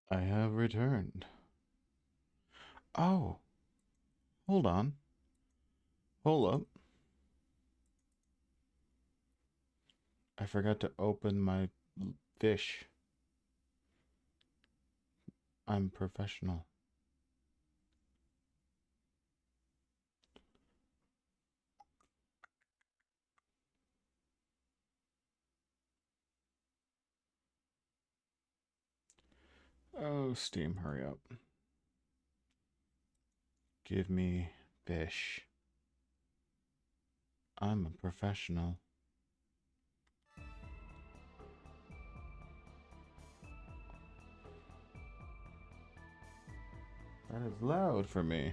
I have returned. Oh, hold on. Hold up. I forgot to open my fish. I'm professional. Oh, Steam, hurry up. Give me fish. I'm a professional. That is loud for me.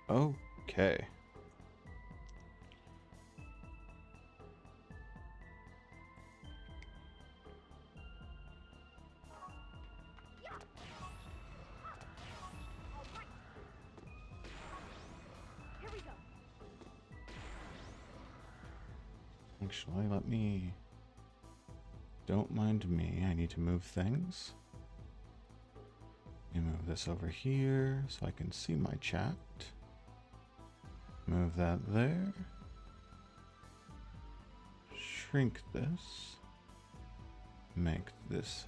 Okay. Actually, let me... Don't mind me. I need to move things. Let me move this over here so I can see my chat. Move that there. Shrink this. Make this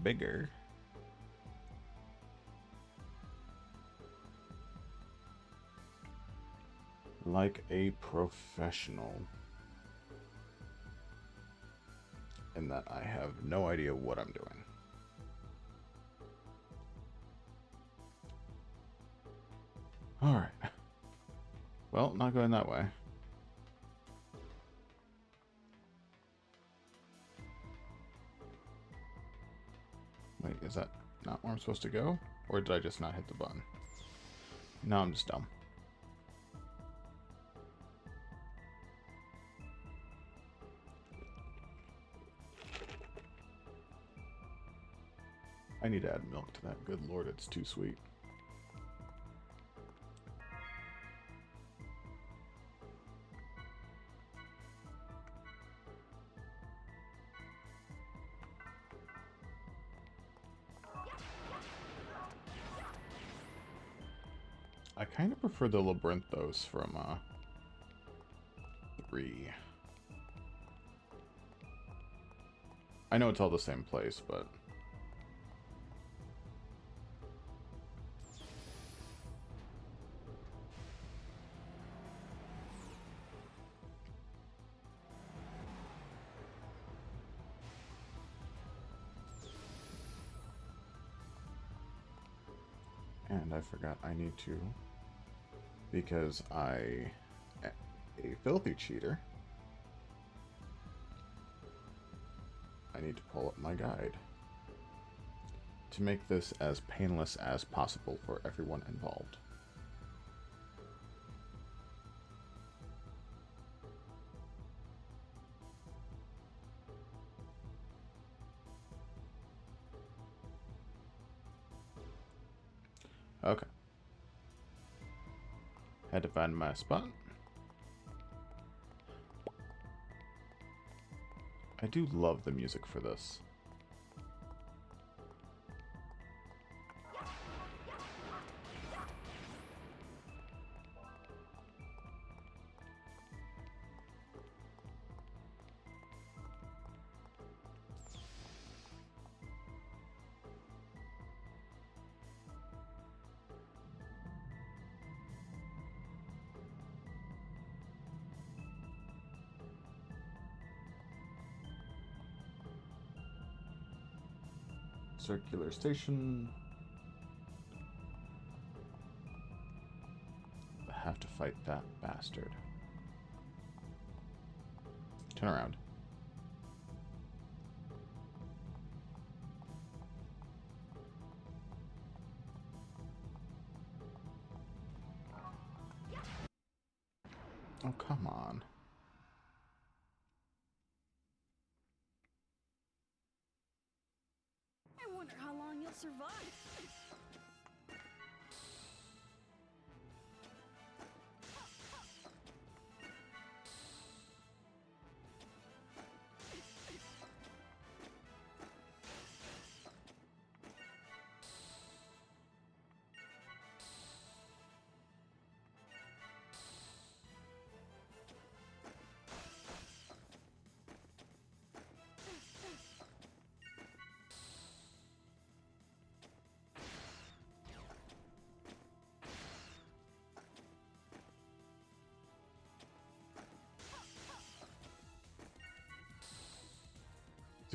bigger. Like a professional. In that I have no idea what I'm doing. Alright. Well, not going that way. Wait, is that not where I'm supposed to go? Or did I just not hit the button? No, I'm just dumb. I need to add milk to that. Good lord, it's too sweet. I kind of prefer the Labyrinthos from 3. I know it's all the same place, but... And I forgot I need to... Because I am a filthy cheater, I need to pull up my guide to make this as painless as possible for everyone involved. Okay. Had to find my spot. I do love the music for this. Circular station. I have to fight that bastard. Turn around. Oh, come on. I wonder how long you'll survive.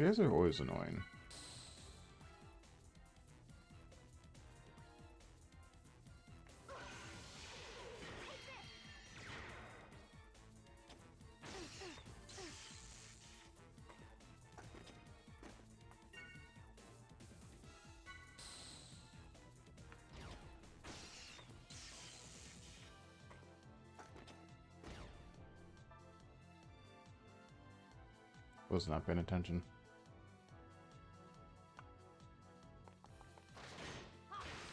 These guys are always annoying. Was not paying attention.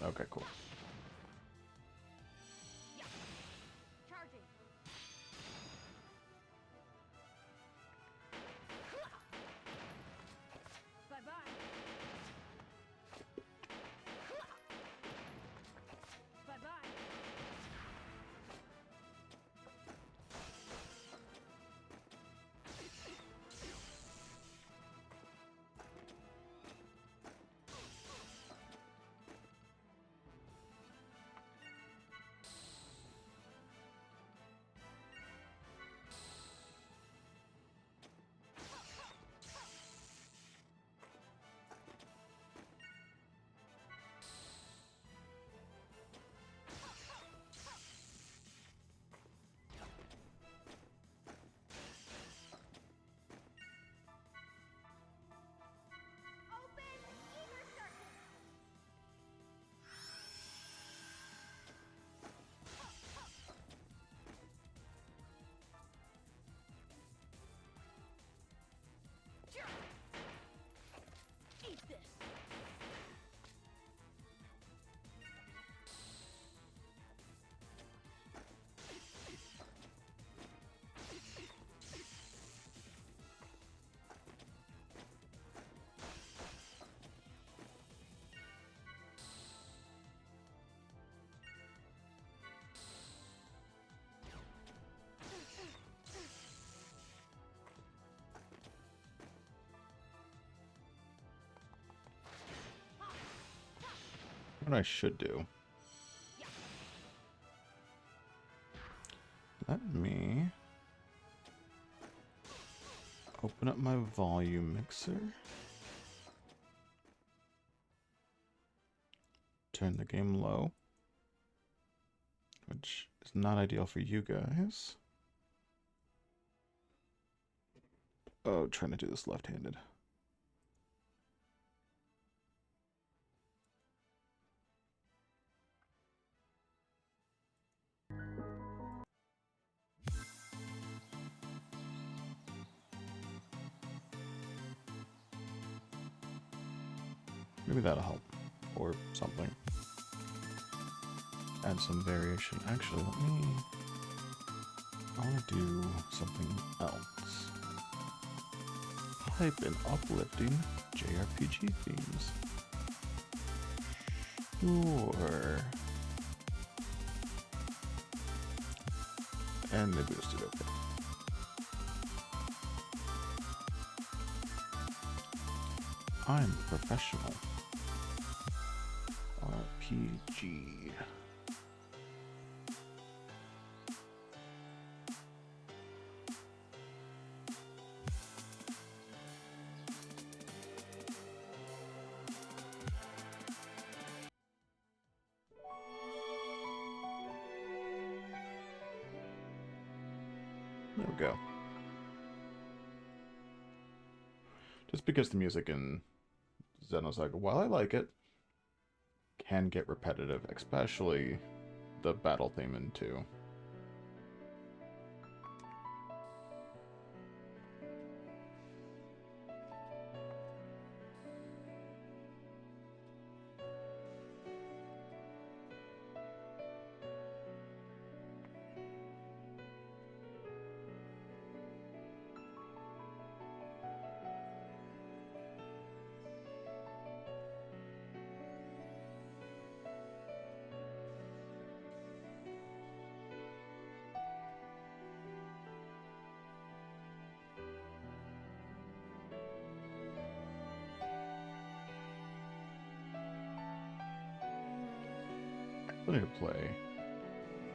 Okay, cool. What I should do. Let me open up my volume mixer. Turn the game low, which is not ideal for you guys. Oh, trying to do this left-handed. Maybe that'll help, or something. Add some variation. Actually, I want to do something else. Hype and uplifting JRPG themes. Sure. And maybe just do it okay. I'm professional. RPG. There we go. Just because the music in Xenosaga, while I like it, can get repetitive, especially the battle theme in 2. I need to play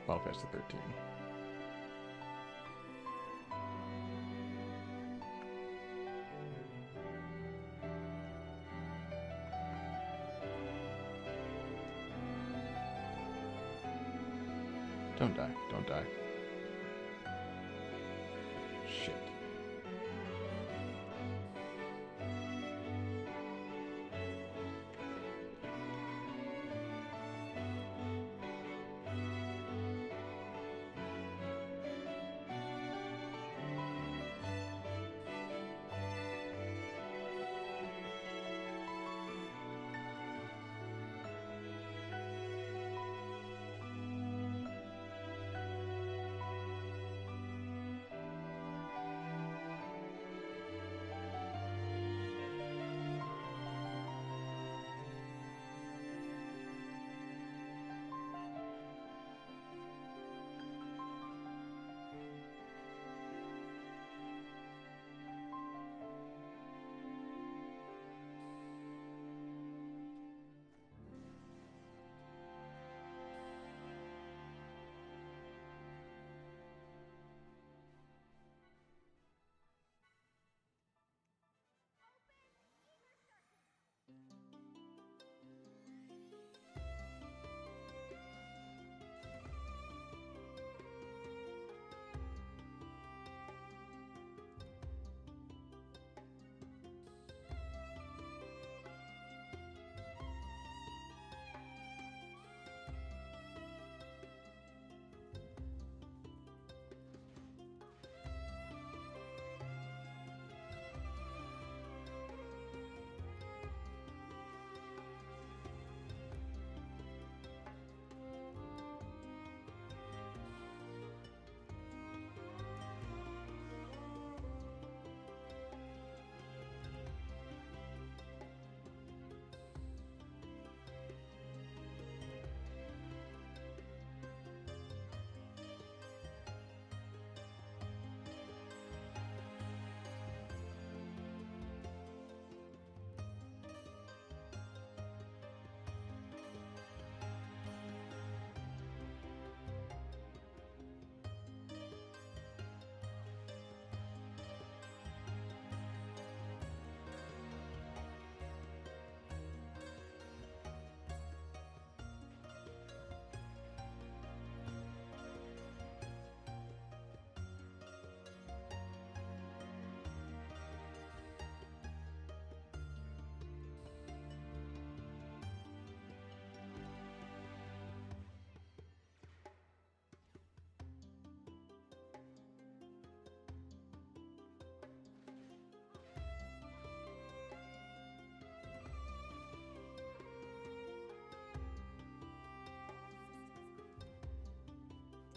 Final Fantasy 13. Don't die. Don't die. Shit.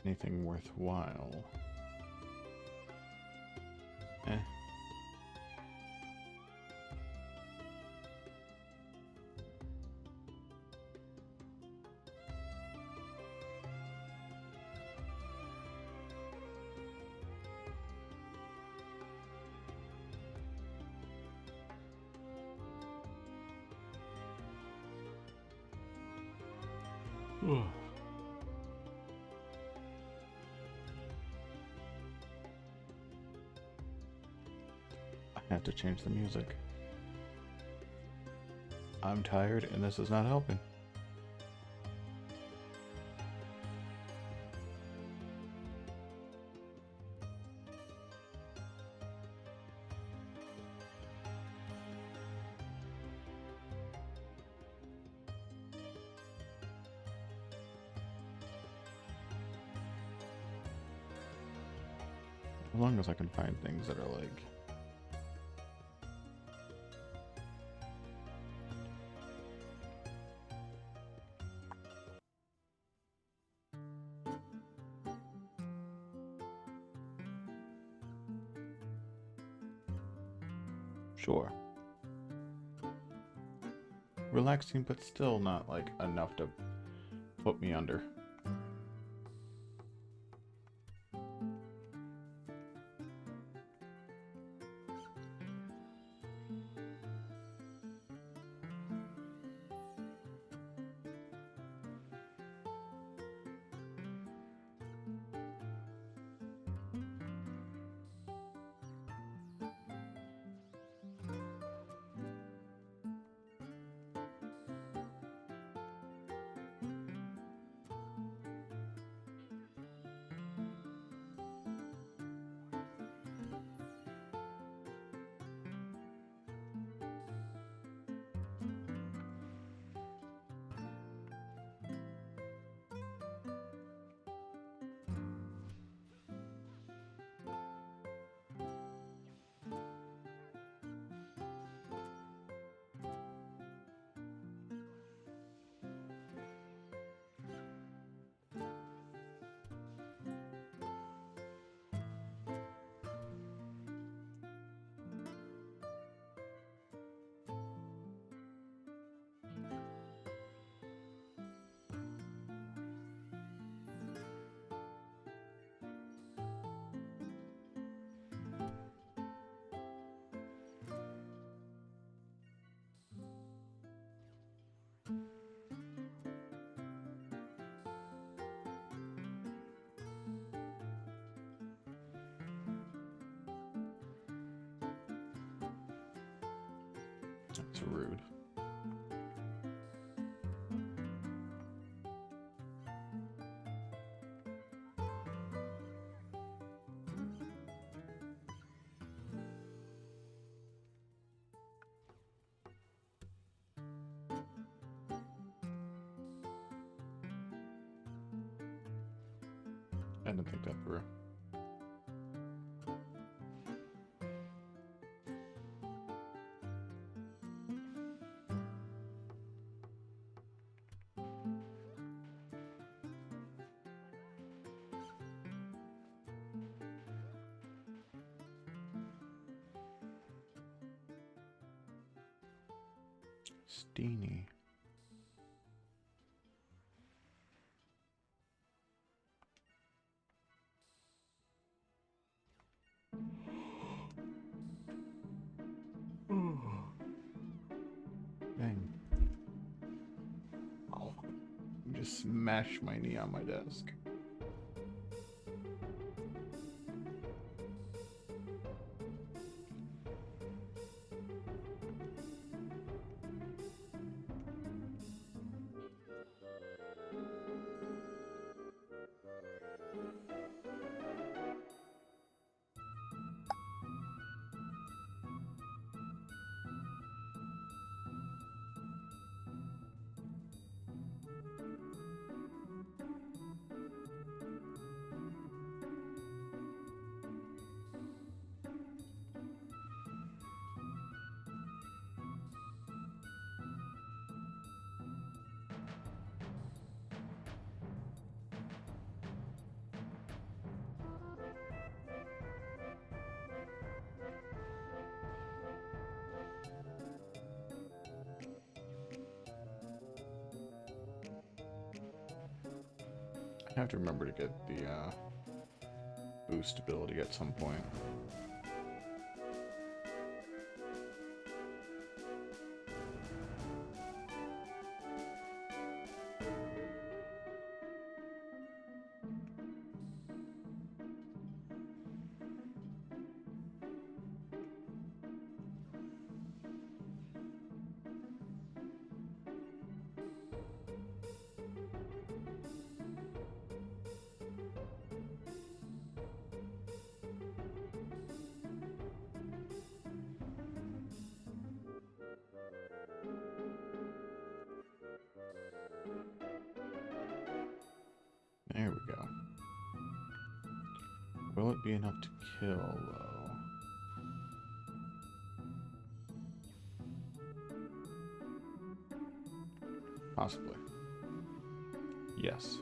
Anything worthwhile? Eh. I have to change the music. I'm tired and this is not helping. As long as I can find things that are like... Sure. Relaxing, but still not like enough to put me under. That's rude. I didn't think that through. Steenie. Dang. Oh, just smashed my knee on my desk. I have to remember to get the boost ability at some point. There we go. Will it be enough to kill, though? Possibly. Yes.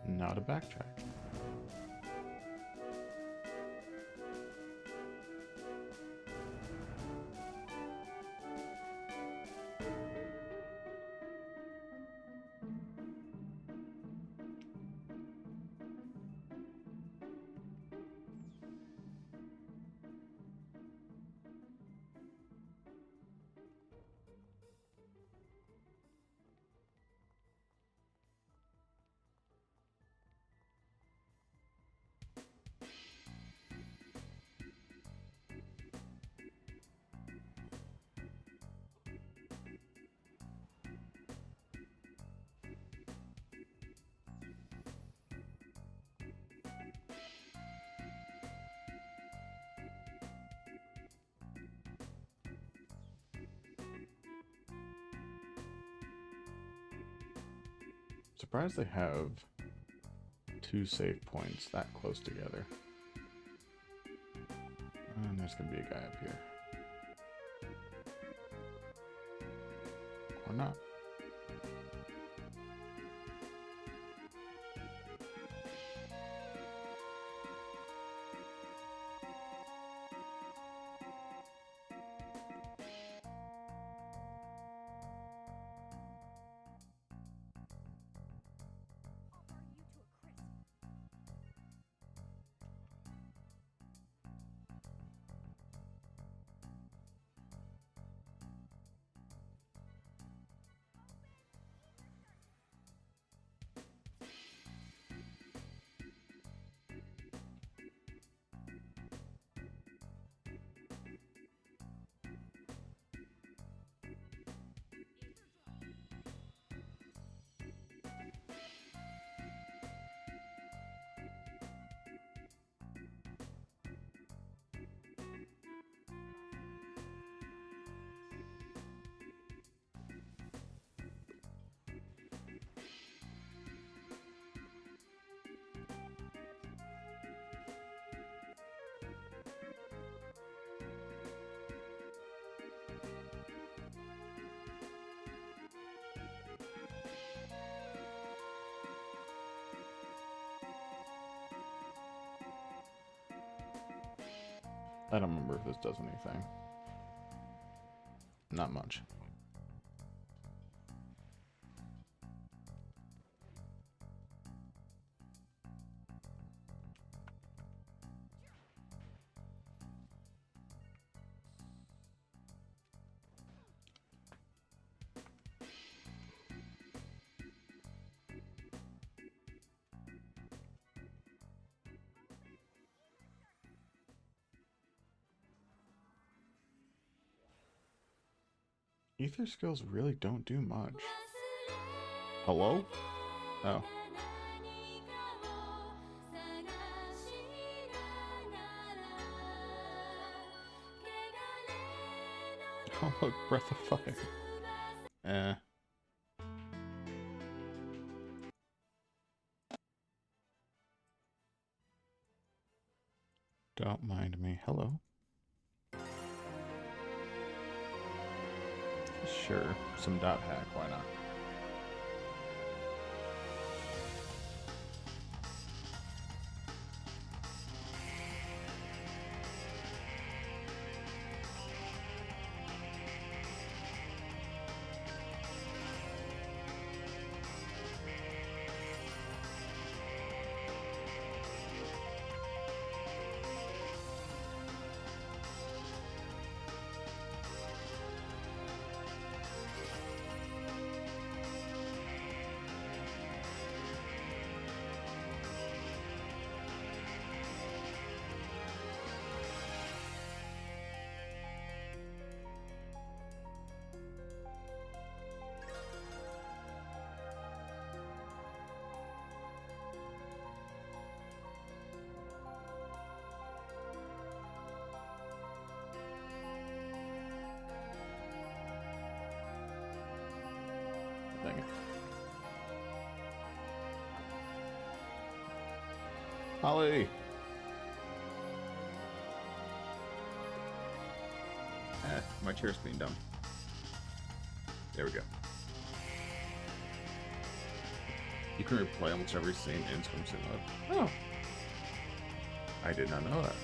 Not a backtrack. Surprised they have two save points that close together. And there's gonna be a guy up here. Or not. I don't remember if this does anything. Not much. Ether skills really don't do much. Hello? Oh. Oh, look, Breath of Fire. Eh. Don't mind me. Hello. Sure, some dot hack, why not? Dang it. Holly! My chair's being dumb. There we go. You can replay almost every scene in Swim Sim mode. Oh. I did not know that.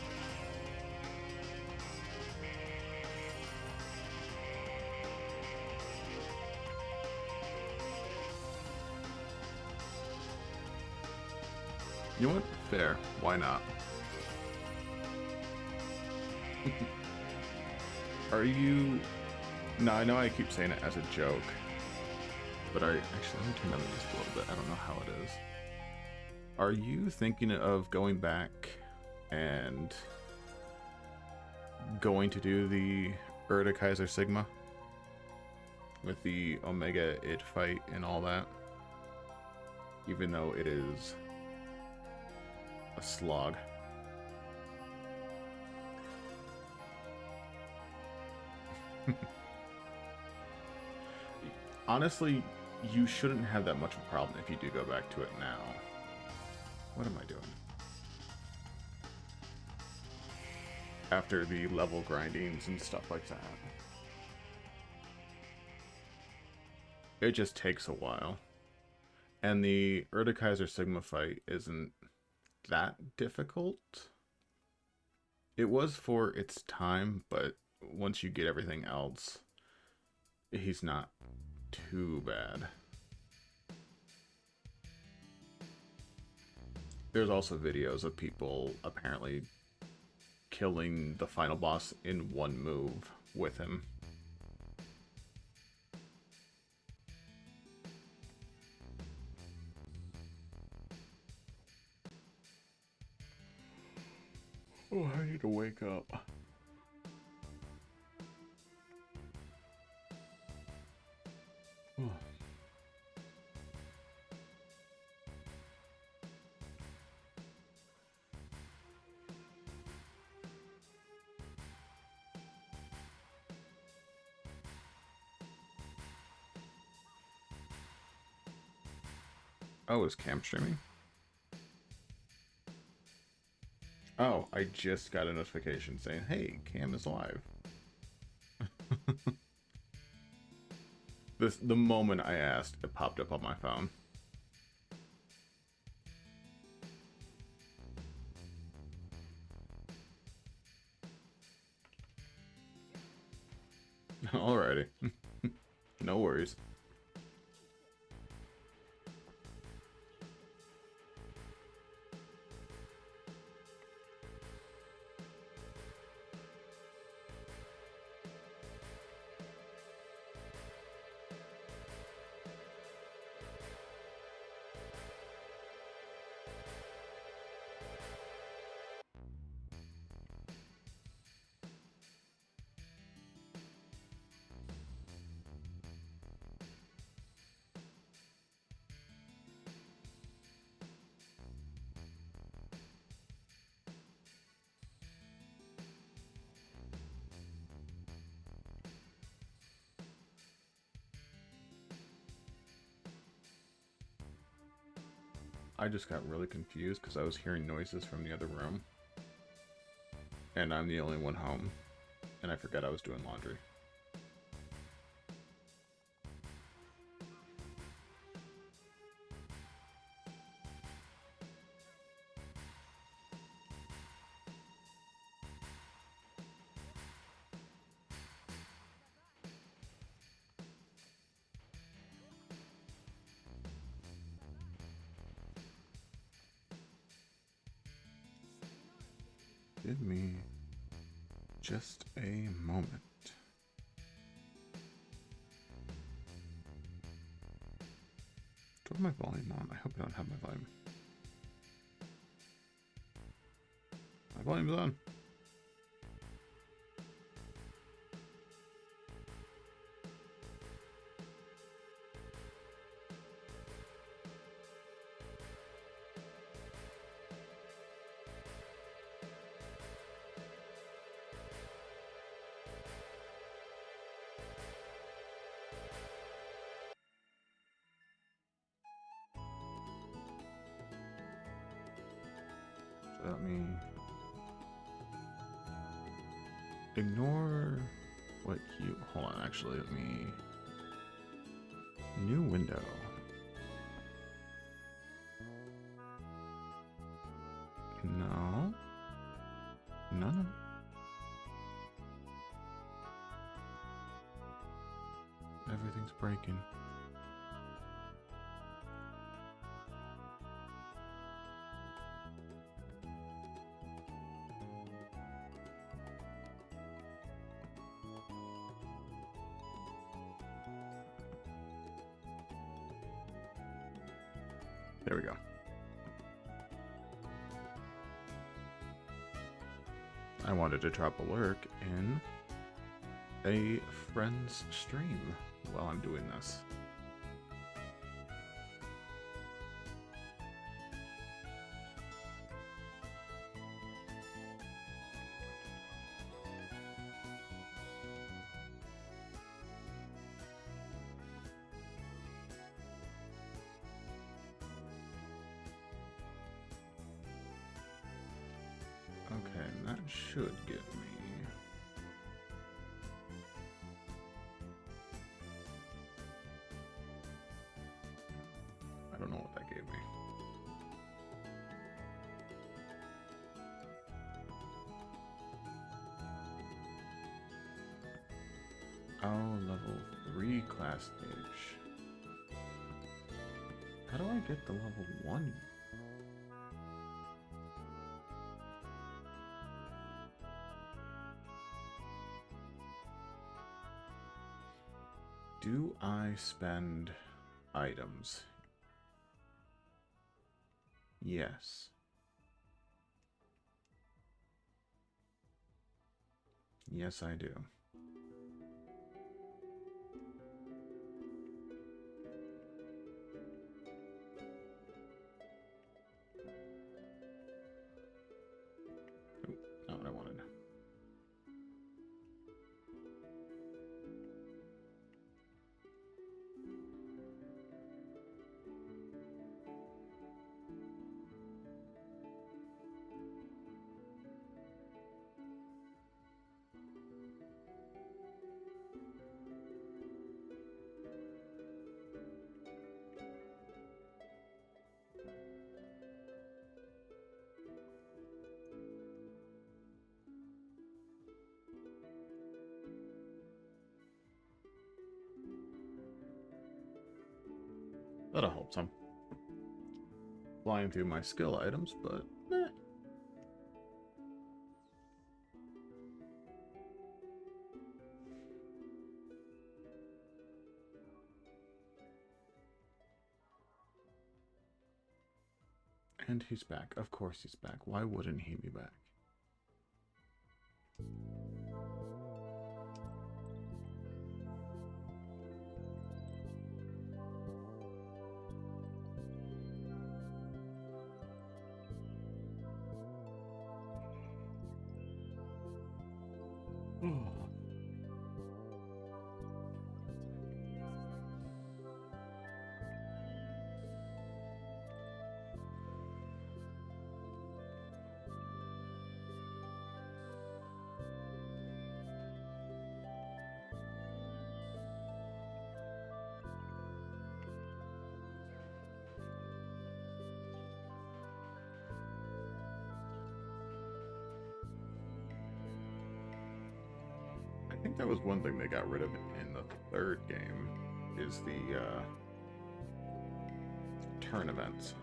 You know what? Fair. Why not? Are you... No, I know I keep saying it as a joke. But actually, let me turn down the music a little bit. I don't know how it is. Are you thinking of going back and going to do the Kaiser Sigma? With the Omega Id fight and all that? Even though it is a slog. Honestly, you shouldn't have that much of a problem if you do go back to it now. What am I doing? After the level grindings and stuff like that. It just takes a while. And the Kaiser Sigma fight isn't that difficult. It was for its time, but once you get everything else, he's not too bad. There's also videos of people apparently killing the final boss in one move with him. Oh, I need to wake up. Oh. Oh, is Cam streaming? Oh, I just got a notification saying, hey, Cam is live. The moment I asked, it popped up on my phone. Alrighty. No worries. I just got really confused because I was hearing noises from the other room. And I'm the only one home. And I forgot I was doing laundry. Give me just a moment. Do I have my volume on? I hope I don't have my volume. My volume's on. So let me ignore what you... Hold on, actually, let me... New window. No. No. Everything's breaking. There we go. I wanted to drop a lurk in a friend's stream while I'm doing this. Okay, that should get me. I don't know what that gave me. Oh, level 3 class stage. How do I get the level 1? Do I spend items? Yes. Yes, I do. Oh, not what I wanted. That'll help some. Flying through my skill items, but eh. And he's back. Of course he's back. Why wouldn't he be back? I think that was one thing they got rid of in the third game, is the turn events.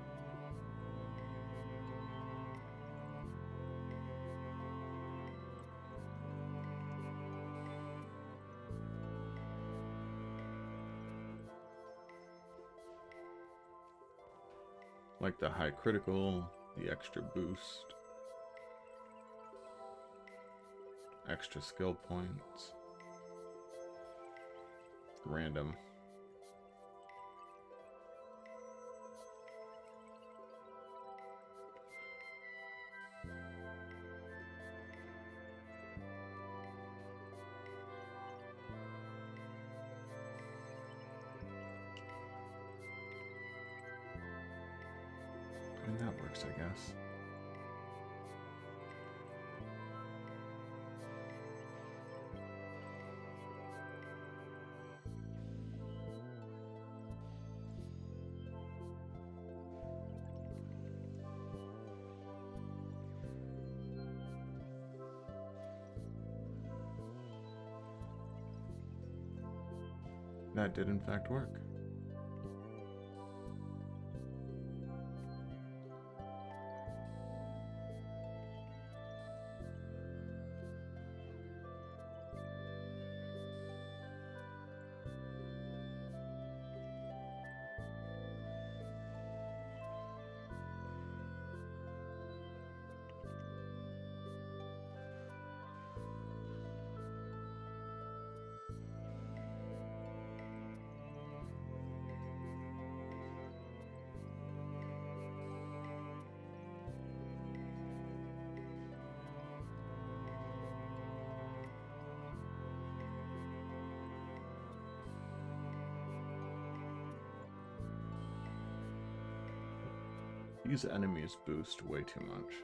Like the high critical, the extra boost, extra skill points, random. And that works, I guess. That did in fact work. These enemies boost way too much.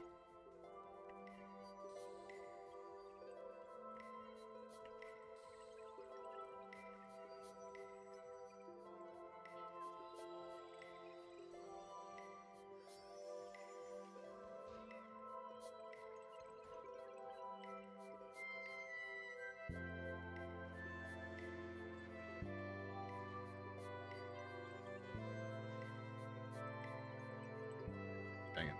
Dang it.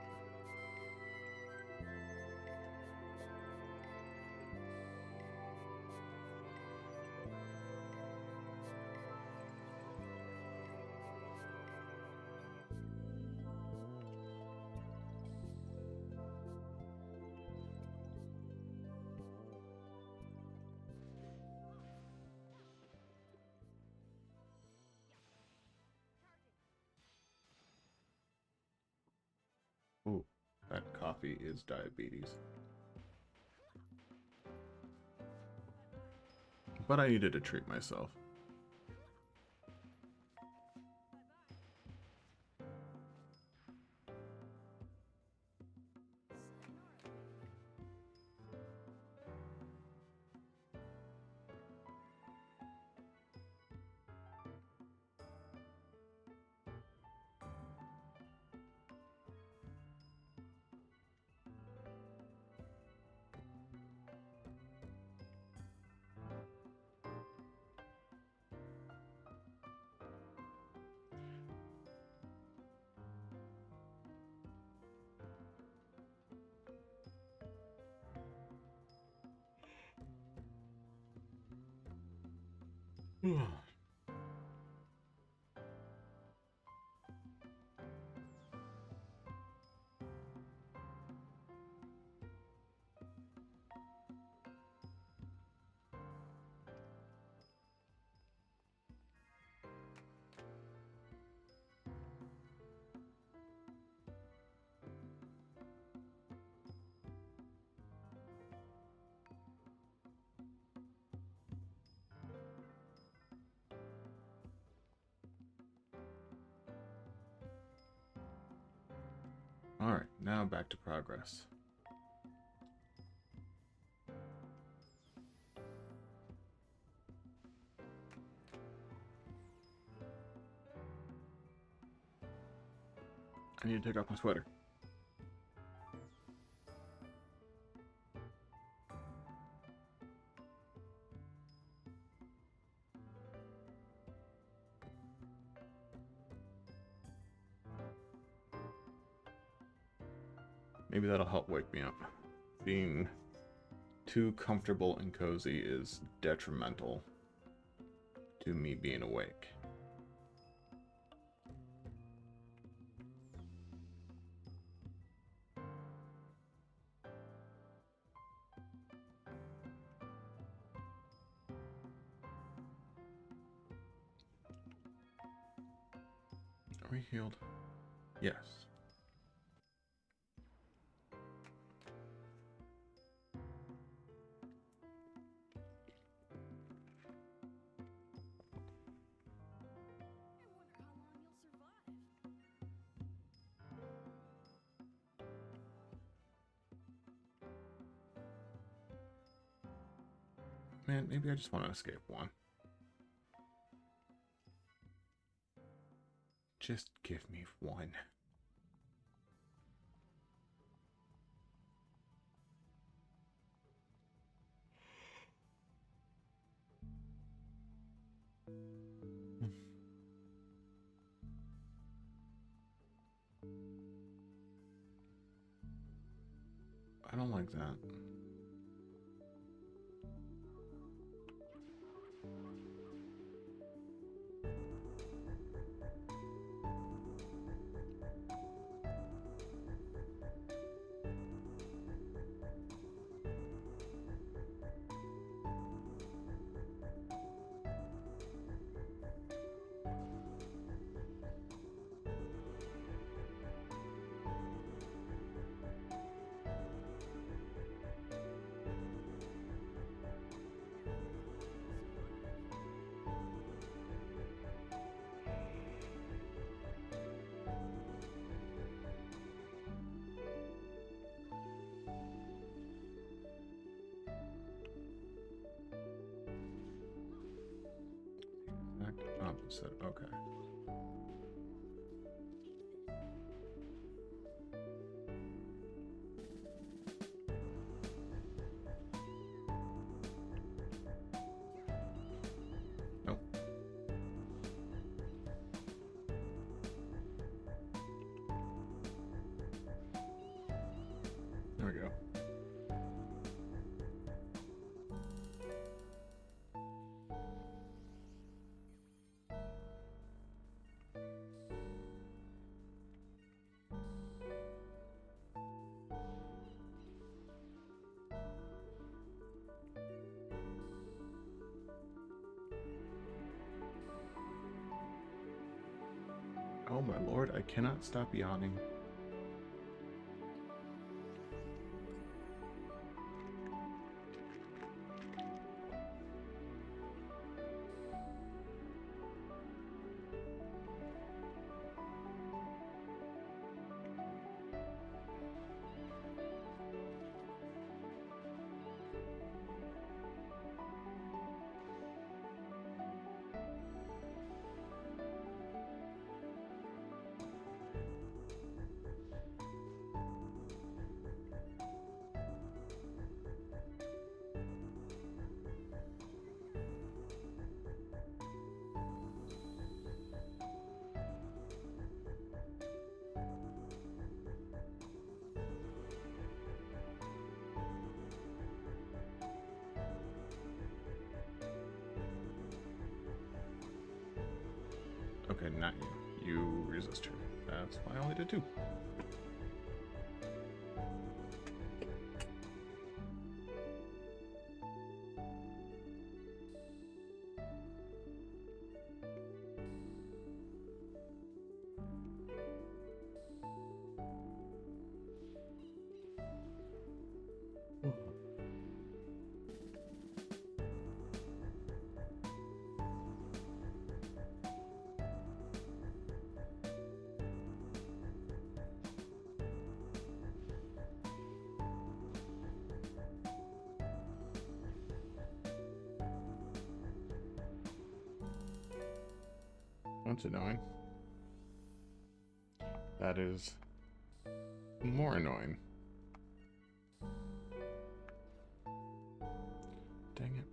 Ooh, that coffee is diabetes. But I needed to treat myself. Alright, now back to progress. I need to take off my sweater. Maybe that'll help wake me up. Being too comfortable and cozy is detrimental to me being awake. Are we healed? Yes. Man, maybe I just want to escape one. Just give me one. I don't like that. Exact opposite. Okay. Nope. There we go. Oh my lord, I cannot stop yawning. Okay, not you. You resist her. That's why I only did 2. That's annoying. That is more annoying. Dang it.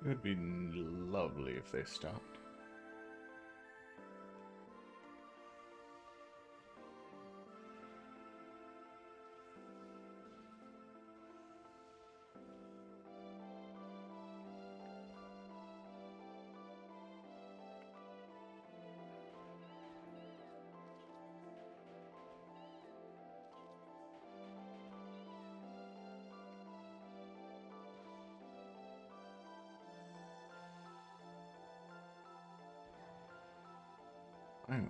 It would be lovely if they stopped. Anyway.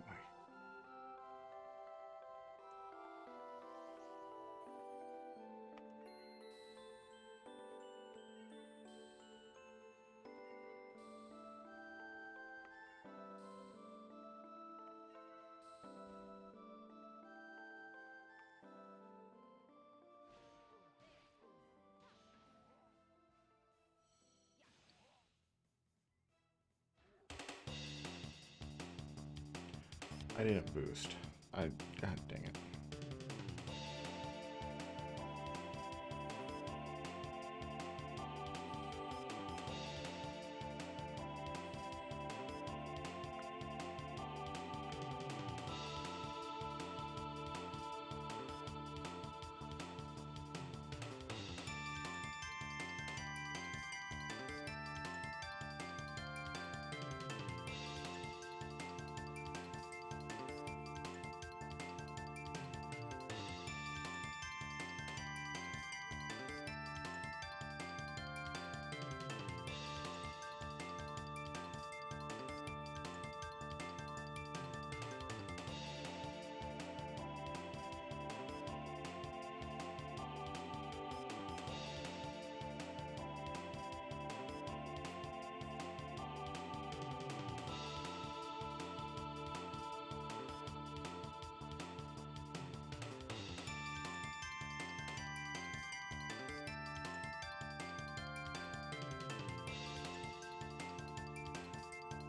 I didn't boost. God dang it.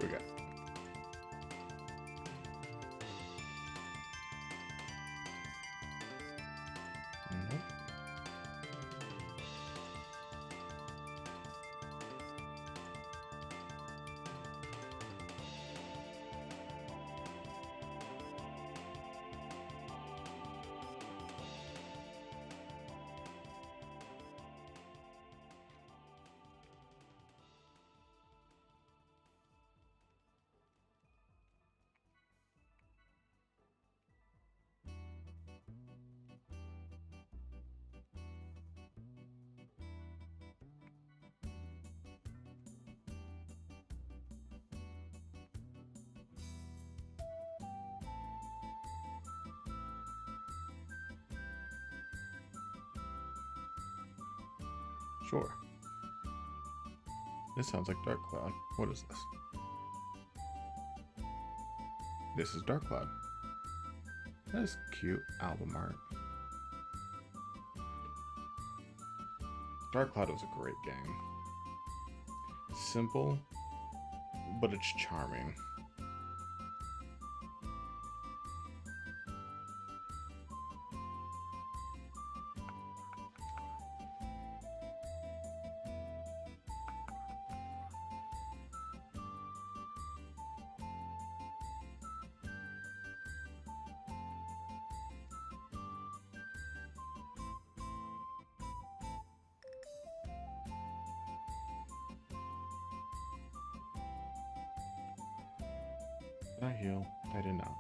We got. Nope. Sure. This sounds like Dark Cloud. What is this? This is Dark Cloud. That's cute album art. Dark Cloud was a great game. Simple, but it's charming. Did I heal? I did not.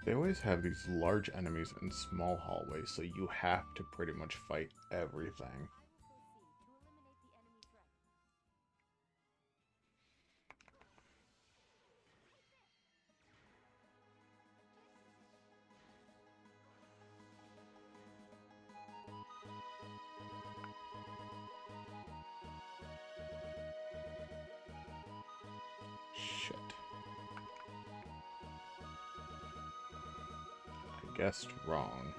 They always have these large enemies in small hallways, so you have to pretty much fight everything. Shit. I guessed wrong.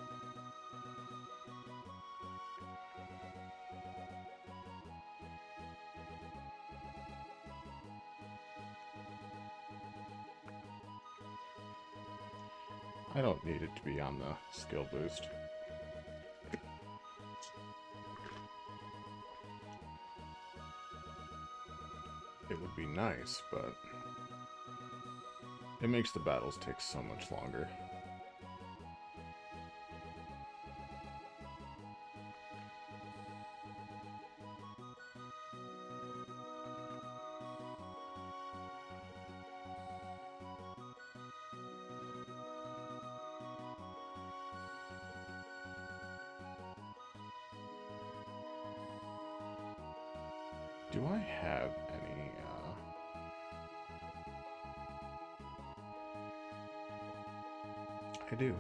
I don't need it to be on the skill boost. It would be nice, but it makes the battles take so much longer. Do I have any, I do.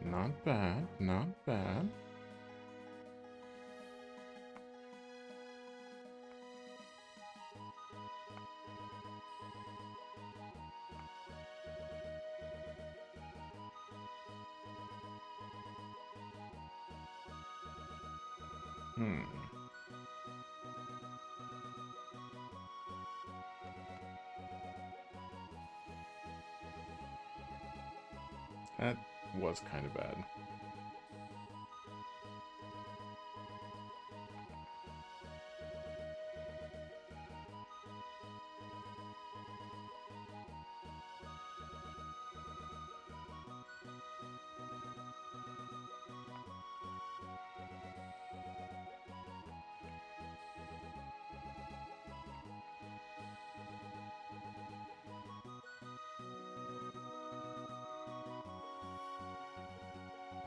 Not bad, not bad. That was kind of bad.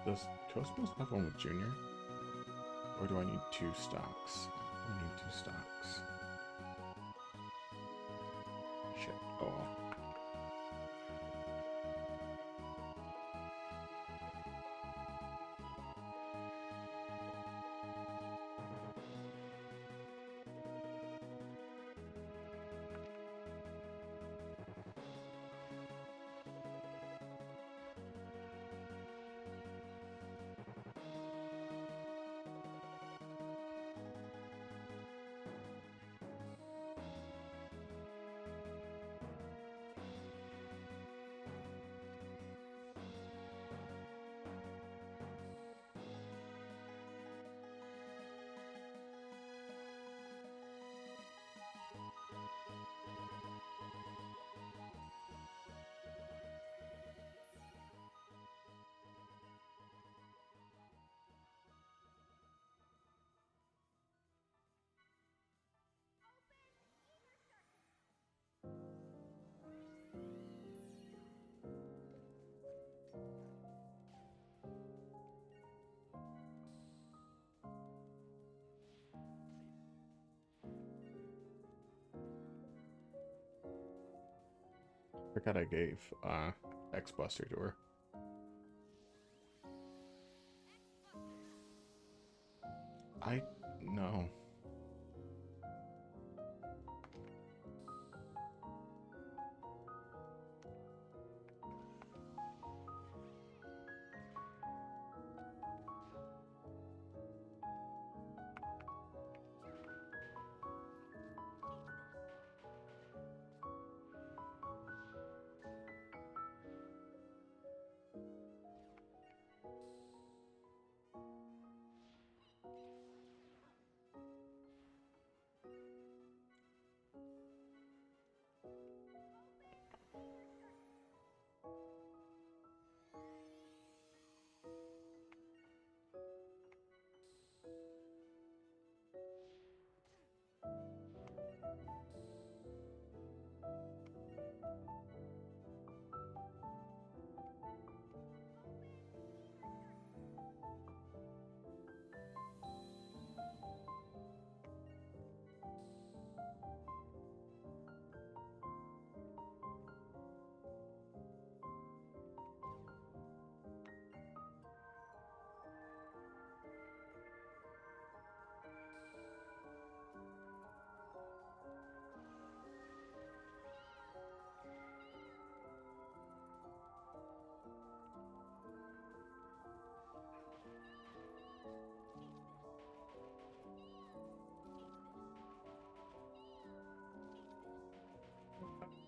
Does Cosmos have one with Junior? Or do I need 2 stocks? I need 2 stocks. Shit. Oh well. Forgot I gave X Buster to her. I no.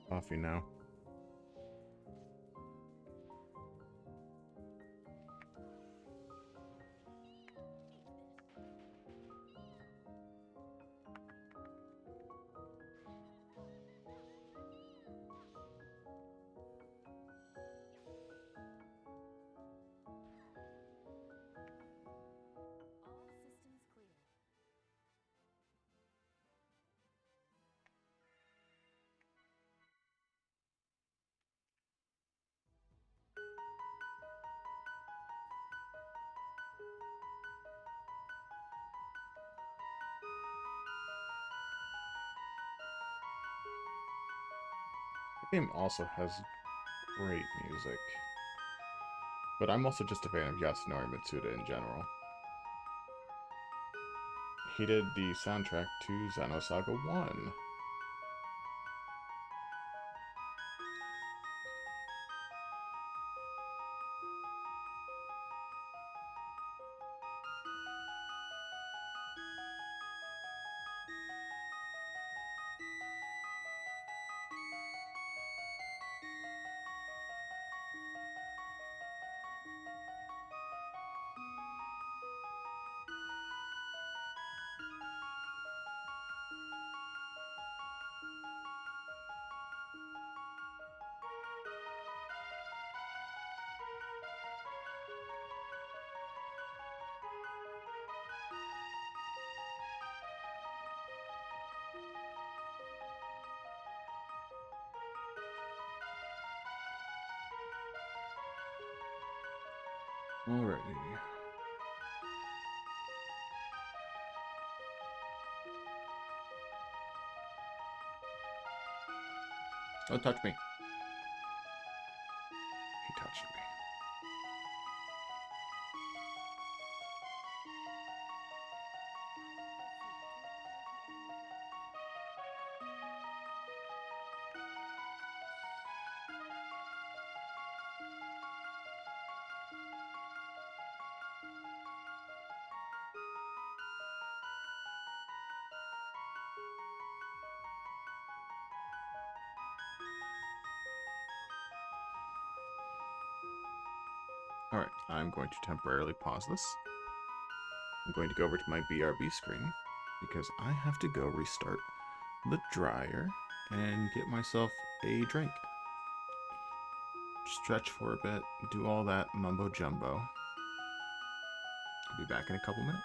Coffee now. The game also has great music. But I'm also just a fan of Yasunori Mitsuda in general. He did the soundtrack to Xenosaga 1. Alrighty. Don't touch me. He touched me. Alright, I'm going to temporarily pause this. I'm going to go over to my BRB screen because I have to go restart the dryer and get myself a drink. Stretch for a bit, do all that mumbo jumbo. I'll be back in a couple minutes.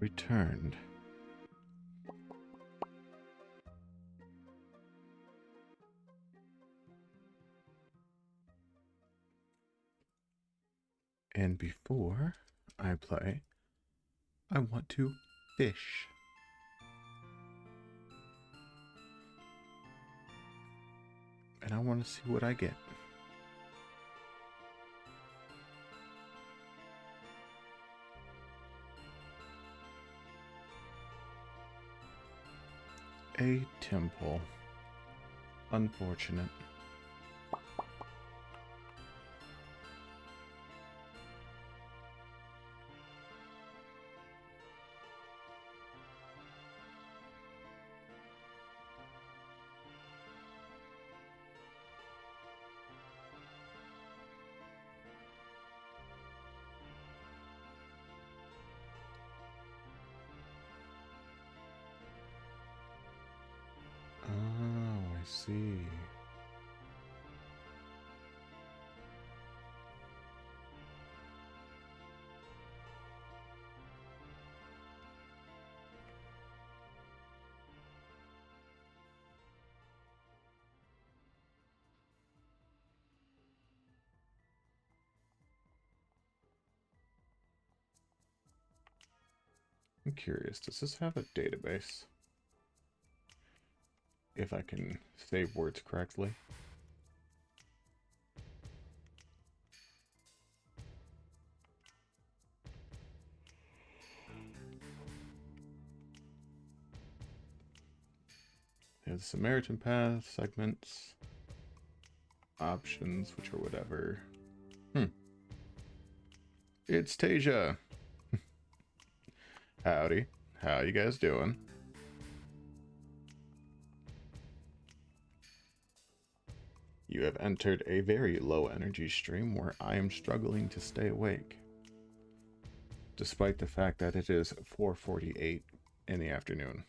returned. And before I play, I want to fish. And I want to see what I get. A temple. Unfortunate. Oh, I see. I'm curious, does this have a database? If I can save words correctly. There's Samaritan Path, segments, options, which are whatever. It's Tasia. Howdy. How you guys doing? You have entered a very low energy stream where I am struggling to stay awake. Despite the fact that it is 4:48 in the afternoon.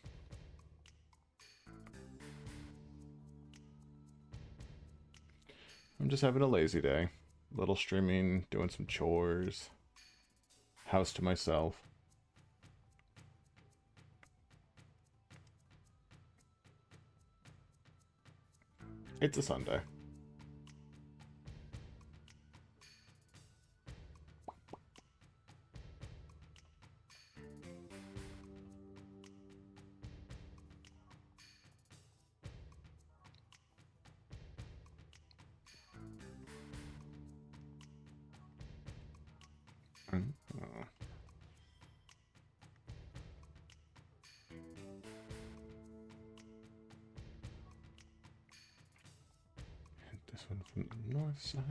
I'm just having a lazy day. Little streaming, doing some chores. House to myself. It's a Sunday. This one from the north side.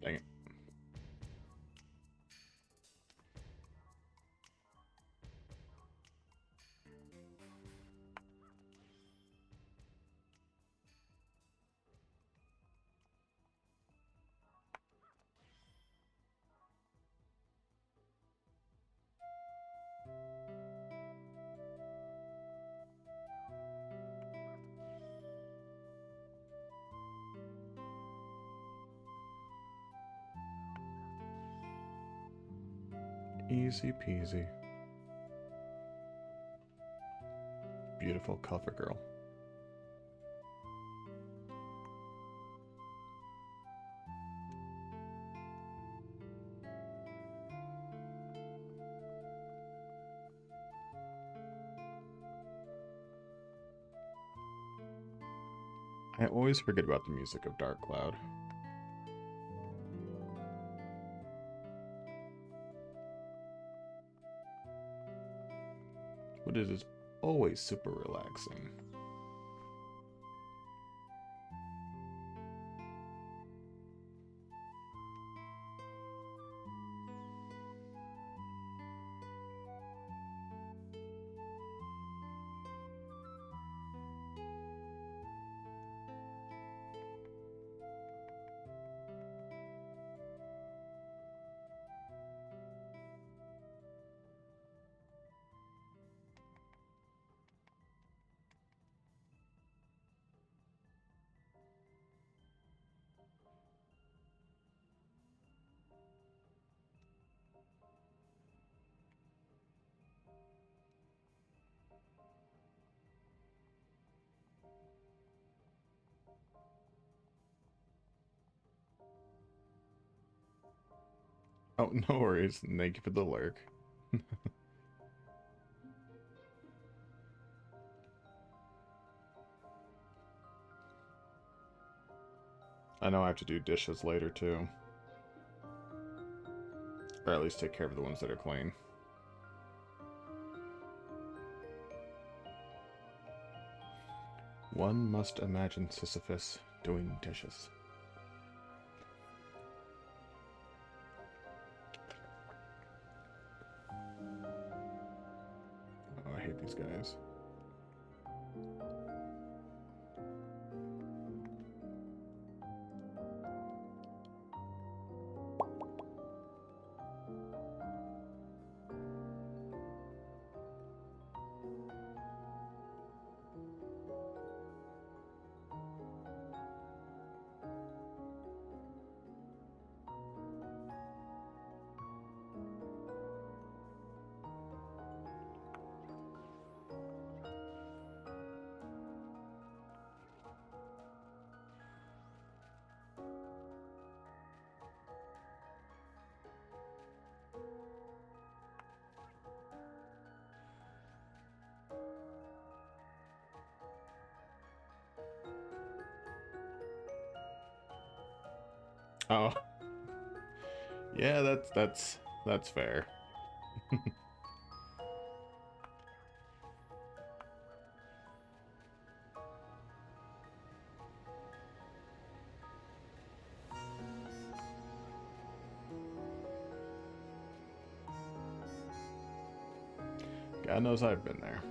Dang it. Easy peasy. Beautiful cover girl. I always forget about the music of Dark Cloud. But it is always super relaxing. Oh, no worries. Thank you for the lurk. I know I have to do dishes later too. Or at least take care of the ones that are clean. One must imagine Sisyphus doing dishes. Oh, I hate these guys. Oh, yeah, that's fair. God knows I've been there.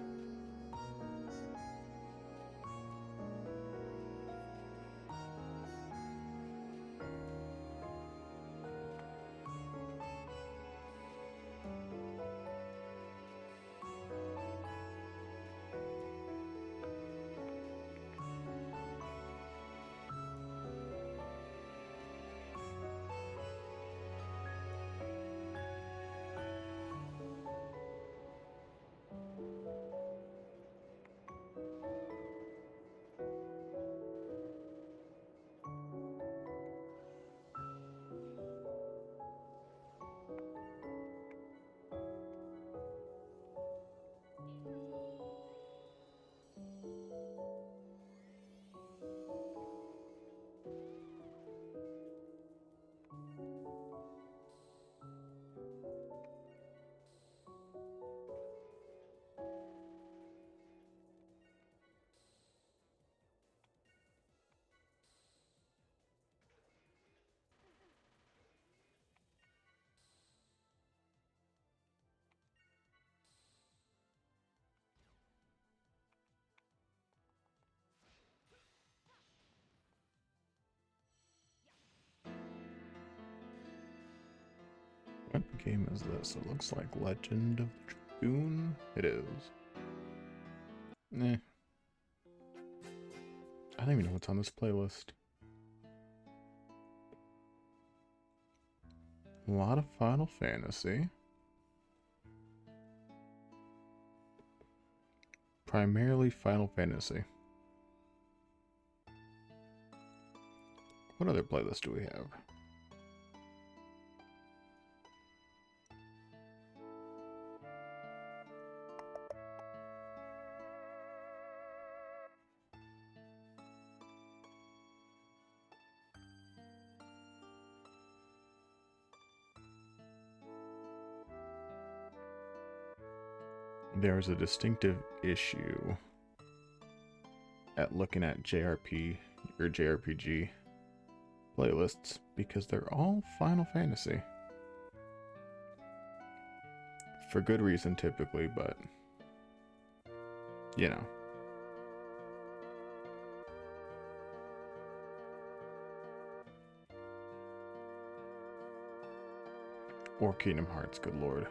What game is this? It looks like Legend of Dragoon. It is. Eh. I don't even know what's on this playlist. A lot of Final Fantasy. Primarily Final Fantasy. What other playlist do we have? There's a distinctive issue at looking at JRP or JRPG playlists because they're all Final Fantasy. For good reason typically, but you know. Or Kingdom Hearts, good lord.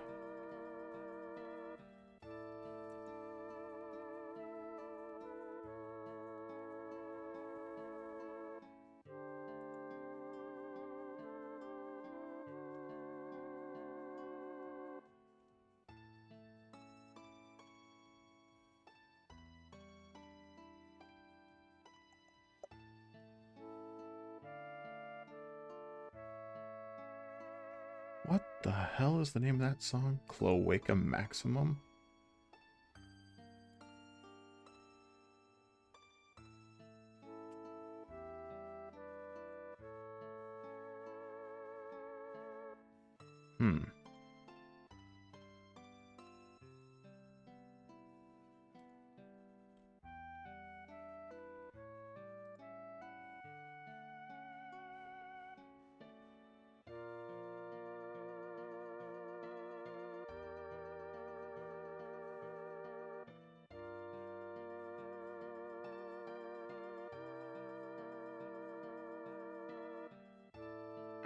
What the hell is the name of that song? Cloaca Maximum?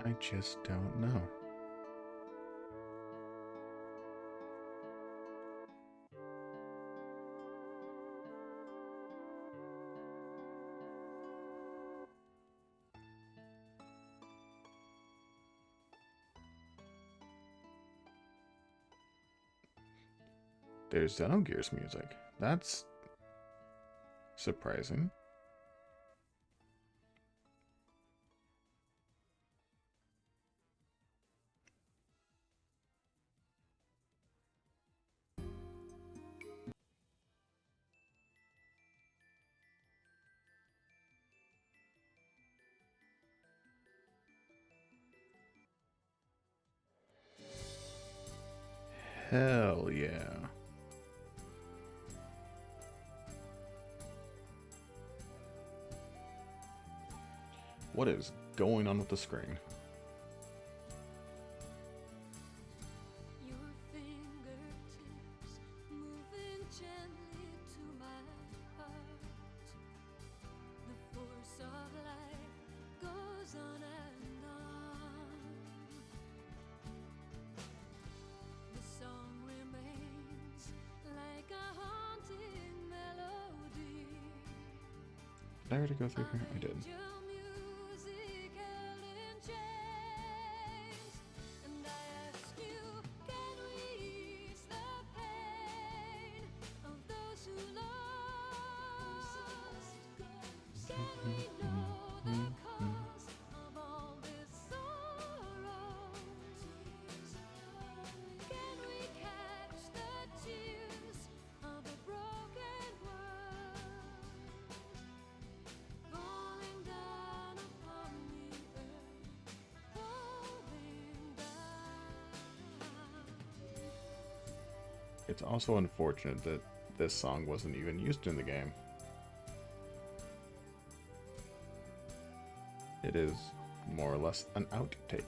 I just don't know. There's Xenogears music. That's surprising. Hell yeah. What is going on with the screen? Your fingertips moving gently to my heart. The force of life goes on and on. The song remains like a haunting melody. Did I already go through here? I did. It's also unfortunate that this song wasn't even used in the game. It is more or less an outtake.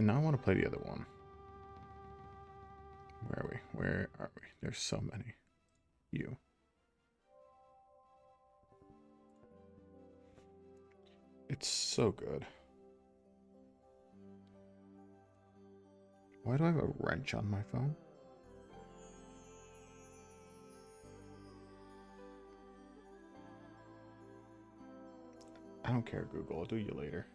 And now I want to play the other one. Where are we? Where are we? There's so many. You. It's so good. Why do I have a wrench on my phone? I don't care, Google. I'll do you later.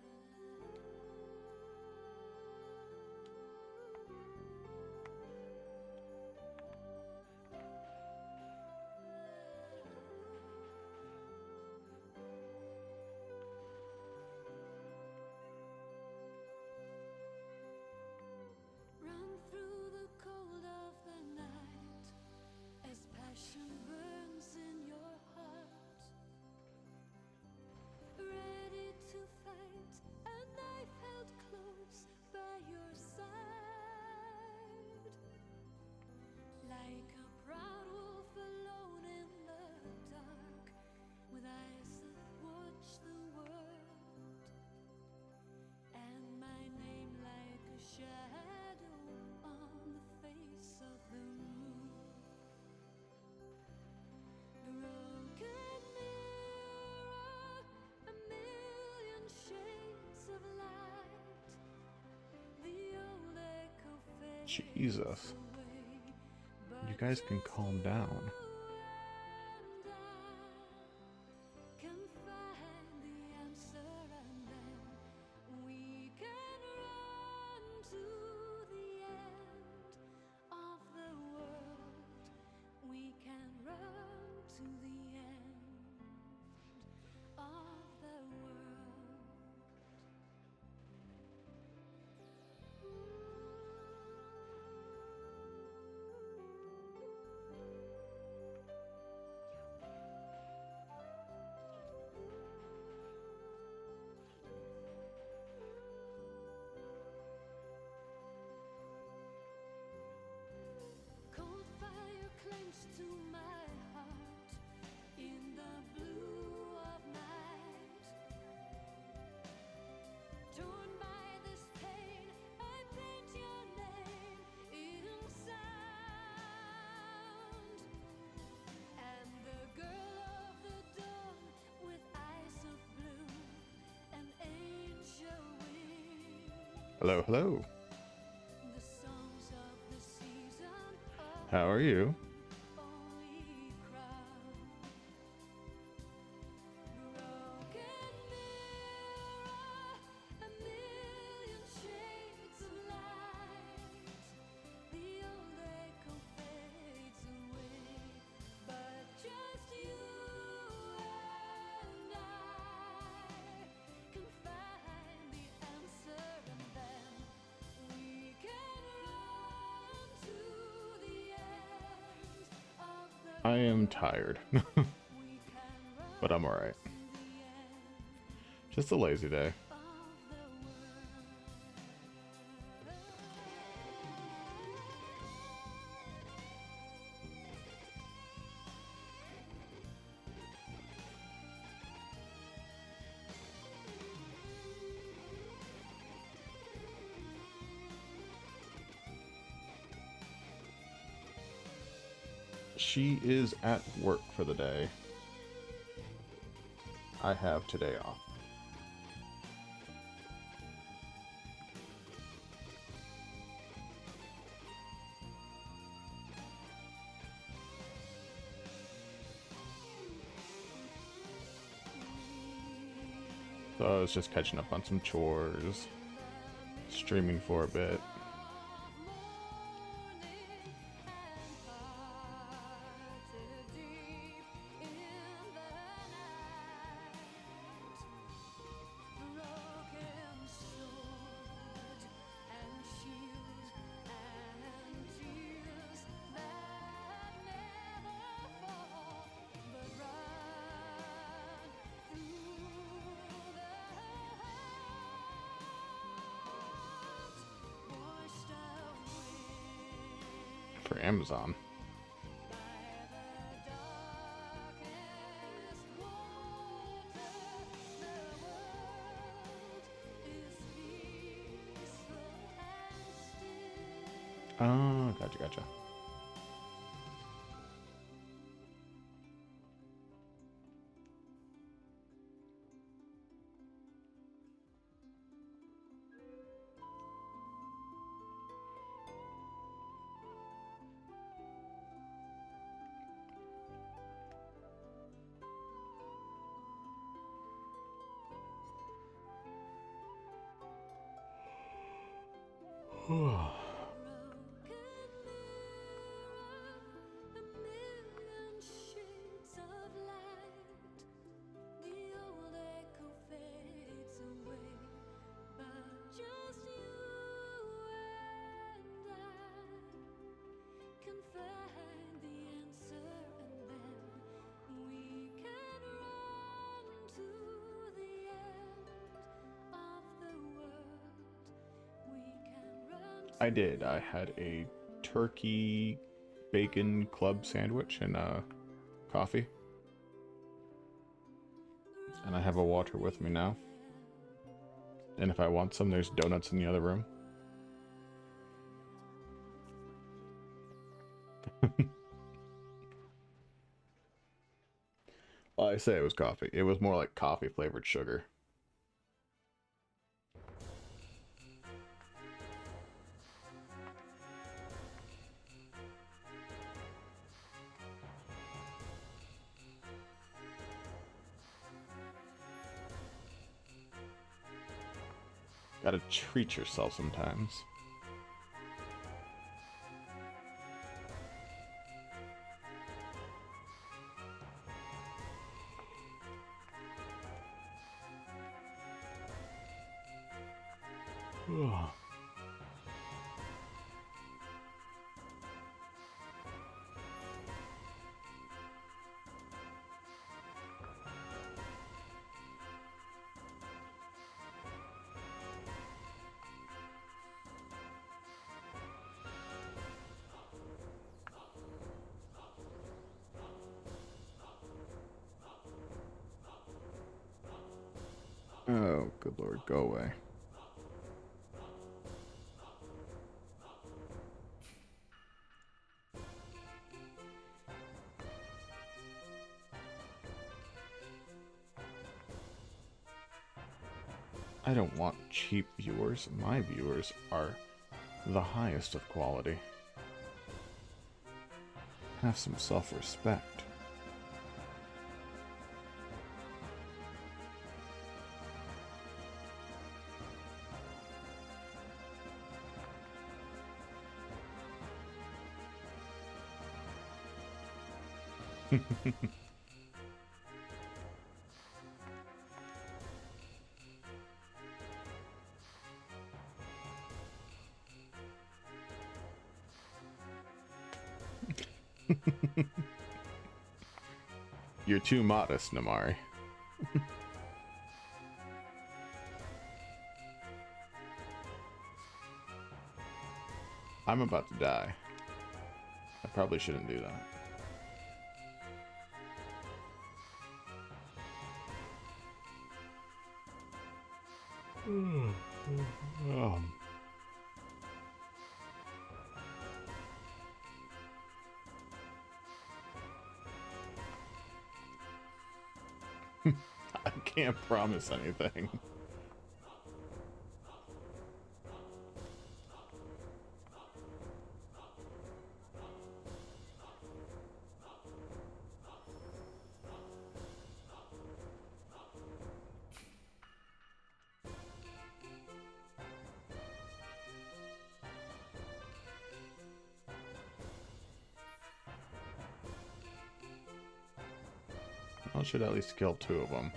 Jesus. You guys can calm down. Can find the answer and then we can run to the end of the world. We can run to the end of the world. Cold fire clings to my heart in the blue of night. Torn by this pain, I paint your name in sound. And the girl of the dawn with eyes of blue, an angel wing. Hello, hello. The songs of the season of How are you? only crown. Broken mirror, a million shades of light. The old echo fades away, but just you and I can find the answer, and then we can run to the end of the I am tired, we can run but I'm alright. to the end Just a lazy day. of the world. She is at work for the day. I have today off. So I was just catching up on some chores, streaming for a bit. For Amazon. Oh, gotcha. I did. I had a turkey bacon club sandwich and coffee. And I have a water with me now. And if I want some, there's donuts in the other room. Well, I say it was coffee. It was more like coffee flavored sugar. Gotta treat yourself sometimes. Oh, good lord, go away. I don't want cheap viewers. My viewers are the highest of quality. Have some self-respect. You're too modest, Namari. I'm about to die. I probably shouldn't do that. Oh. I can't promise anything. I should at least kill 2 of them.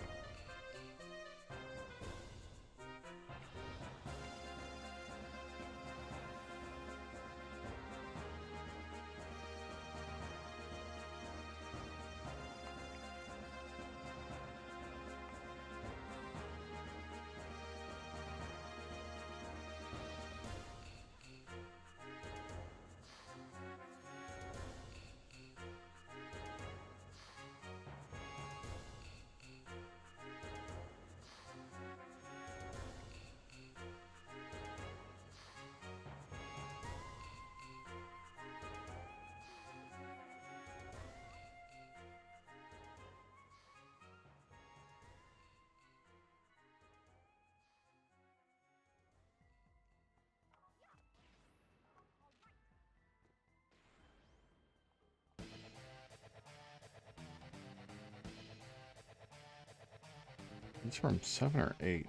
It's from 7 or 8.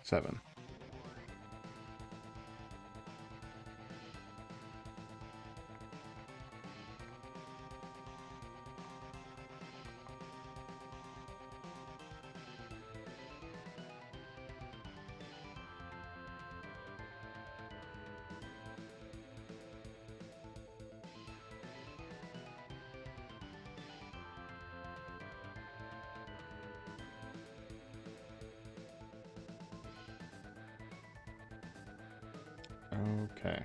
7. Okay.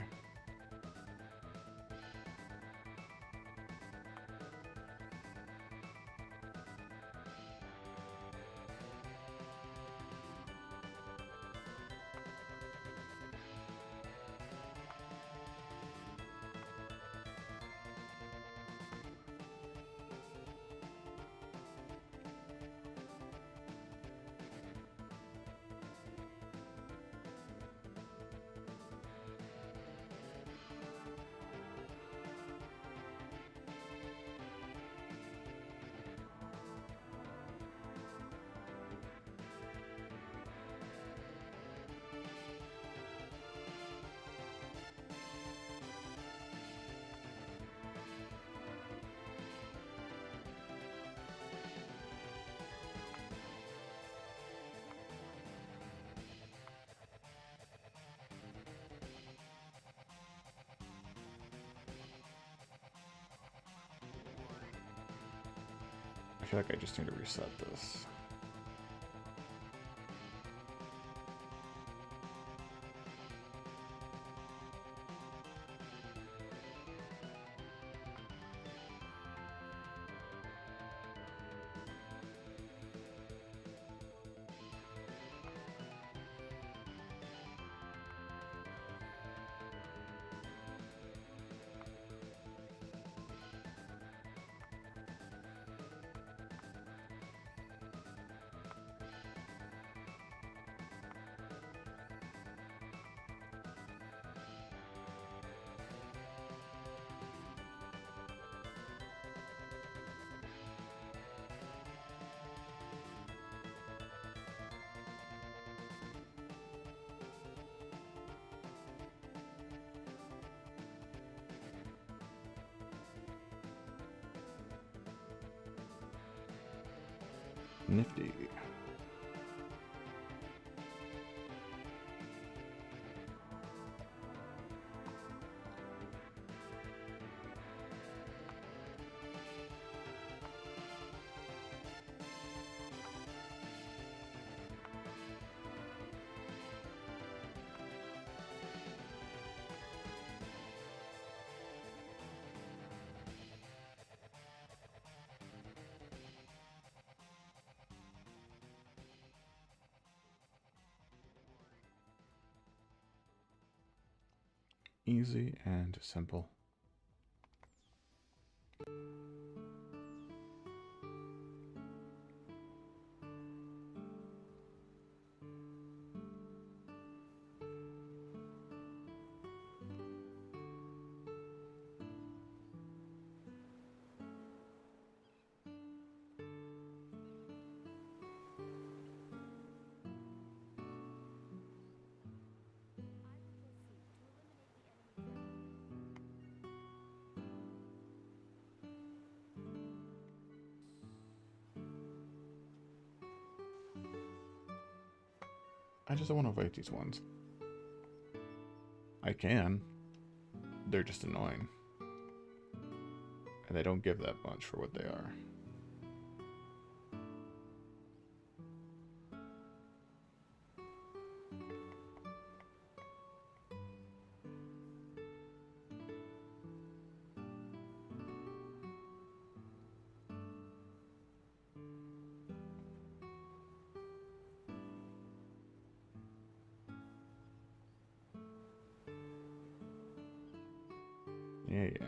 feel like I just need to reset this. Nifty. Easy and simple. I just don't want to fight these ones. I can. They're just annoying. And they don't give that much for what they are. Yeah, yeah.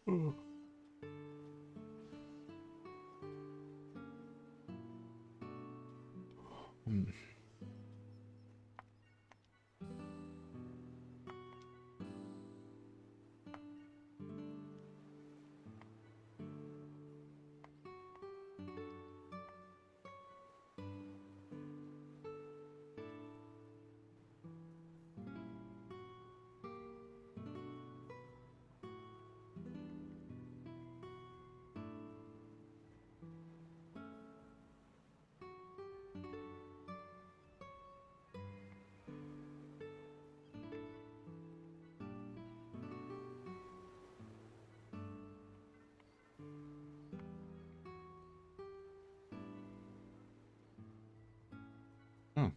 Oh. Hmm. Oh.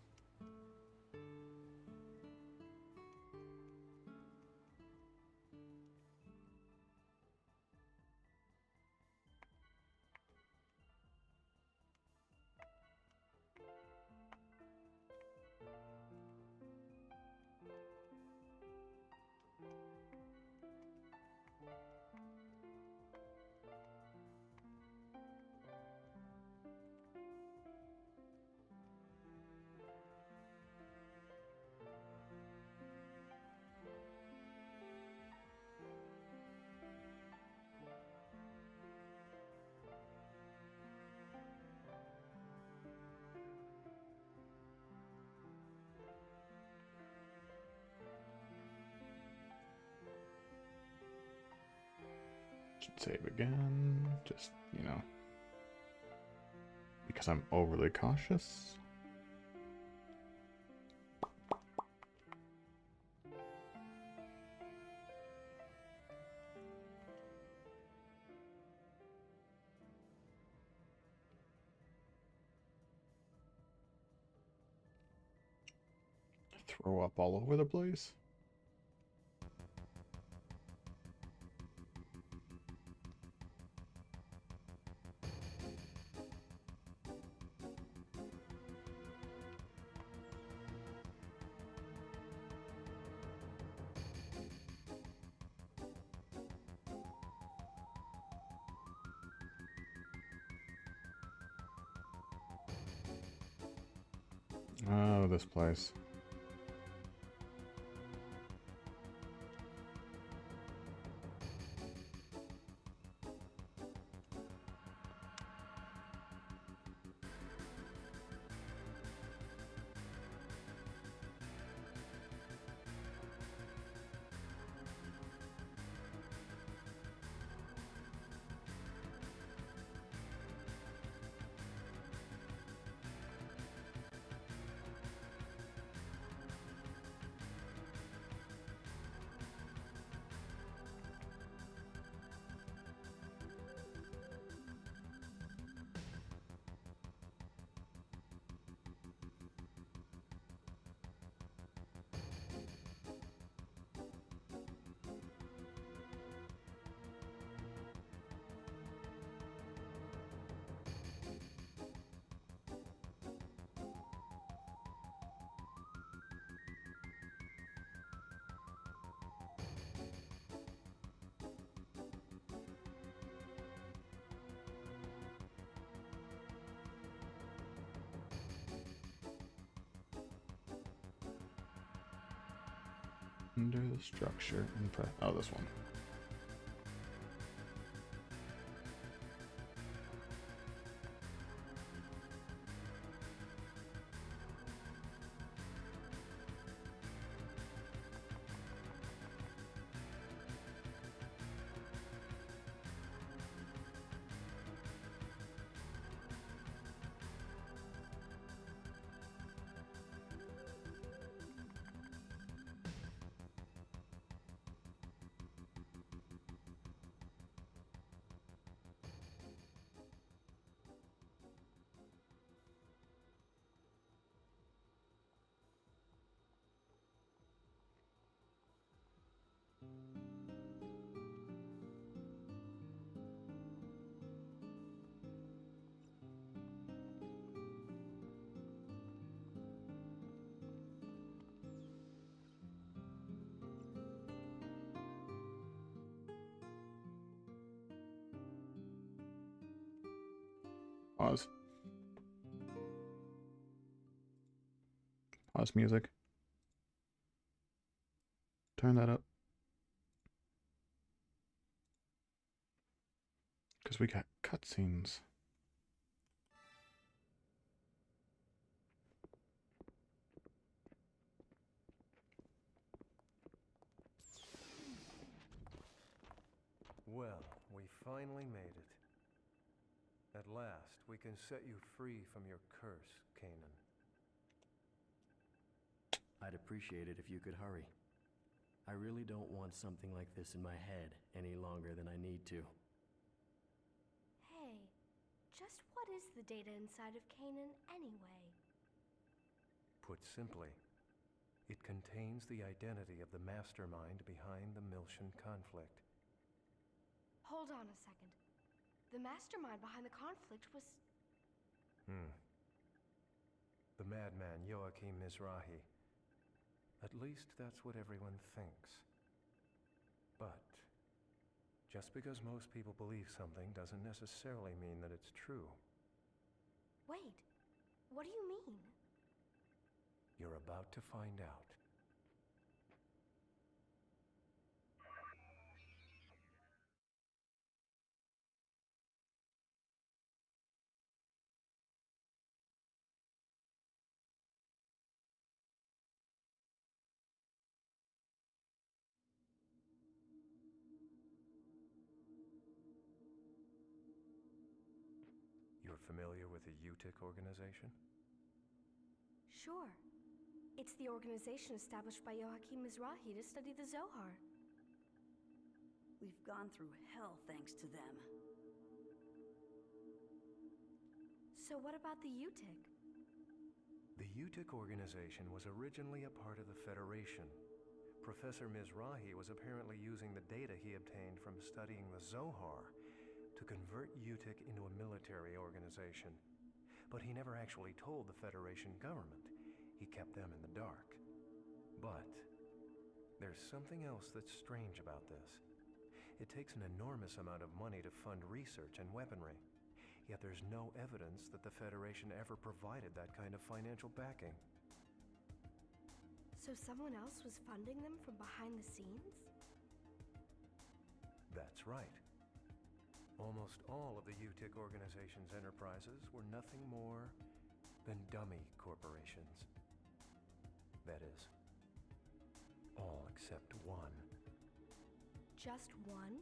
Should save again. Just, because I'm overly cautious. Throw up all over the place. Oh, this place. Under the structure and press. Oh, this one. Pause. Pause music. Turn that up. Because we got cutscenes. Well, we finally made it. At last, we can set you free from your curse, Kanan. I'd appreciate it if you could hurry. I really don't want something like this in my head any longer than I need to. Hey, just what is the data inside of Kanan anyway? Put simply, it contains the identity of the mastermind behind the Miltian conflict. Hold on a second. The mastermind behind the conflict was... The madman Joachim Mizrahi. At least that's what everyone thinks. But just because most people believe something doesn't necessarily mean that it's true. Wait, what do you mean? You're about to find out. Your familiar with the UTIC organization? Sure. It's the organization established by Joachim Mizrahi to study the Zohar. We've gone through hell thanks to them. So what about the UTIC? The UTIC organization was originally a part of the Federation. Professor Mizrahi was apparently using the data he obtained from studying the Zohar to convert UTIC into a military organization. But he never actually told the Federation government. He kept them in the dark. But there's something else that's strange about this. It takes an enormous amount of money to fund research and weaponry. Yet there's no evidence that the Federation ever provided that kind of financial backing. So someone else was funding them from behind the scenes? That's right. Almost all of the UTIC organization's enterprises were nothing more than dummy corporations. That is, all except one. Just one?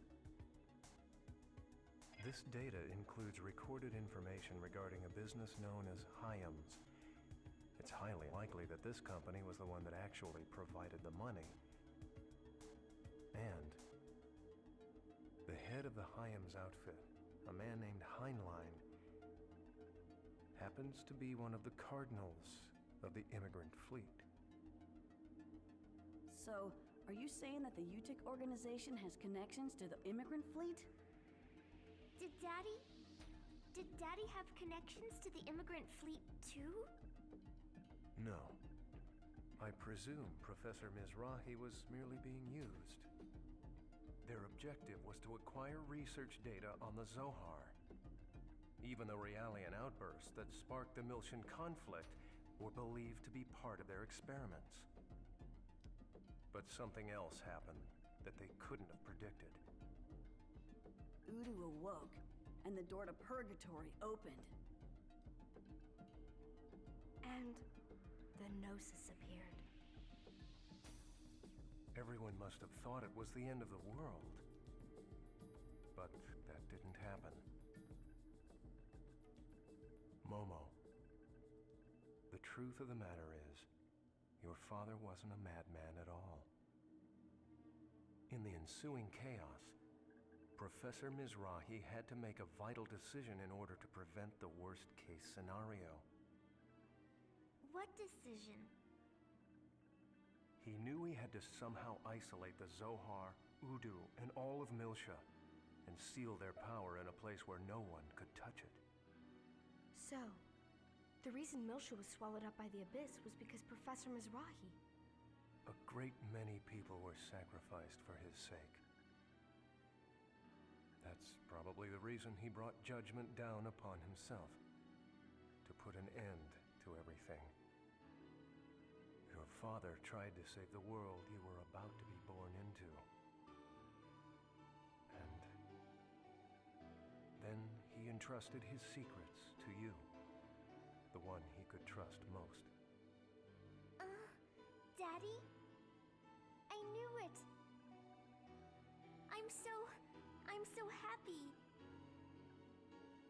This data includes recorded information regarding a business known as Hyams. It's highly likely that this company was the one that actually provided the money. And the head of the Hyams outfit, a man named Heinlein, happens to be one of the cardinals of the immigrant fleet. So, are you saying that the UTIC organization has connections to the immigrant fleet? Did Daddy have connections to the immigrant fleet too? No. I presume Professor Mizrahi was merely being used. Their objective was to acquire research data on the Zohar. Even the Realian outbursts that sparked the Miltian conflict were believed to be part of their experiments. But something else happened that they couldn't have predicted. Udu awoke, and the door to Purgatory opened. And the Gnosis appeared. Everyone must have thought it was the end of the world. But that didn't happen. Momo, the truth of the matter is, your father wasn't a madman at all. In the ensuing chaos, Professor Mizrahi had to make a vital decision in order to prevent the worst-case scenario. What decision? He knew he had to somehow isolate the Zohar, Udu, and all of Miltia, and seal their power in a place where no one could touch it. So, the reason Miltia was swallowed up by the Abyss was because Professor Mizrahi. A great many people were sacrificed for his sake. That's probably the reason he brought judgment down upon himself, to put an end to everything. Your father tried to save the world you were about to be born into. And then he entrusted his secrets to you, the one he could trust most. Daddy? I knew it! I'm so happy!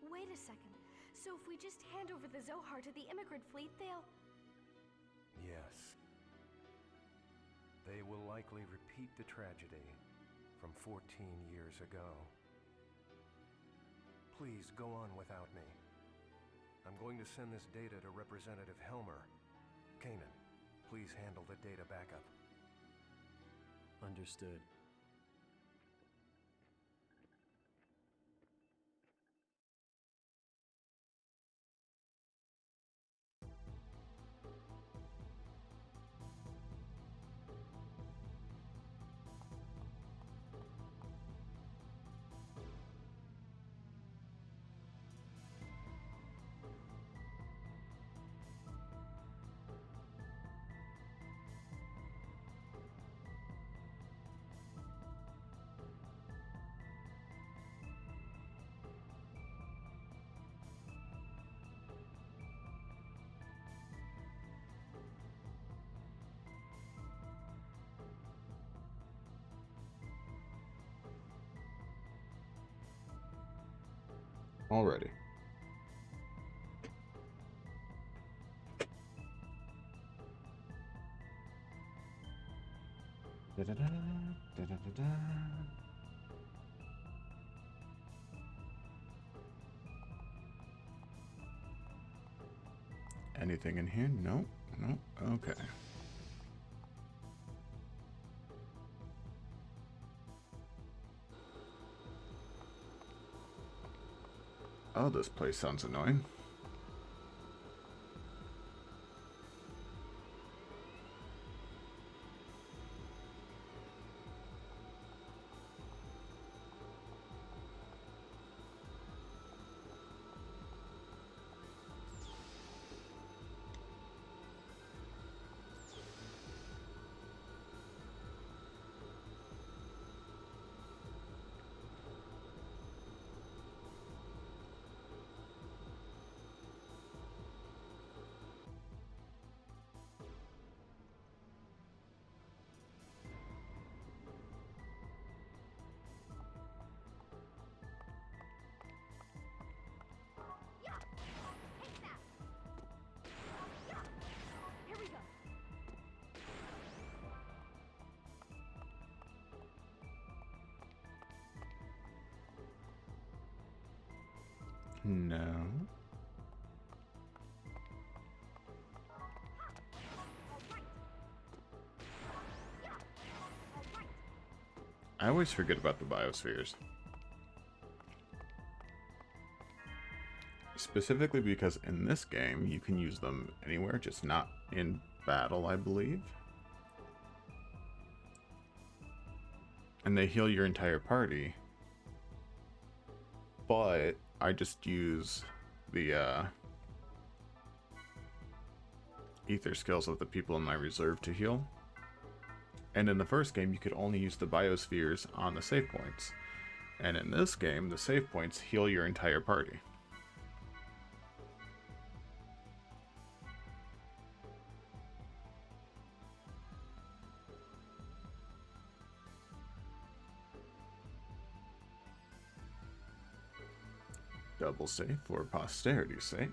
Wait a second. So if we just hand over the Zohar to the immigrant fleet, they'll... Yes. They will likely repeat the tragedy from 14 years ago. Please go on without me. I'm going to send this data to Representative Helmer. Kanan, please handle the data backup. Understood. Alrighty. Da-da-da, da-da-da-da. Anything in here? Nope. Nope. Okay. Oh, this place sounds annoying. Here we go. No. I always forget about the biospheres. Specifically because in this game, you can use them anywhere, just not in battle, I believe. And they heal your entire party. But I just use the ether skills of the people in my reserve to heal. And in the first game, you could only use the biospheres on the save points. And in this game, the save points heal your entire party. Double save for posterity's sake.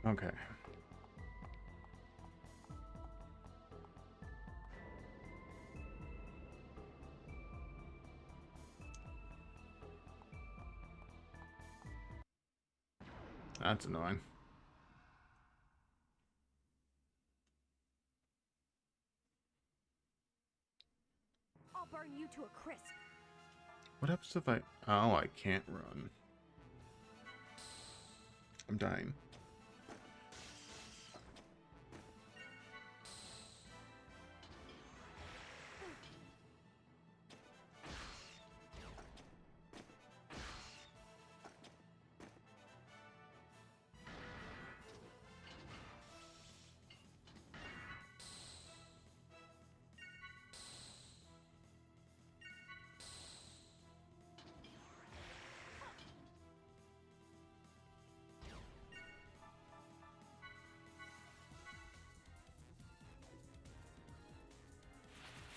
Okay. That's annoying. I'll burn you to a crisp. What happens if I... Oh, I can't run. I'm dying.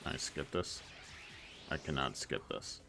I skip this. I cannot skip this.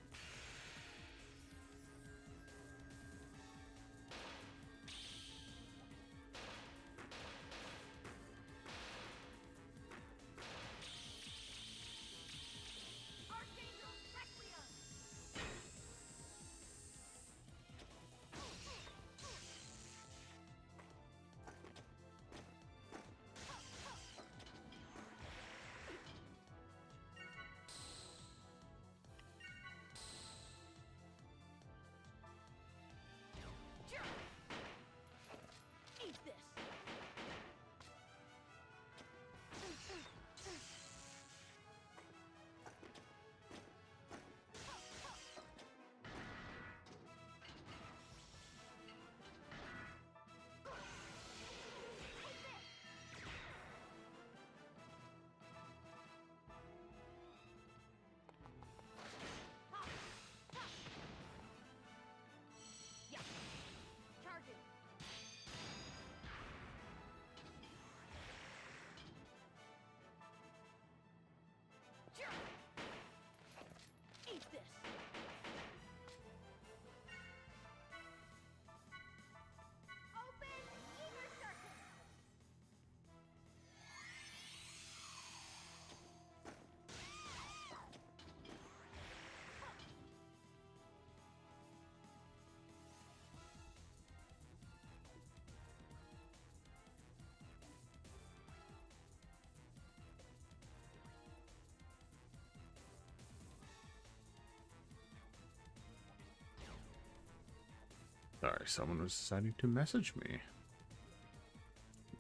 Sorry, someone was deciding to message me.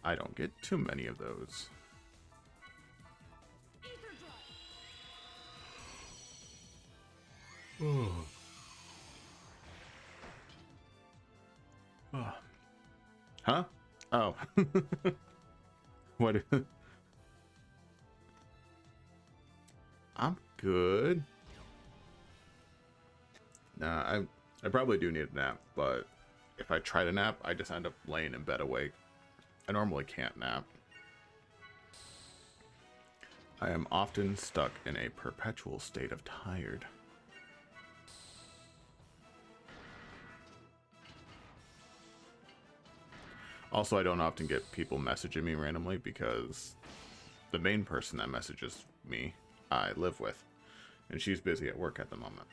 I don't get too many of those. Huh? Oh. What? I'm good. Nah, I probably do need a nap, but if I try to nap, I just end up laying in bed awake. I normally can't nap. I am often stuck in a perpetual state of tired. Also, I don't often get people messaging me randomly because the main person that messages me, I live with, and she's busy at work at the moment.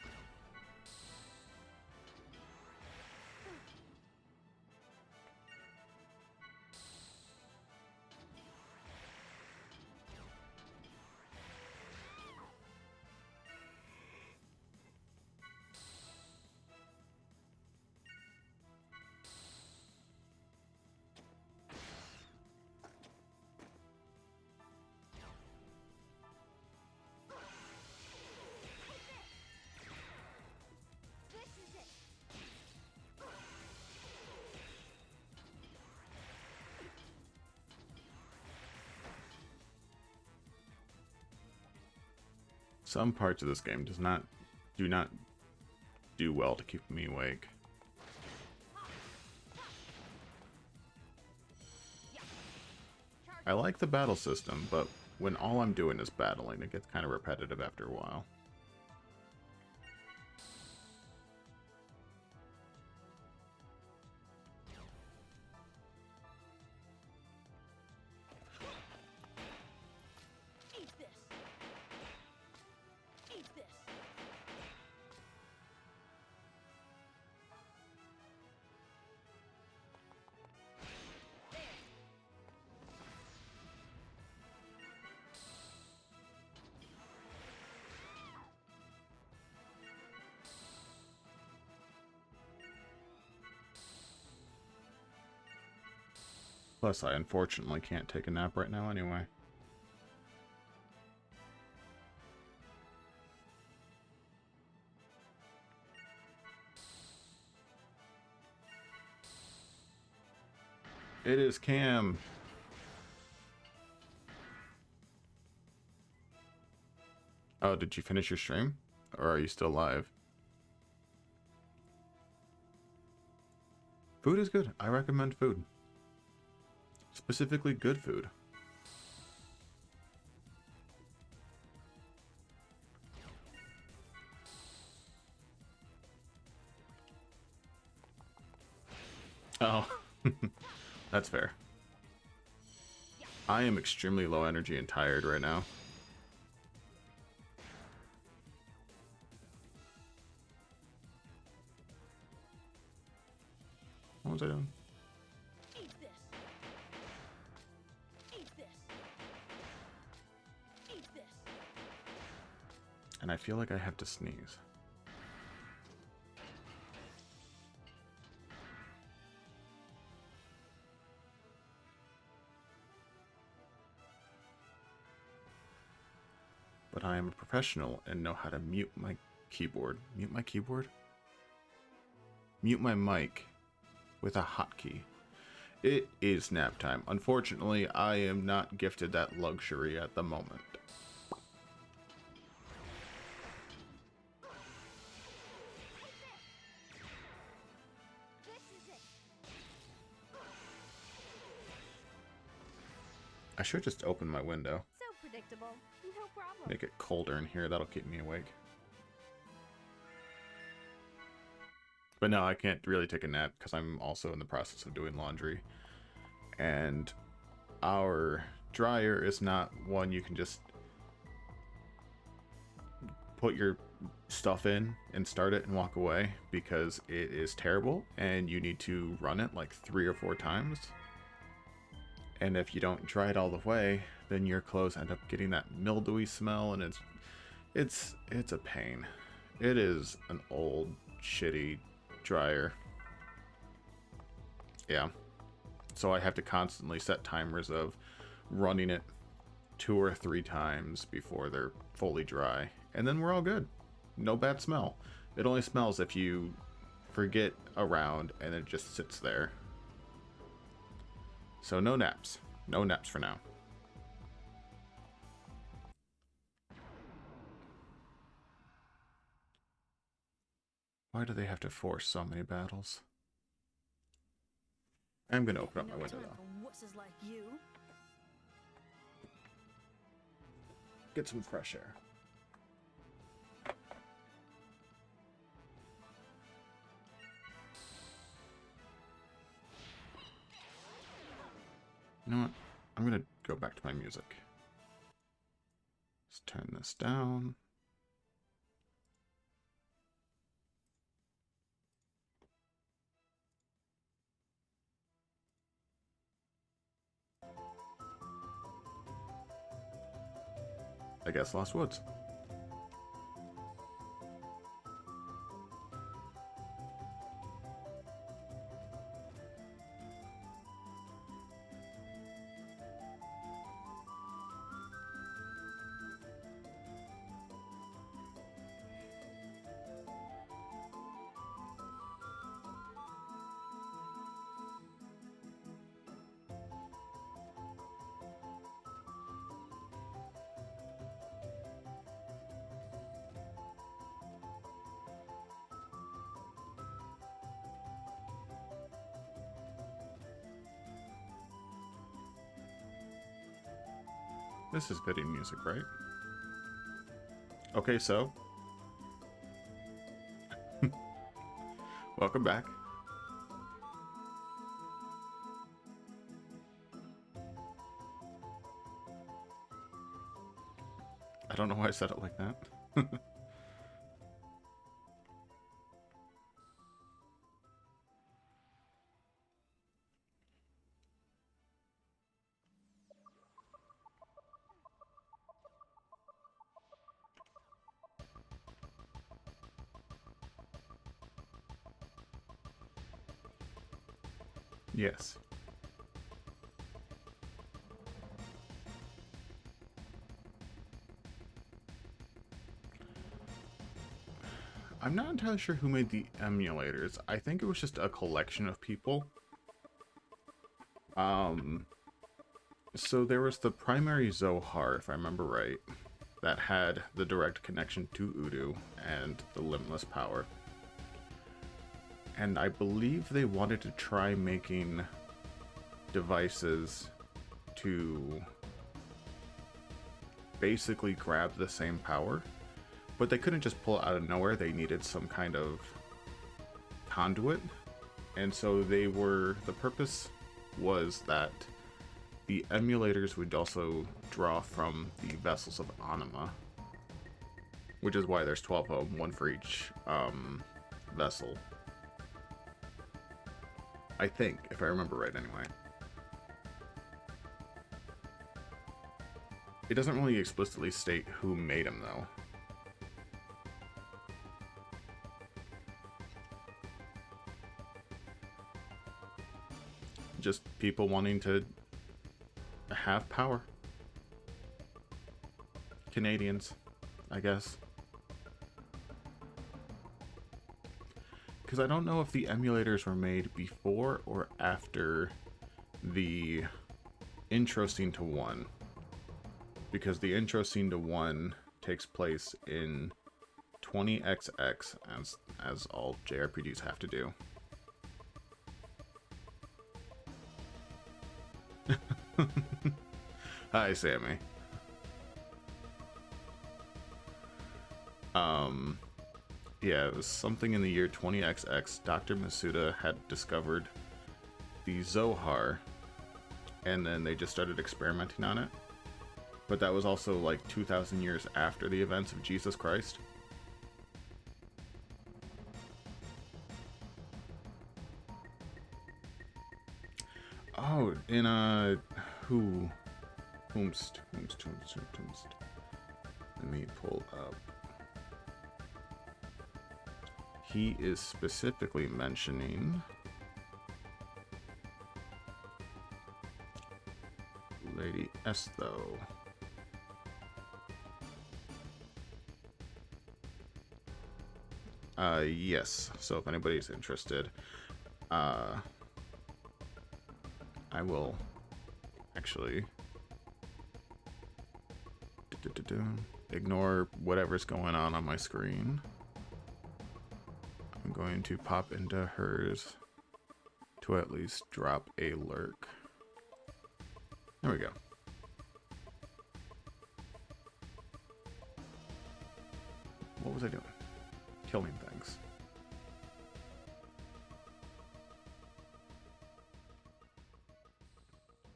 Some parts of this game do not do well to keep me awake. I like the battle system, but when all I'm doing is battling, it gets kind of repetitive after a while. Eat this. Eat this. Plus, I unfortunately can't take a nap right now anyway. It is Cam. Oh, did you finish your stream? Or are you still live? Food is good. I recommend food. Specifically good food. Oh, that's fair. I am extremely low energy and tired right now. What was I doing? Eat this. Eat this. Eat this. And I feel like I have to sneeze. But I am a professional and know how to mute my keyboard. Mute my keyboard? Mute my mic with a hotkey. It is nap time. Unfortunately, I am not gifted that luxury at the moment. I should just open my window. So predictable. No problem. Make it colder in here. That'll keep me awake. But no, I can't really take a nap because I'm also in the process of doing laundry. And our dryer is not one you can just put your stuff in and start it and walk away, because it is terrible and you need to run it like 3 or 4 times. And if you don't dry it all the way, then your clothes end up getting that mildewy smell, and it's a pain. It is an old shitty dryer. Yeah. So I have to constantly set timers of running it 2 or 3 times before they're fully dry. And then we're all good. No bad smell. It only smells if you forget a round and it just sits there. So no naps. No naps for now. Why do they have to force so many battles? I'm gonna open up my window though. Wusses like you. Get some fresh air. You know what? I'm gonna go back to my music. Let's turn this down. I guess Lost Woods. This is video music, right? Okay, so. Welcome back. I don't know why I said it like that. Yes. I'm not entirely sure who made the emulators. I think it was just a collection of people. So there was the primary Zohar, if I remember right, that had the direct connection to Udu and the limitless power. And I believe they wanted to try making devices to basically grab the same power, but they couldn't just pull it out of nowhere. They needed some kind of conduit. And so the purpose was that the emulators would also draw from the vessels of Anima, which is why there's 12 of them, one for each vessel. I think, if I remember right anyway. It doesn't really explicitly state who made them, though. Just people wanting to have power. Canadians, I guess. Because I don't know if the emulators were made before or after the intro scene to 1. Because the intro scene to 1 takes place in 20XX, as all JRPGs have to do. Hi, Sammy. Yeah, it was something in the year 20XX. Dr. Masuda had discovered the Zohar, and then they just started experimenting on it. But that was also like 2,000 years after the events of Jesus Christ. Oh, in Whomst. Let me pull up. He is specifically mentioning Lady S though. Yes. So if anybody's interested, I will actually ignore whatever's going on my screen. I'm going to pop into hers to at least drop a lurk. There we go. What was I doing? Killing things.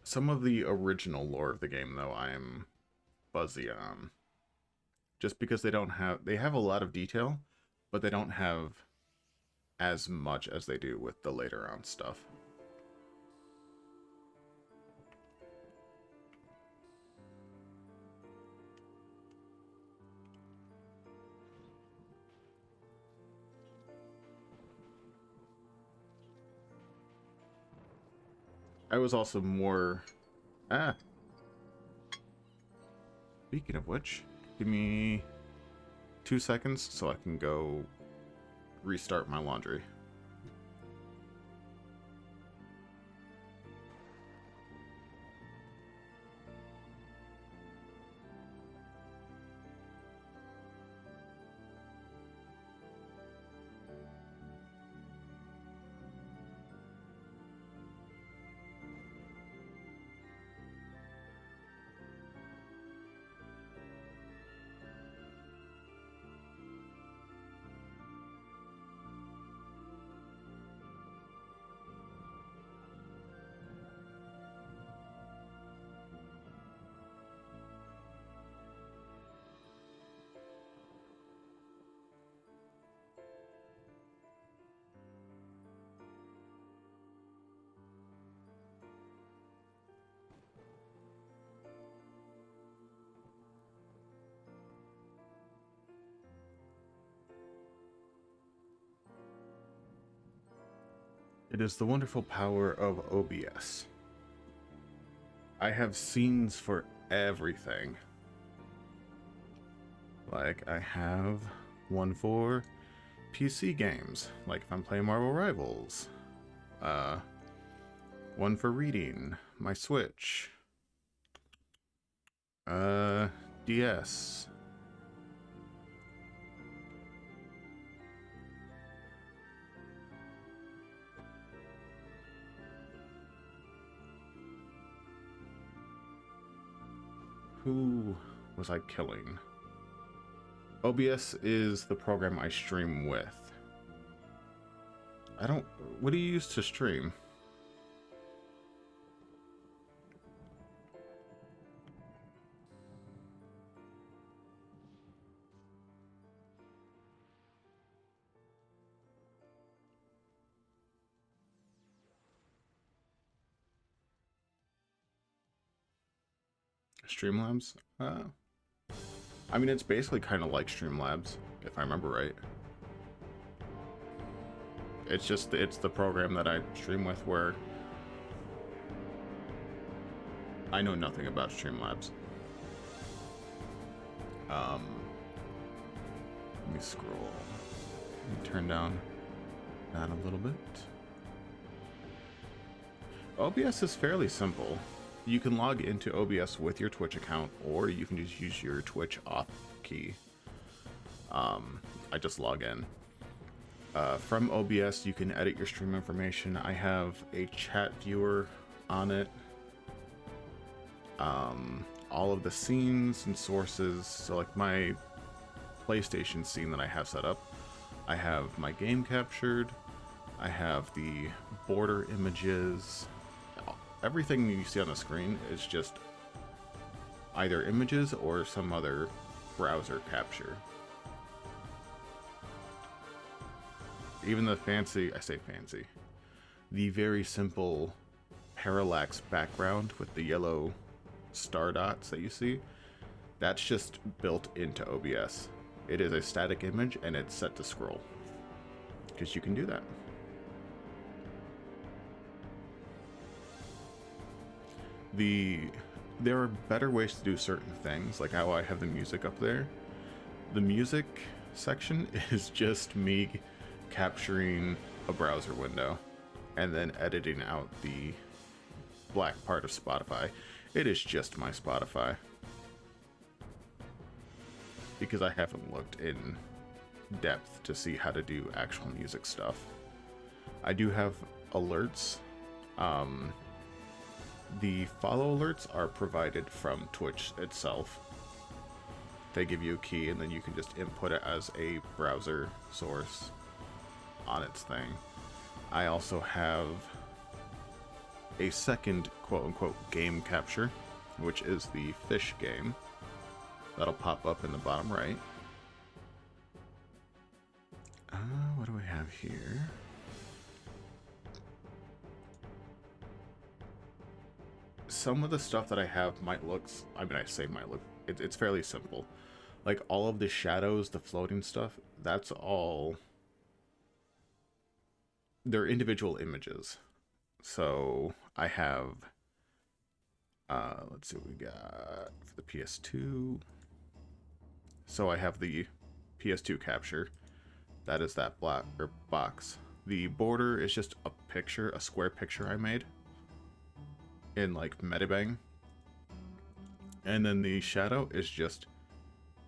Some of the original lore of the game, though, I'm fuzzy on. Just because they have a lot of detail, but they don't have as much as they do with the later on stuff. I was also more... Speaking of which, give me 2 seconds so I can go restart my laundry. It is the wonderful power of OBS. I have scenes for everything. Like, I have one for PC games, like if I'm playing Marvel Rivals. One for reading, my Switch. DS. Who was I killing? OBS is the program I stream with. What do you use to stream? Streamlabs? I mean, it's basically kind of like Streamlabs, if I remember right. It's the program that I stream with where I know nothing about Streamlabs. Let me scroll. Let me turn down that a little bit. OBS is fairly simple. You can log into OBS with your Twitch account, or you can just use your Twitch auth key. I just log in. From OBS, you can edit your stream information. I have a chat viewer on it. All of the scenes and sources, so like my PlayStation scene that I have set up, I have my game captured, I have the border images. Everything you see on the screen is just either images or some other browser capture. Even the the very simple parallax background with the yellow star dots that you see, that's just built into OBS. It is a static image and it's set to scroll, because you can do that. The there are better ways to do certain things, like how I have the music up there. The music section is just me capturing a browser window and then editing out the black part of Spotify. It is just my Spotify, because I haven't looked in depth to see how to do actual music stuff. I do have alerts. The follow alerts are provided from Twitch itself. They give you a key and then you can just input it as a browser source on its thing. I also have a second quote-unquote game capture, which is the fish game. That'll pop up in the bottom right. What do we have here? Some of the stuff that I have might look, I mean, I say might look, it's fairly simple. Like all of the shadows, the floating stuff, that's all, they're individual images. So I have, let's see what we got for the PS2. So I have the PS2 capture. That is that black or box. The border is just a picture, a square picture I made in like Metabang. And then the shadow is just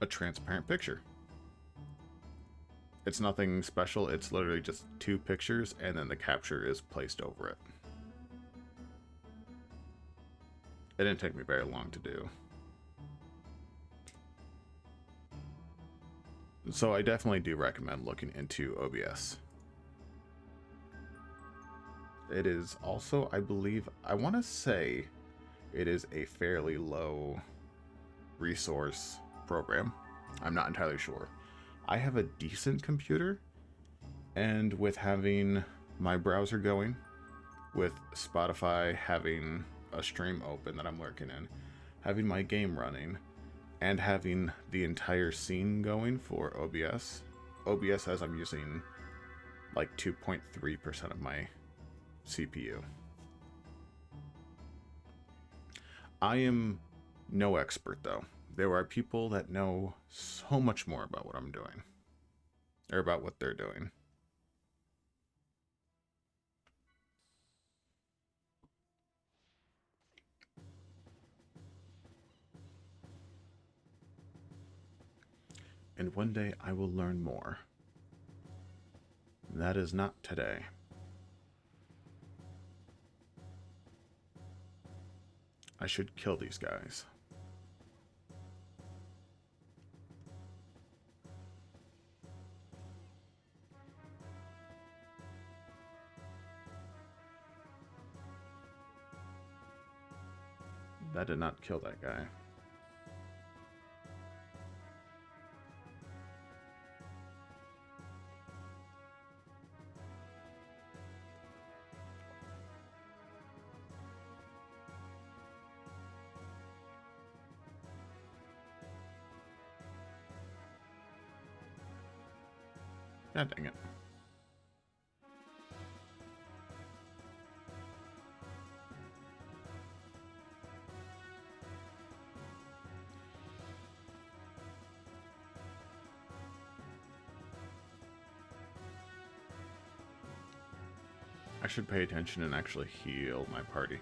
a transparent picture. It's nothing special. It's literally just two pictures and then the capture is placed over it. It didn't take me very long to do. So I definitely do recommend looking into OBS. It is also, I believe, I want to say it is a fairly low resource program. I'm not entirely sure. I have a decent computer, and with having my browser going, with Spotify having a stream open that I'm lurking in, having my game running, and having the entire scene going for OBS. OBS says I'm using like 2.3% of my CPU. I am no expert though. There are people that know so much more about what I'm doing, or about what they're doing. And one day I will learn more. That is not today. I should kill these guys. That did not kill that guy. God dang it. I should pay attention and actually heal my party.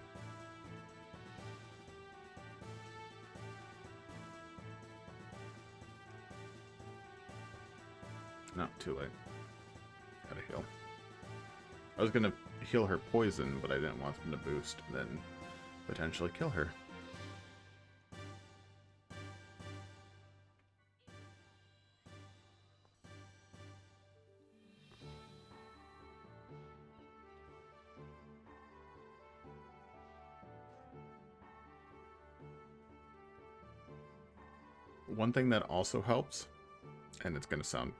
No, too late. Gotta heal. I was gonna heal her poison, but I didn't want them to boost and then potentially kill her. One thing that also helps, and it's gonna sound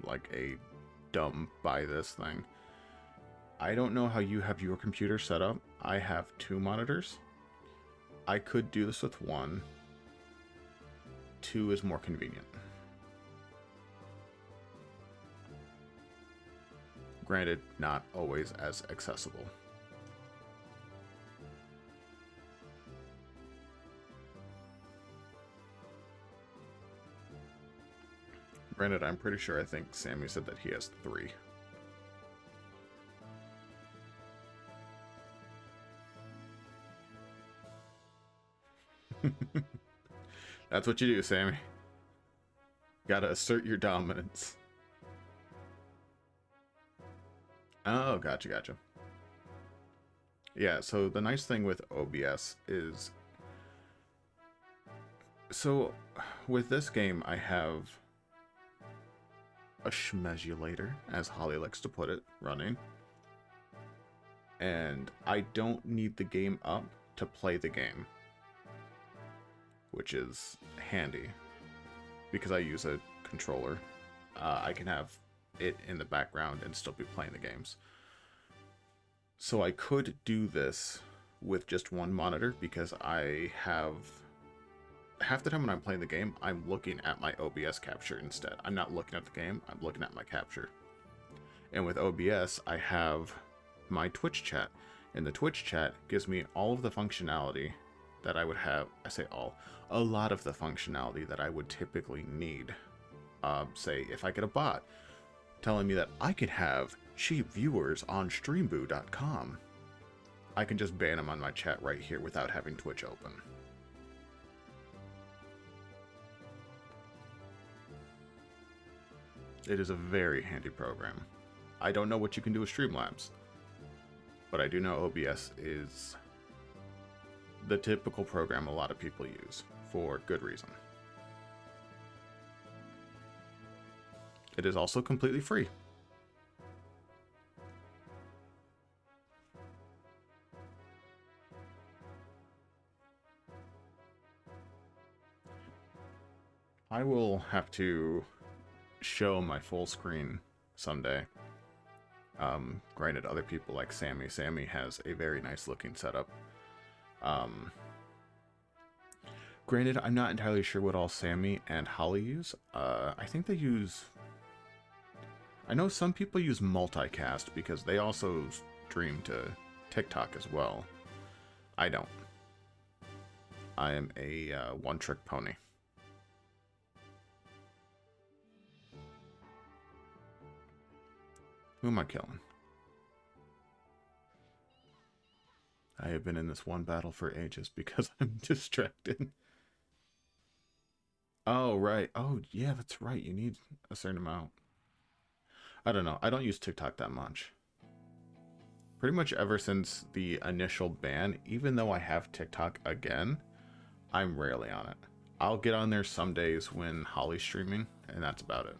like a dumb buy this thing. I don't know how you have your computer set up. I have 2 monitors. I could do this with 1. 2 is more convenient. Granted, not always as accessible. Granted, I'm pretty sure I think Sammy said that he has 3. That's what you do, Sammy. Gotta assert your dominance. Oh, gotcha. Yeah, so the nice thing with OBS is... So, with this game, I have a schmezulator, as Holly likes to put it, running. And I don't need the game up to play the game, which is handy because I use a controller. I can have it in the background and still be playing the games. So I could do this with just one monitor because I have... Half the time when I'm playing the game, I'm looking at my OBS capture instead. I'm not looking at the game, I'm looking at my capture. And with OBS, I have my Twitch chat. And the Twitch chat gives me all of the functionality that I would have... I say all. A lot of the functionality that I would typically need. Say, if I get a bot telling me that I could have cheap viewers on streamboo.com, I can just ban them on my chat right here without having Twitch open. It is a very handy program. I don't know what you can do with Streamlabs, but I do know OBS is the typical program a lot of people use, for good reason. It is also completely free. I will have to show my full screen someday. Granted, other people like Sammy. Sammy has a very nice looking setup. Granted, I'm not entirely sure what all Sammy and Holly use. I think they use... I know some people use multicast because they also stream to TikTok as well. I don't. I am a one-trick pony. Who am I killing? I have been in this one battle for ages because I'm distracted. Oh, right. Oh, yeah, that's right. You need a certain amount. I don't know. I don't use TikTok that much. Pretty much ever since the initial ban, even though I have TikTok again, I'm rarely on it. I'll get on there some days when Holly's streaming, and that's about it.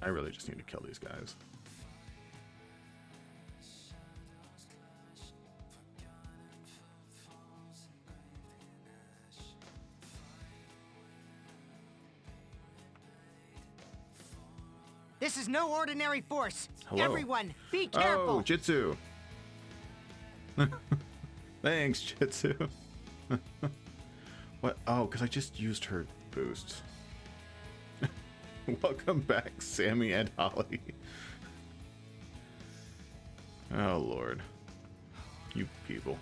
I really just need to kill these guys. This is no ordinary force. Hello. Everyone, be careful. Oh, Jitsu. Thanks, Jitsu. What? Oh, because I just used her boost. Welcome back, Sammy and Holly. Oh, Lord. You people.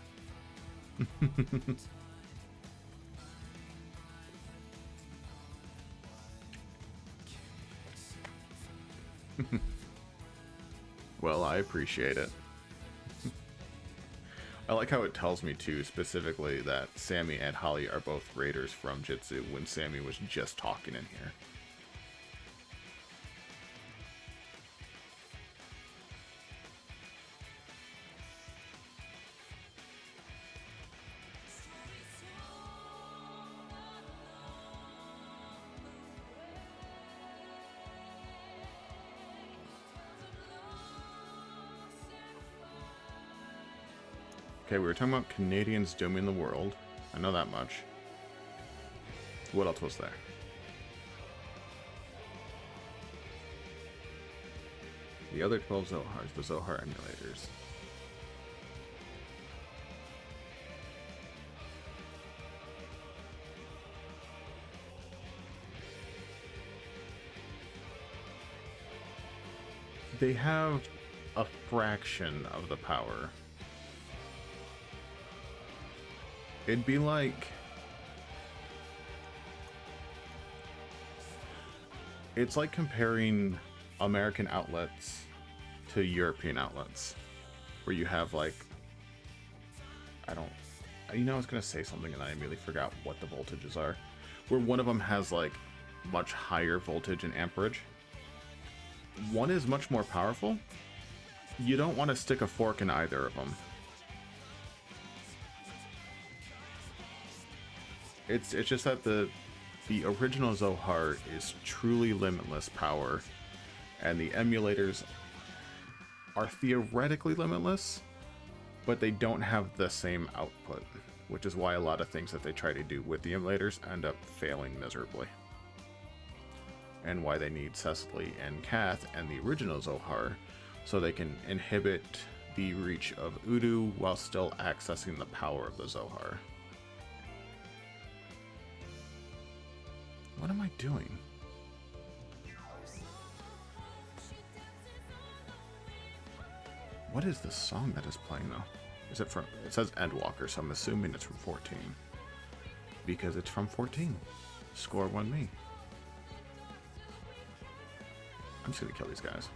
Well, I appreciate it. I like how it tells me, too, specifically that Sammy and Holly are both raiders from Jitsu when Sammy was just talking in here. Okay, we were talking about Canadians dooming the world. I know that much. What else was there? The other 12 Zohars, the Zohar emulators. They have a fraction of the power. It'd be like... It's like comparing American outlets to European outlets, where you have like... I was gonna say something and I immediately forgot what the voltages are. Where one of them has like much higher voltage and amperage. One is much more powerful. You don't want to stick a fork in either of them. It's just that the original Zohar is truly limitless power, and the emulators are theoretically limitless, but they don't have the same output, which is why a lot of things that they try to do with the emulators end up failing miserably. And why they need Cecily and Kath and the original Zohar, so they can inhibit the reach of Udu while still accessing the power of the Zohar. What am I doing? What is the song that is playing though? Is it from... It says Endwalker, so I'm assuming it's from 14. Because it's from 14. Score won me. I'm just gonna kill these guys.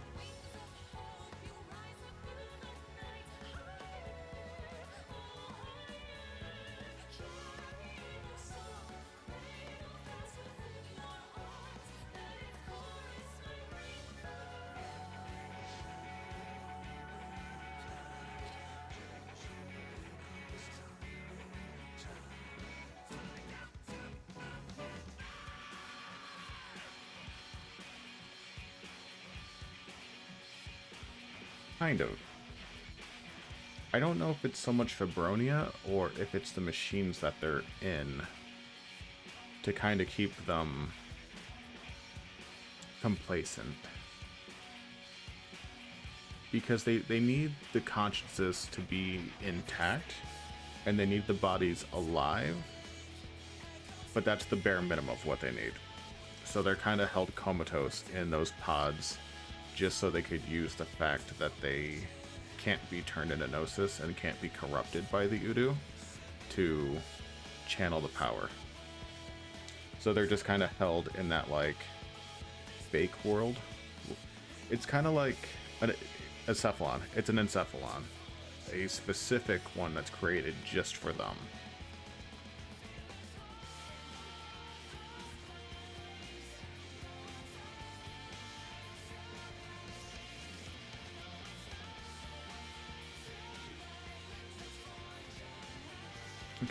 Kind of. I don't know if it's so much Fibronia or if it's the machines that they're in to kind of keep them complacent. Because they need the consciences to be intact and they need the bodies alive, but that's the bare minimum of what they need. So they're kind of held comatose in those pods just so they could use the fact that they can't be turned into Gnosis and can't be corrupted by the Udu to channel the power. So they're just kind of held in that, like, fake world. It's kind of like a cephalon. It's an encephalon. A specific one that's created just for them.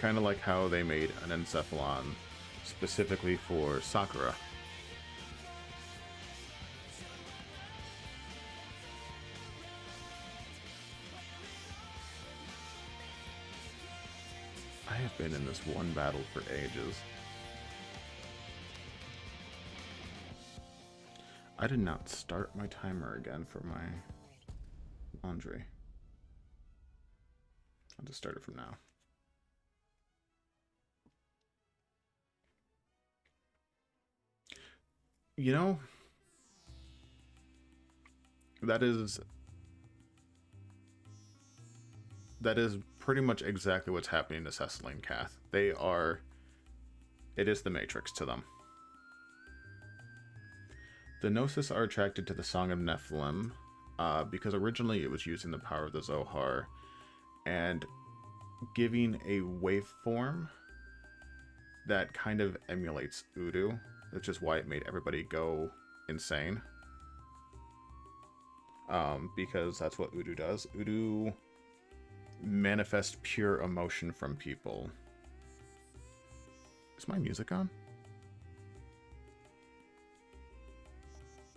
Kind of like how they made an encephalon specifically for Sakura. I have been in this one battle for ages. I did not start my timer again for my laundry. I'll just start it from now. You know, that is pretty much exactly what's happening to Cecily and Kath. It is the Matrix to them. The Gnosis are attracted to the Song of Nephilim because originally it was using the power of the Zohar and giving a waveform that kind of emulates Udu, which is why it made everybody go insane. Because that's what Udu does. Udu manifests pure emotion from people. Is my music on?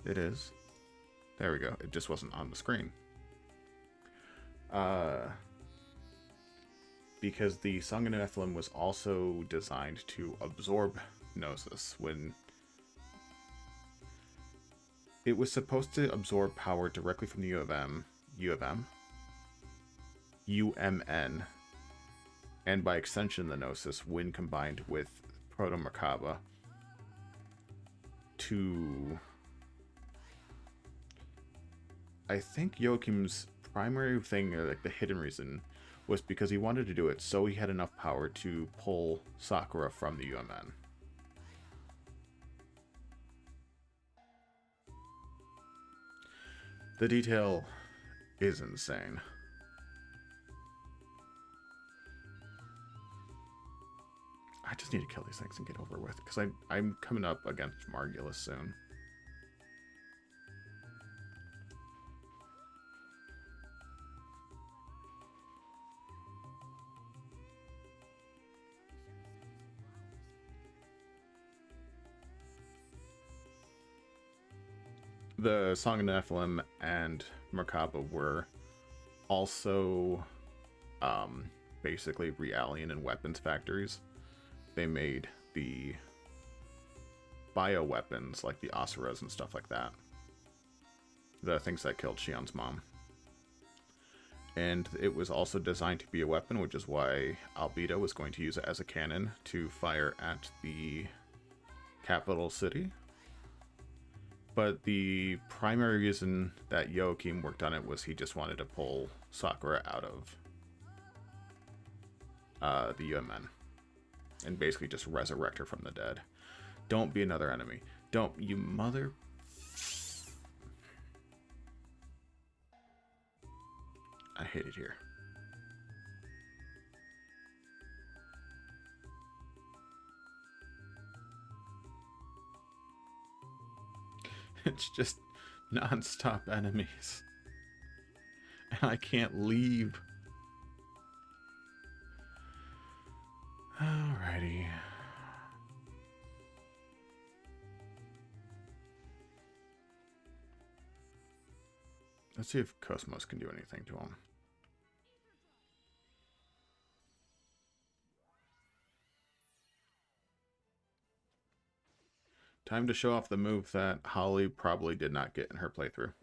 It is. There we go. It just wasn't on the screen. Because the Song of Nephilim was also designed to absorb Gnosis when it was supposed to absorb power directly from the UMN, and by extension the Gnosis when combined with Proto Merkaba to I think Joachim's primary thing, or like the hidden reason, was because he wanted to do it so he had enough power to pull Sakura from the UMN. The detail is insane. I just need to kill these things and get over with, because I'm coming up against Margulis soon. The Song of Nephilim and Merkaba were also basically Realian and weapons factories. They made the bioweapons like the Asuras and stuff like that. The things that killed Shion's mom. And it was also designed to be a weapon, which is why Albedo was going to use it as a cannon to fire at the capital city. But the primary reason that Joachim worked on it was he just wanted to pull Sakura out of the UMN. And basically just resurrect her from the dead. Don't be another enemy. Don't, you mother... I hate it here. It's just non-stop enemies. And I can't leave. Alrighty. Let's see if Cosmos can do anything to him. Time to show off the move that Holly probably did not get in her playthrough.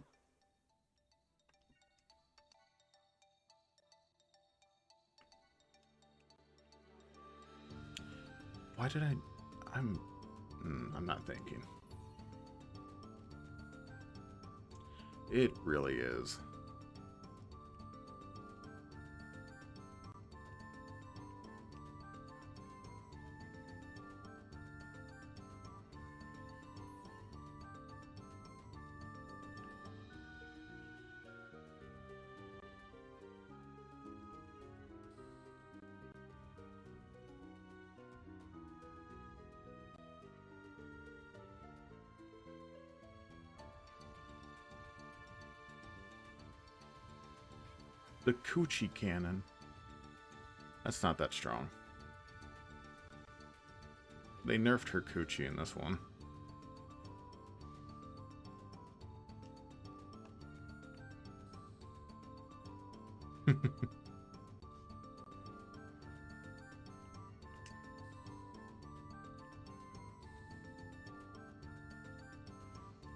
Why did I'm not thinking. It really is. The Coochie Cannon. That's not that strong. They nerfed her Coochie in this one.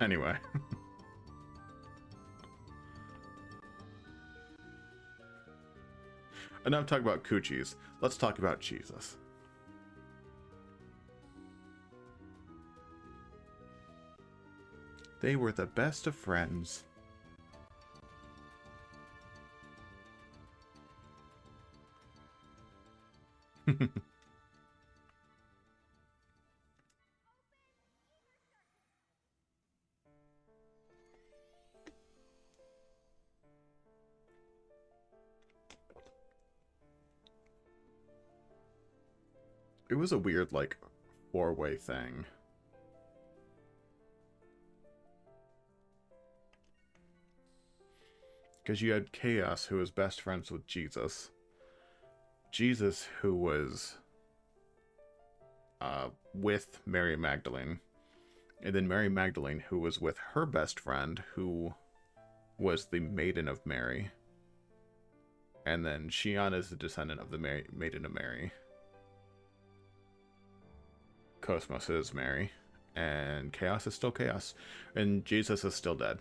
Anyway. Enough talk about coochies. Let's talk about Jesus. They were the best of friends. It was a weird, like, four-way thing. Because you had Chaos, who was best friends with Jesus. Jesus, who was with Mary Magdalene. And then Mary Magdalene, who was with her best friend, who was the Maiden of Mary. And then Xion is the descendant of the Maiden of Mary. Cosmos is Mary. And Chaos is still Chaos. And Jesus is still dead.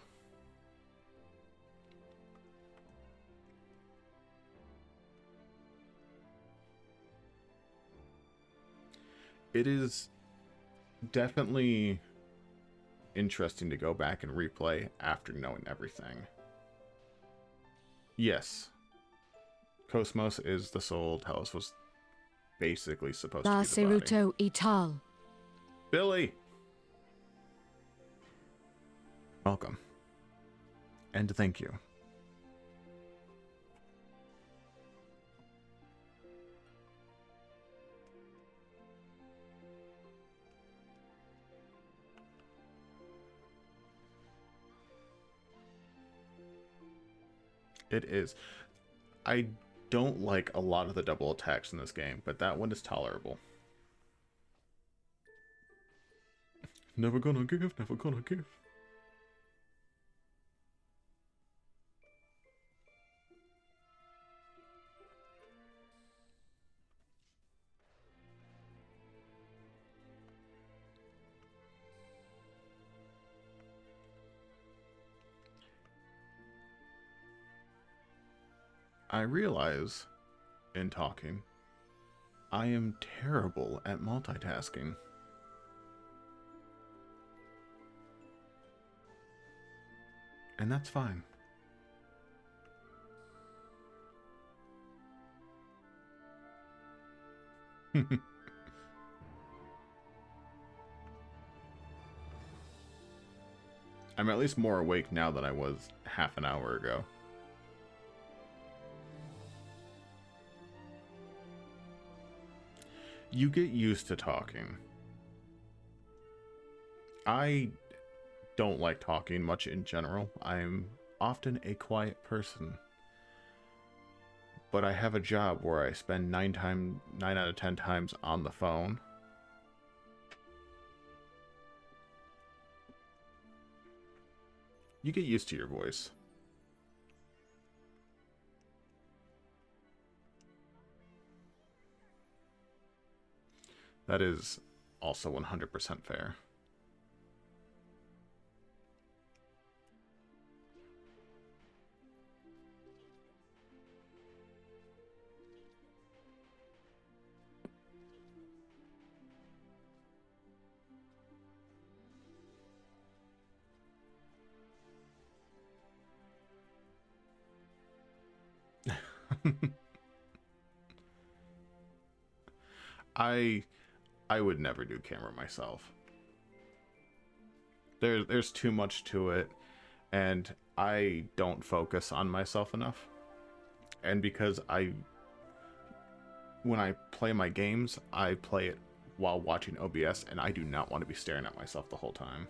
It is definitely interesting to go back and replay after knowing everything. Yes. Cosmos is the soul. Talos was basically supposed to La be the body. Ceruto Ital. Billy! Welcome. And thank you. It is. I don't like a lot of the double attacks in this game, but that one is tolerable. Never gonna give, never gonna give. I realize, in talking, I am terrible at multitasking. And that's fine. I'm at least more awake now than I was half an hour ago. You get used to talking. I don't like talking much in general. I'm often a quiet person. But I have a job where I spend 9 out of 10 times on the phone. You get used to your voice. That is also 100% fair. I would never do camera myself. There's too much to it, and I don't focus on myself enough. And because when I play my games, I play it while watching OBS, and I do not want to be staring at myself the whole time.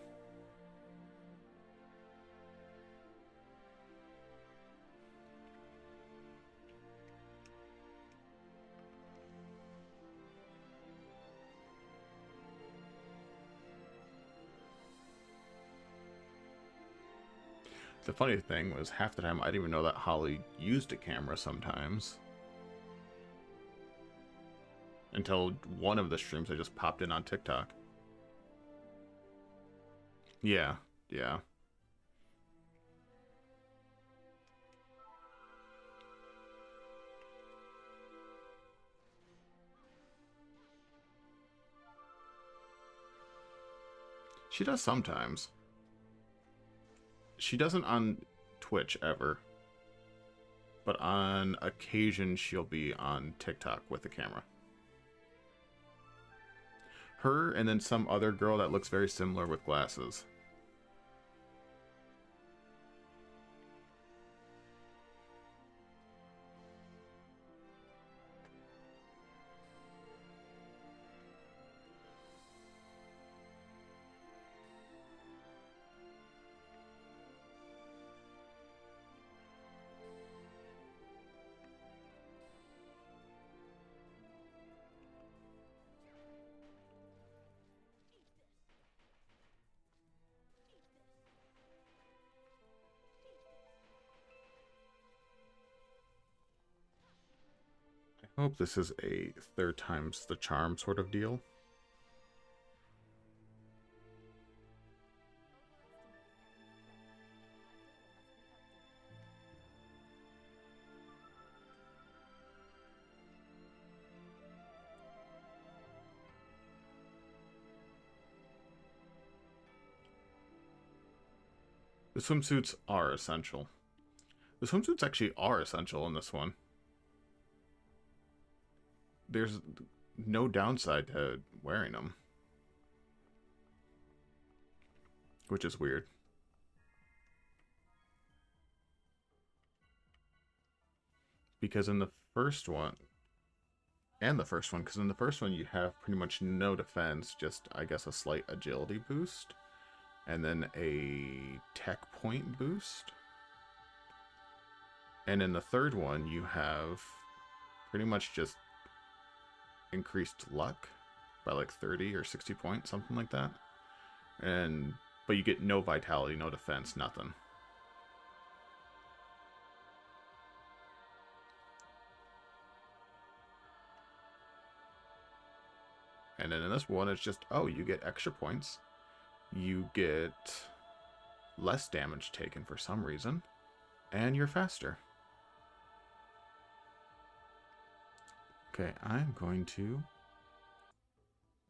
The funny thing was, half the time I didn't even know that Holly used a camera sometimes. Until one of the streams I just popped in on TikTok. Yeah, yeah. She does sometimes. She doesn't on Twitch ever. But on occasion she'll be on TikTok with the camera. Her and then some other girl that looks very similar with glasses. I hope this is a third time's the charm sort of deal. The swimsuits are essential, The swimsuits actually are essential in this one. There's no downside to wearing them, which is weird. Because in the first one, because in the first one you have pretty much no defense, just, I guess, a slight agility boost, and then a tech point boost. And in the third one, you have pretty much just increased luck by like 30 or 60 points, something like that. But you get no vitality, no defense, nothing. And then in this one, it's just, oh, you get extra points. You get less damage taken for some reason. And you're faster. Okay, I'm going to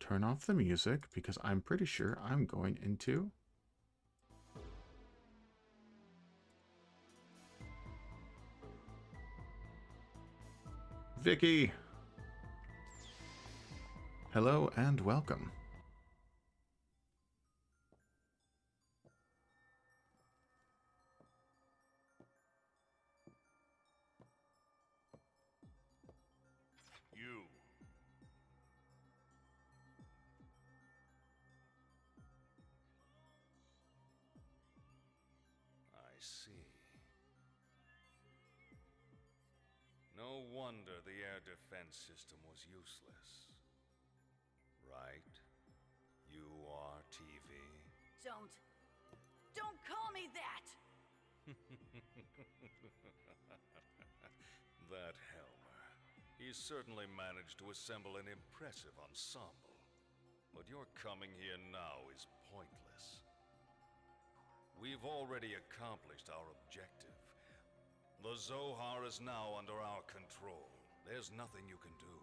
turn off the music because I'm pretty sure I'm going into Vicky. Hello and welcome. You. I see. No wonder the air defense system was useless. Right? You are TV? Don't call me that! That Helmer. He certainly managed to assemble an impressive ensemble. But your coming here now is pointless. We've already accomplished our objective. The Zohar is now under our control. There's nothing you can do.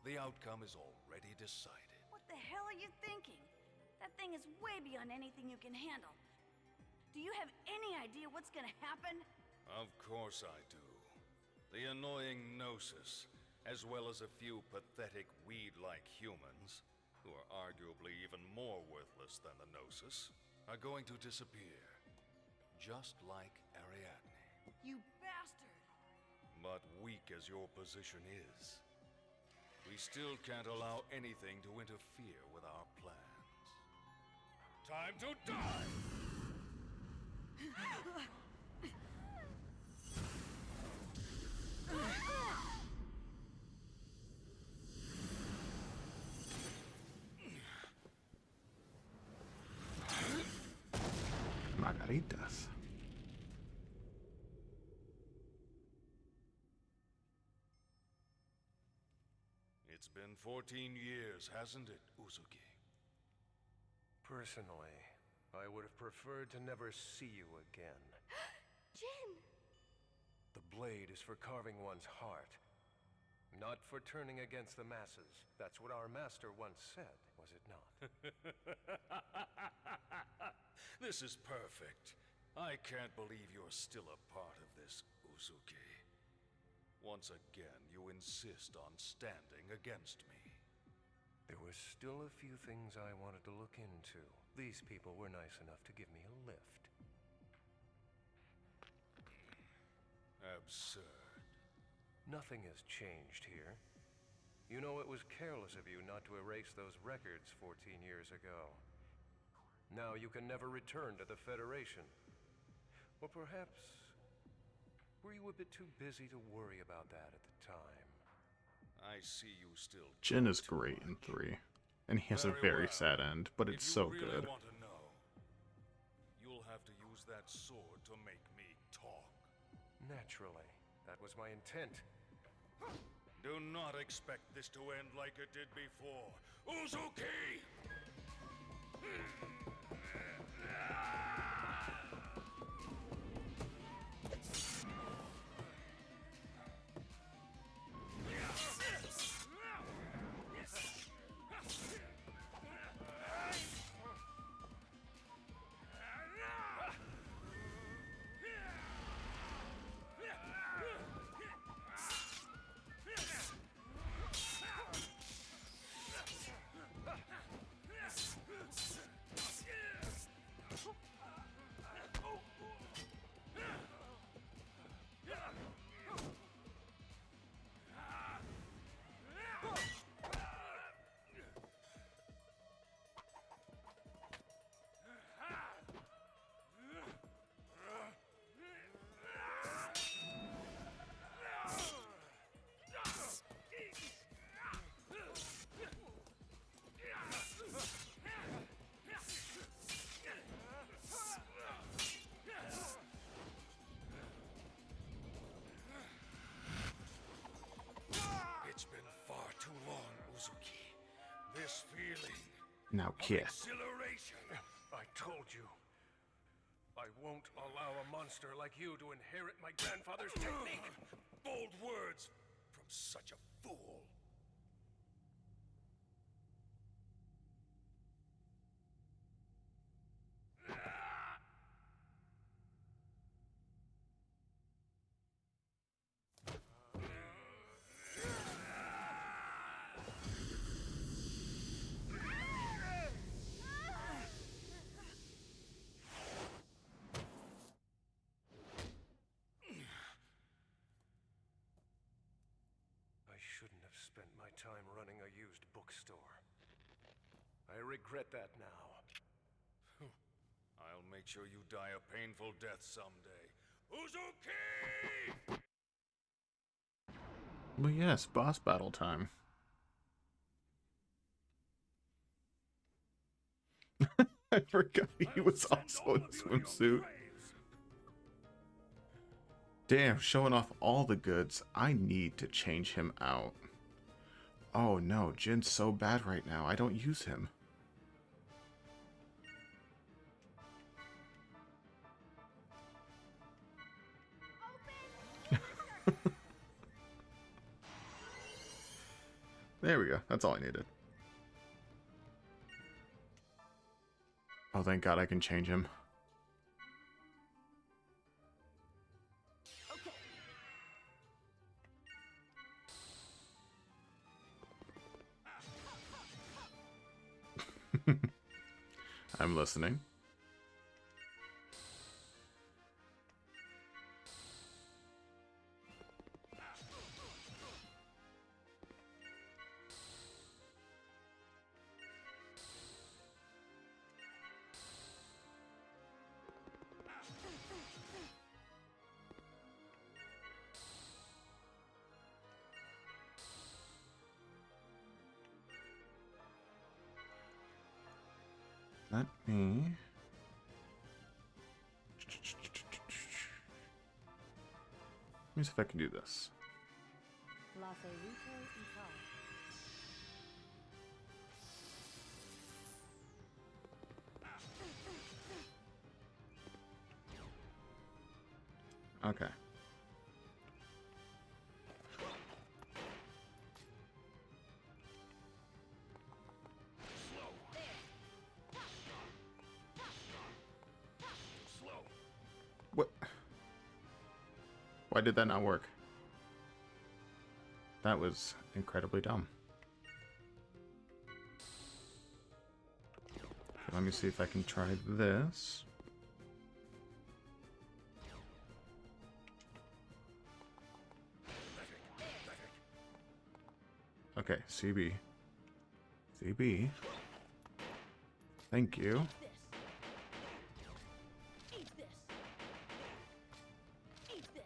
The outcome is already decided. What the hell are you thinking? That thing is way beyond anything you can handle. Do you have any idea what's gonna happen? Of course I do. The annoying Gnosis, as well as a few pathetic weed-like humans, who are arguably even more worthless than the Gnosis, are going to disappear. Just like Ariadne. You bastard! But weak as your position is, we still can't allow anything to interfere with our plans. Time to die! Margaritas. It's been 14 years, hasn't it, Uzuki? Personally, I would have preferred to never see you again. Jin! The blade is for carving one's heart, not for turning against the masses. That's what our master once said, was it not? This is perfect. I can't believe you're still a part of this, Uzuki. Once again, you insist on standing against me. There were still a few things I wanted to look into. These people were nice enough to give me a lift. Absurd. Nothing has changed here. You know, it was careless of you not to erase those records 14 years ago. Now you can never return to the Federation. Or perhaps, were you a bit too busy to worry about that at the time? I see you still. Jin is great in 3. And he has a very well. sad end, but it's so If you really good. want to know, you'll have to use that sword to make me talk. Naturally. That was my intent. Do not expect this to end like it did before. Uzuki! Now of kiss. exhilaration. I told you. I won't allow a monster like you to inherit my grandfather's technique. Bold words from such a fool. I shouldn't have spent my time running a used bookstore. I regret that now. I'll make sure you die a painful death someday. Uzuki! Well, yes, boss battle time. I forgot he was also in a swimsuit. Damn, showing off all the goods. I need to change him out. Oh no, Jin's so bad right now. I don't use him. There we go. That's all I needed. Oh, thank God I can change him. I'm listening. Let me... Let me see if I can do this. Okay. What? Why did that not work? That was incredibly dumb. Okay, let me see if I can try this. Okay, CB. CB. Thank you. Eat this. Eat this.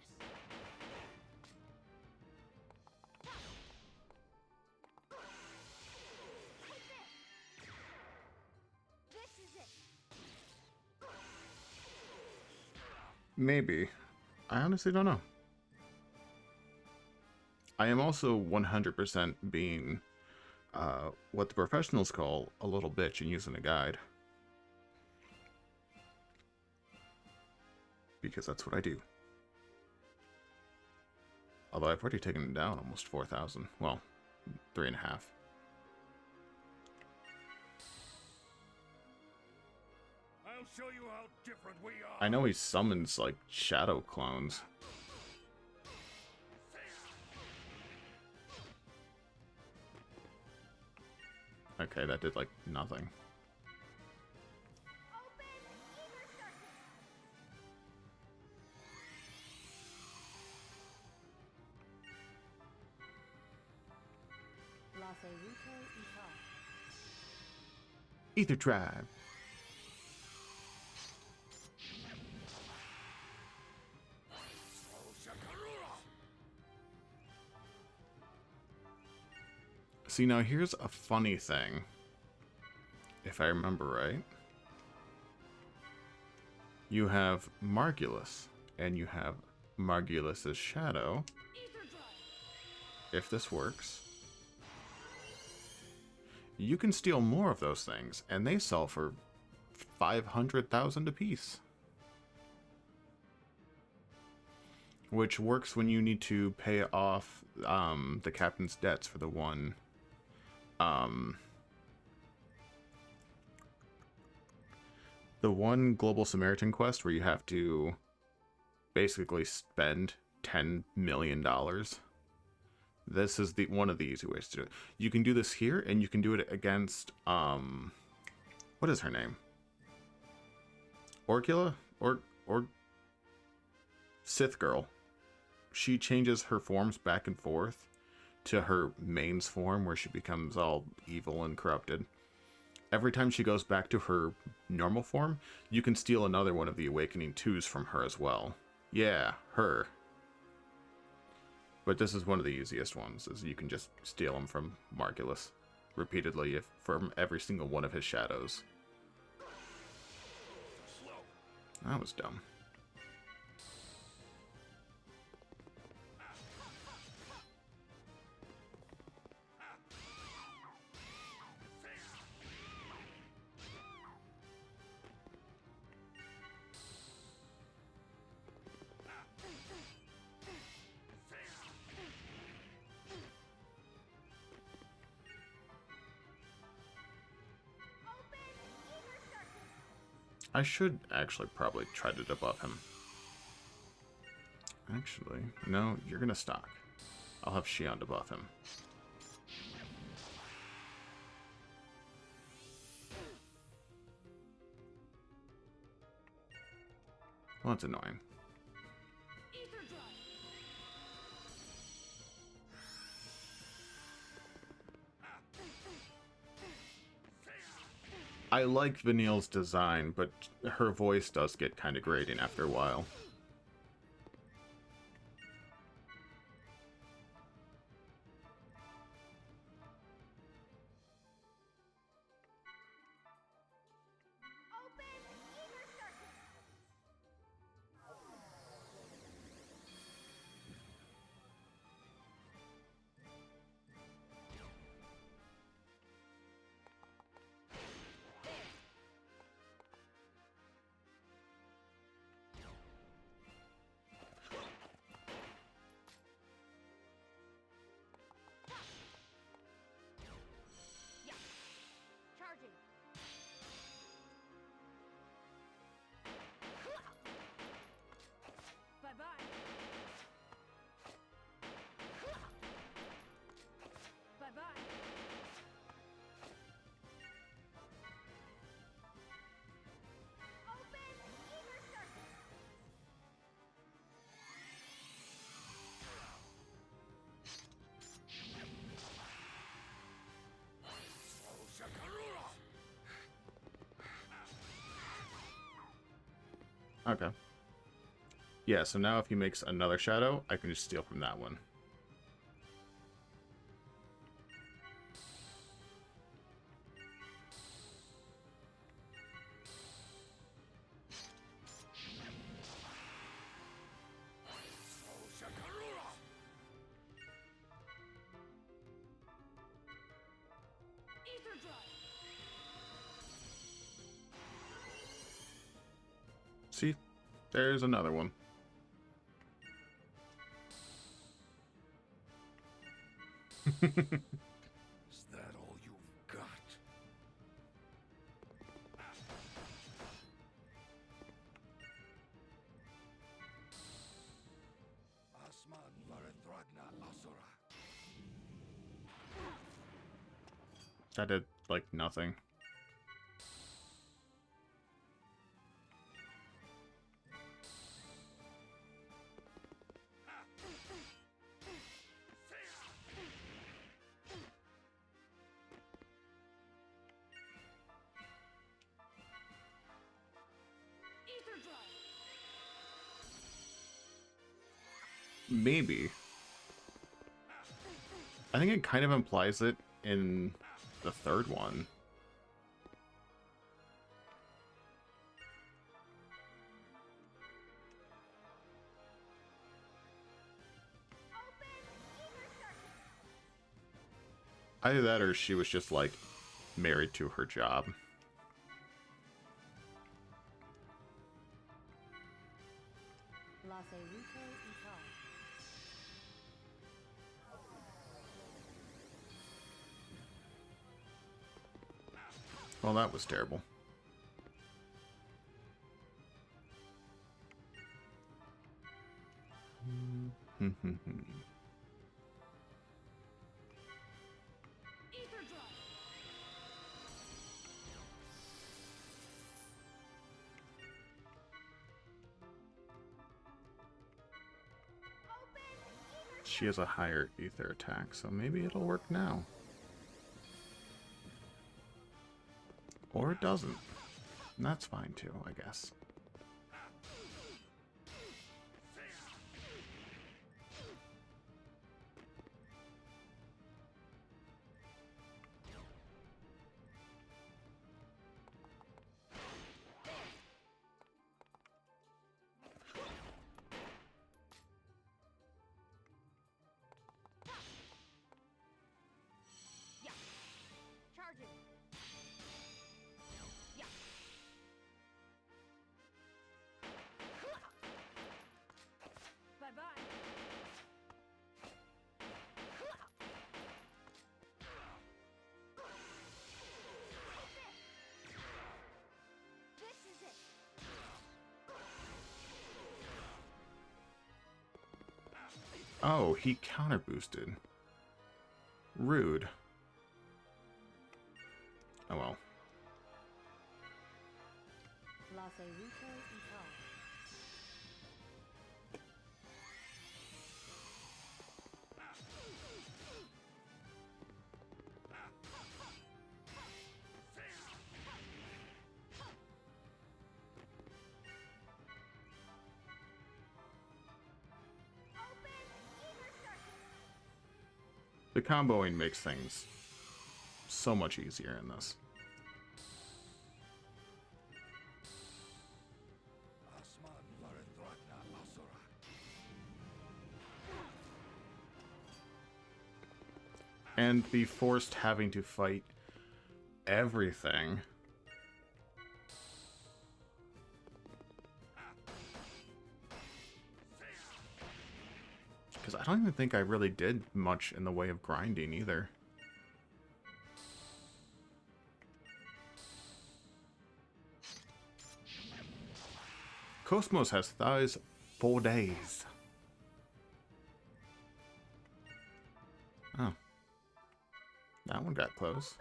This is it. Maybe. I honestly don't know. I am also 100% being what the professionals call a little bitch and using a guide. Because that's what I do. Although I've already taken it down almost 4,000. Well, 3.5. I'll show you how different we are. I know he summons, like, shadow clones. Okay, that did, like, nothing. Ether Drive. See, now here's a funny thing. If I remember right. You have Margulis, and you have Margulis' shadow. If this works, you can steal more of those things, and they sell for 500,000 apiece. Which works when you need to pay off the captain's debts for the one Global Samaritan quest where you have to basically spend $10 million. This is one of the easy ways to do it. You can do this here, and you can do it against what is her name? Orcula? Or Sith Girl. She changes her forms back and forth to her mains form where she becomes all evil and corrupted. Every time she goes back to her normal form, you can steal another one of the Awakening 2s from her as well. Yeah, her. But this is one of the easiest ones, is you can just steal them from Margulis repeatedly from every single one of his shadows. That was dumb. I should actually probably try to debuff him. Actually, no, you're gonna stock. I'll have Shion debuff him. Well, that's annoying. I like Vanille's design, but her voice does get kind of grating after a while. Okay. Yeah, so now if he makes another shadow, I can just steal from that one. See? There's another one. Is that all you've got? Asman Varethragna Asura. That did, like, nothing. Maybe. I think it kind of implies it in the third one. Either that or she was just like, married to her job. Well, that was terrible. She has a higher ether attack, so maybe it'll work now. Or it doesn't. And that's fine too, I guess. Oh, he counter boosted. Rude. Oh well. The comboing makes things so much easier in this. And be forced having to fight everything. Because I don't even think I really did much in the way of grinding either. Cosmos has thighs 4 days. Oh. That one got close.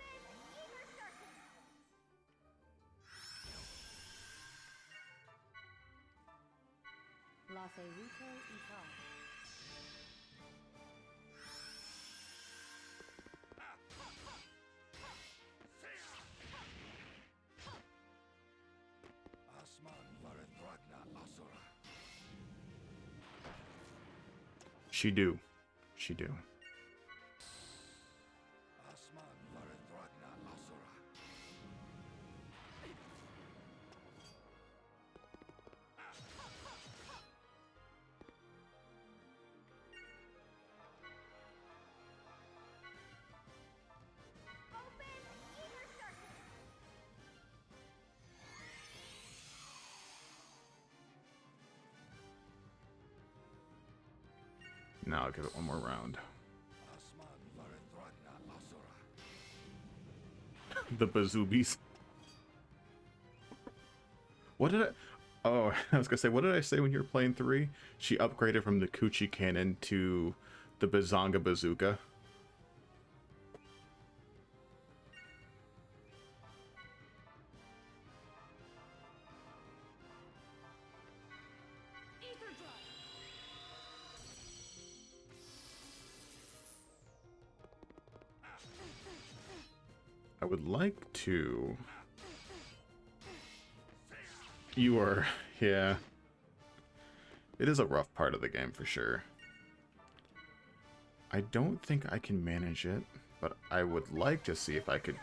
She do. She do. Now I'll give it one more round. The bazoobies. What did I... Oh, I was gonna say, what did I say when you were playing 3? She upgraded from the Coochie Cannon to the Bazonga Bazooka. I would like to... You are... Yeah. It is a rough part of the game for sure. I don't think I can manage it, but I would like to see if I could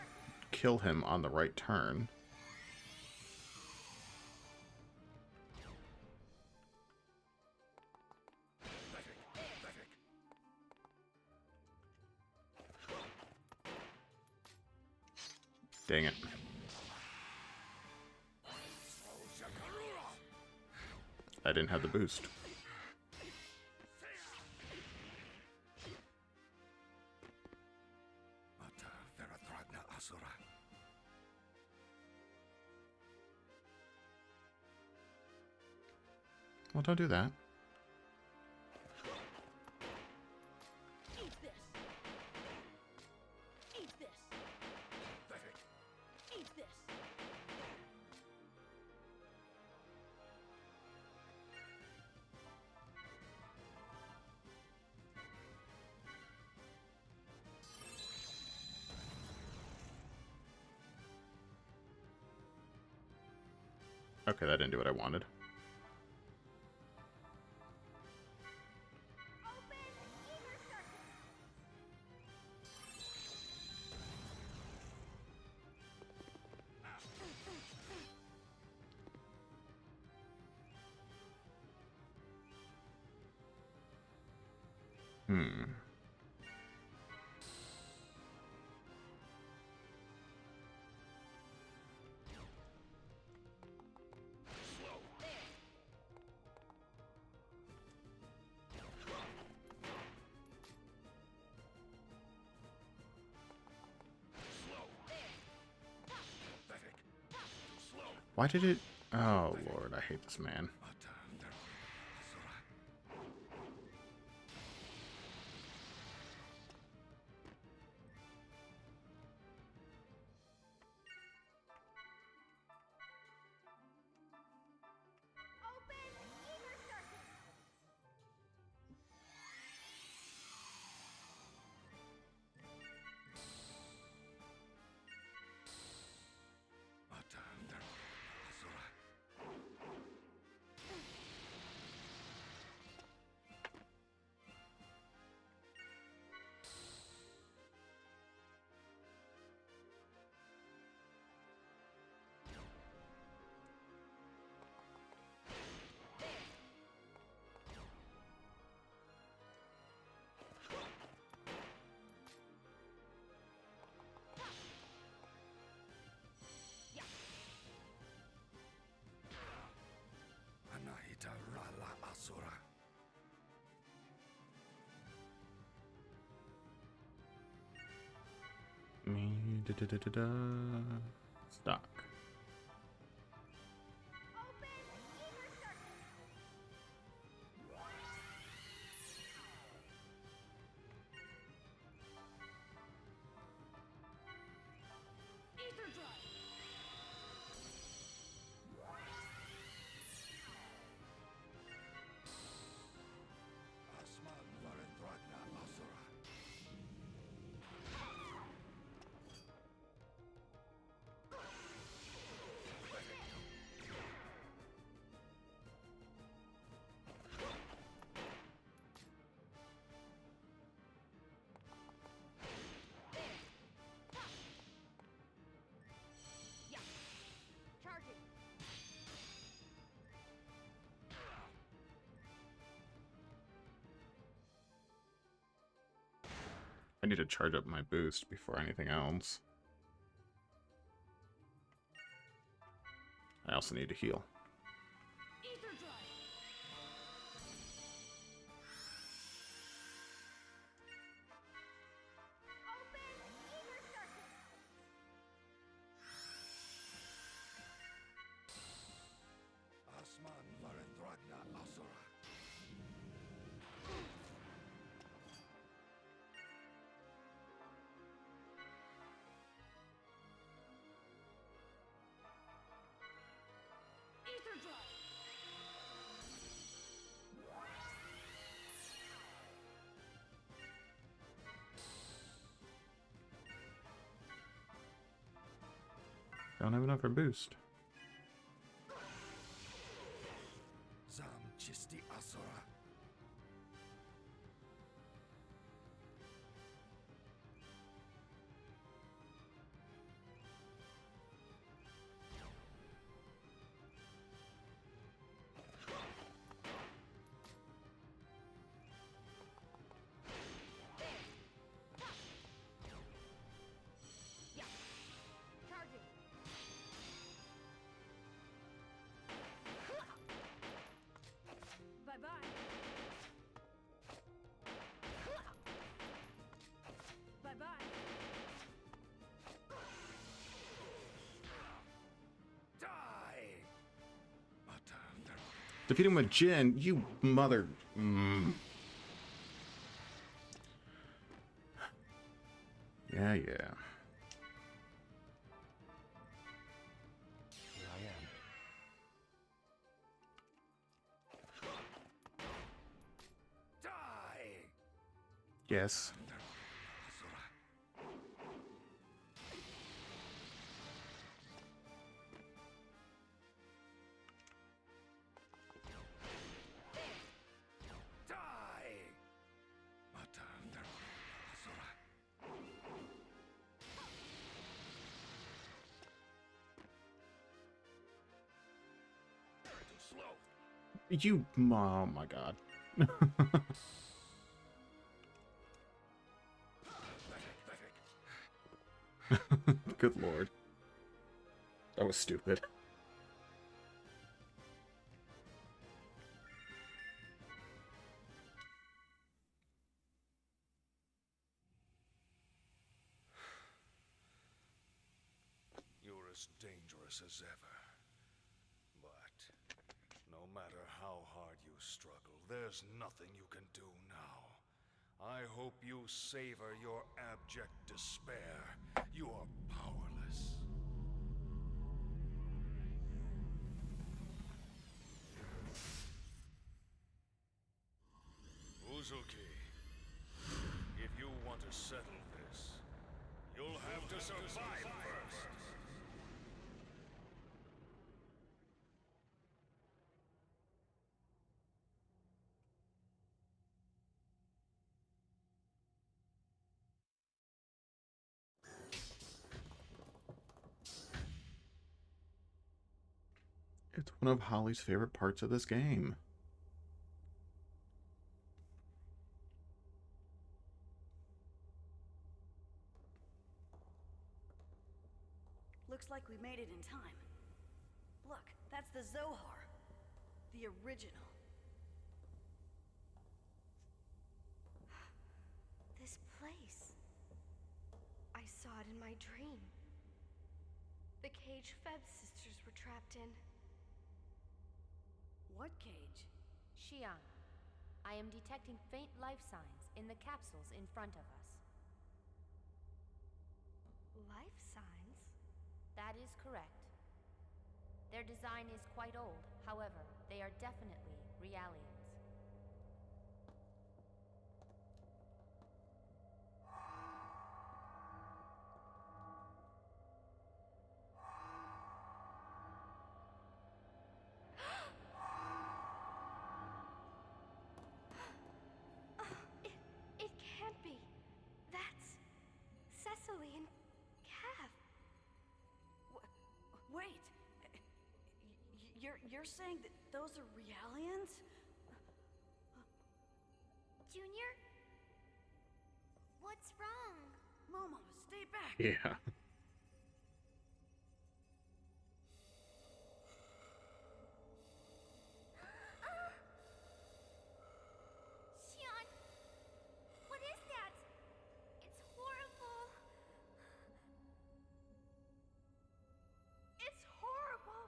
kill him on the right turn. Dang it. I didn't have the boost. Well, don't do that. Eat this. Eat this. Eat this. Okay, that didn't do what I wanted. Hmm. Why did it... Oh, Lord, I hate this man. Me... Da-da-da-da-da. Stock. Ether drive. Charging. I need to charge up my boost before anything else. I also need to heal. Ether drive. Ether drive. Don't have enough for boost. Charging. Defeat him with Jin, you mother. Yeah, yeah. Here I am. Die! Yes. You. Oh my god. Good lord. That was stupid. You're as dangerous as ever. But no matter how hard you struggle, there's nothing you can do now. I hope you savor your abject despair. You are powerless. Uzuki, if you want to settle this, you'll have to survive first. It's one of Holly's favorite parts of this game. Looks like we made it in time. Look, that's the Zohar. The original. This place. I saw it in my dream. The cage Feb sisters were trapped in. What cage? Xian, I am detecting faint life signs in the capsules in front of us. Life signs? That is correct. Their design is quite old, however, they are definitely Realians. It can't be. That's Cecily and Cav. Wait. You're saying that those are Realians? Junior? What's wrong? Momo, stay back. Yeah. Xian! What is that? It's horrible. It's horrible.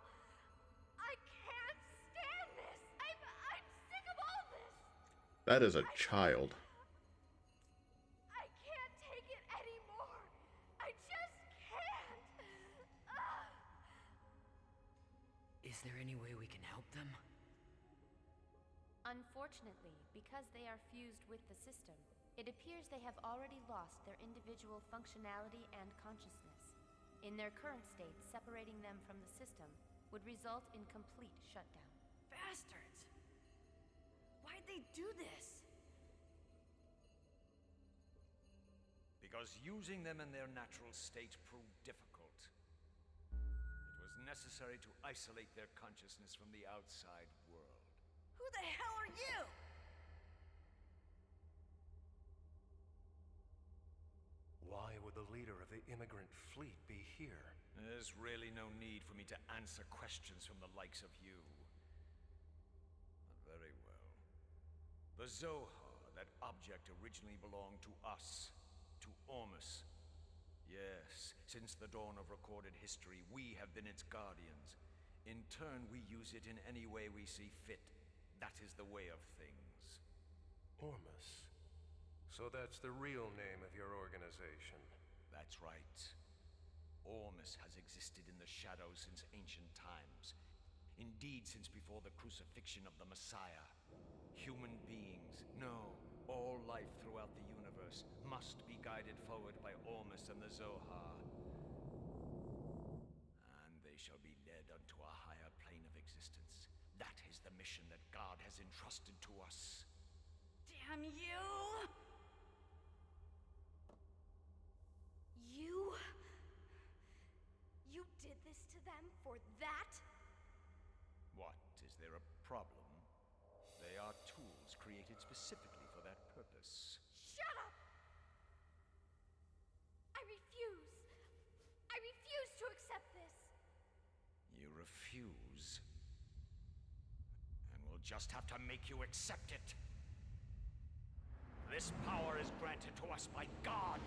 I can't stand this. I'm sick of all this. That is a child. I can't take it anymore. I just can't. Is there any way we can help them? Unfortunately, because they are fused with the system, it appears they have already lost their individual functionality and consciousness. In their current state, separating them from the system would result in complete shutdown. Bastards. Why'd they do this? Because using them in their natural state proved difficult. It was necessary to isolate their consciousness from the outside world. Who the hell are you? Why would the leader of the immigrant fleet be here? There's really no need for me to answer questions from the likes of you. But very well. The Zohar, that object originally belonged to us, to Ormus. Yes, since the dawn of recorded history, we have been its guardians. In turn, we use it in any way we see fit. That is the way of things. Ormus. So that's the real name of your organization. That's right. Ormus has existed in the shadows since ancient times. Indeed, since before the crucifixion of the Messiah. Human beings, no, all life throughout the universe must be guided forward by Ormus and the Zohar. And they shall be led unto a higher plane of existence. That is the mission that God has entrusted to us. Damn you! You did this to them for that? What? Is there a problem? They are tools created specifically for that purpose. Shut up! I refuse. I refuse to accept this. You refuse? And we'll just have to make you accept it. This power is granted to us by God.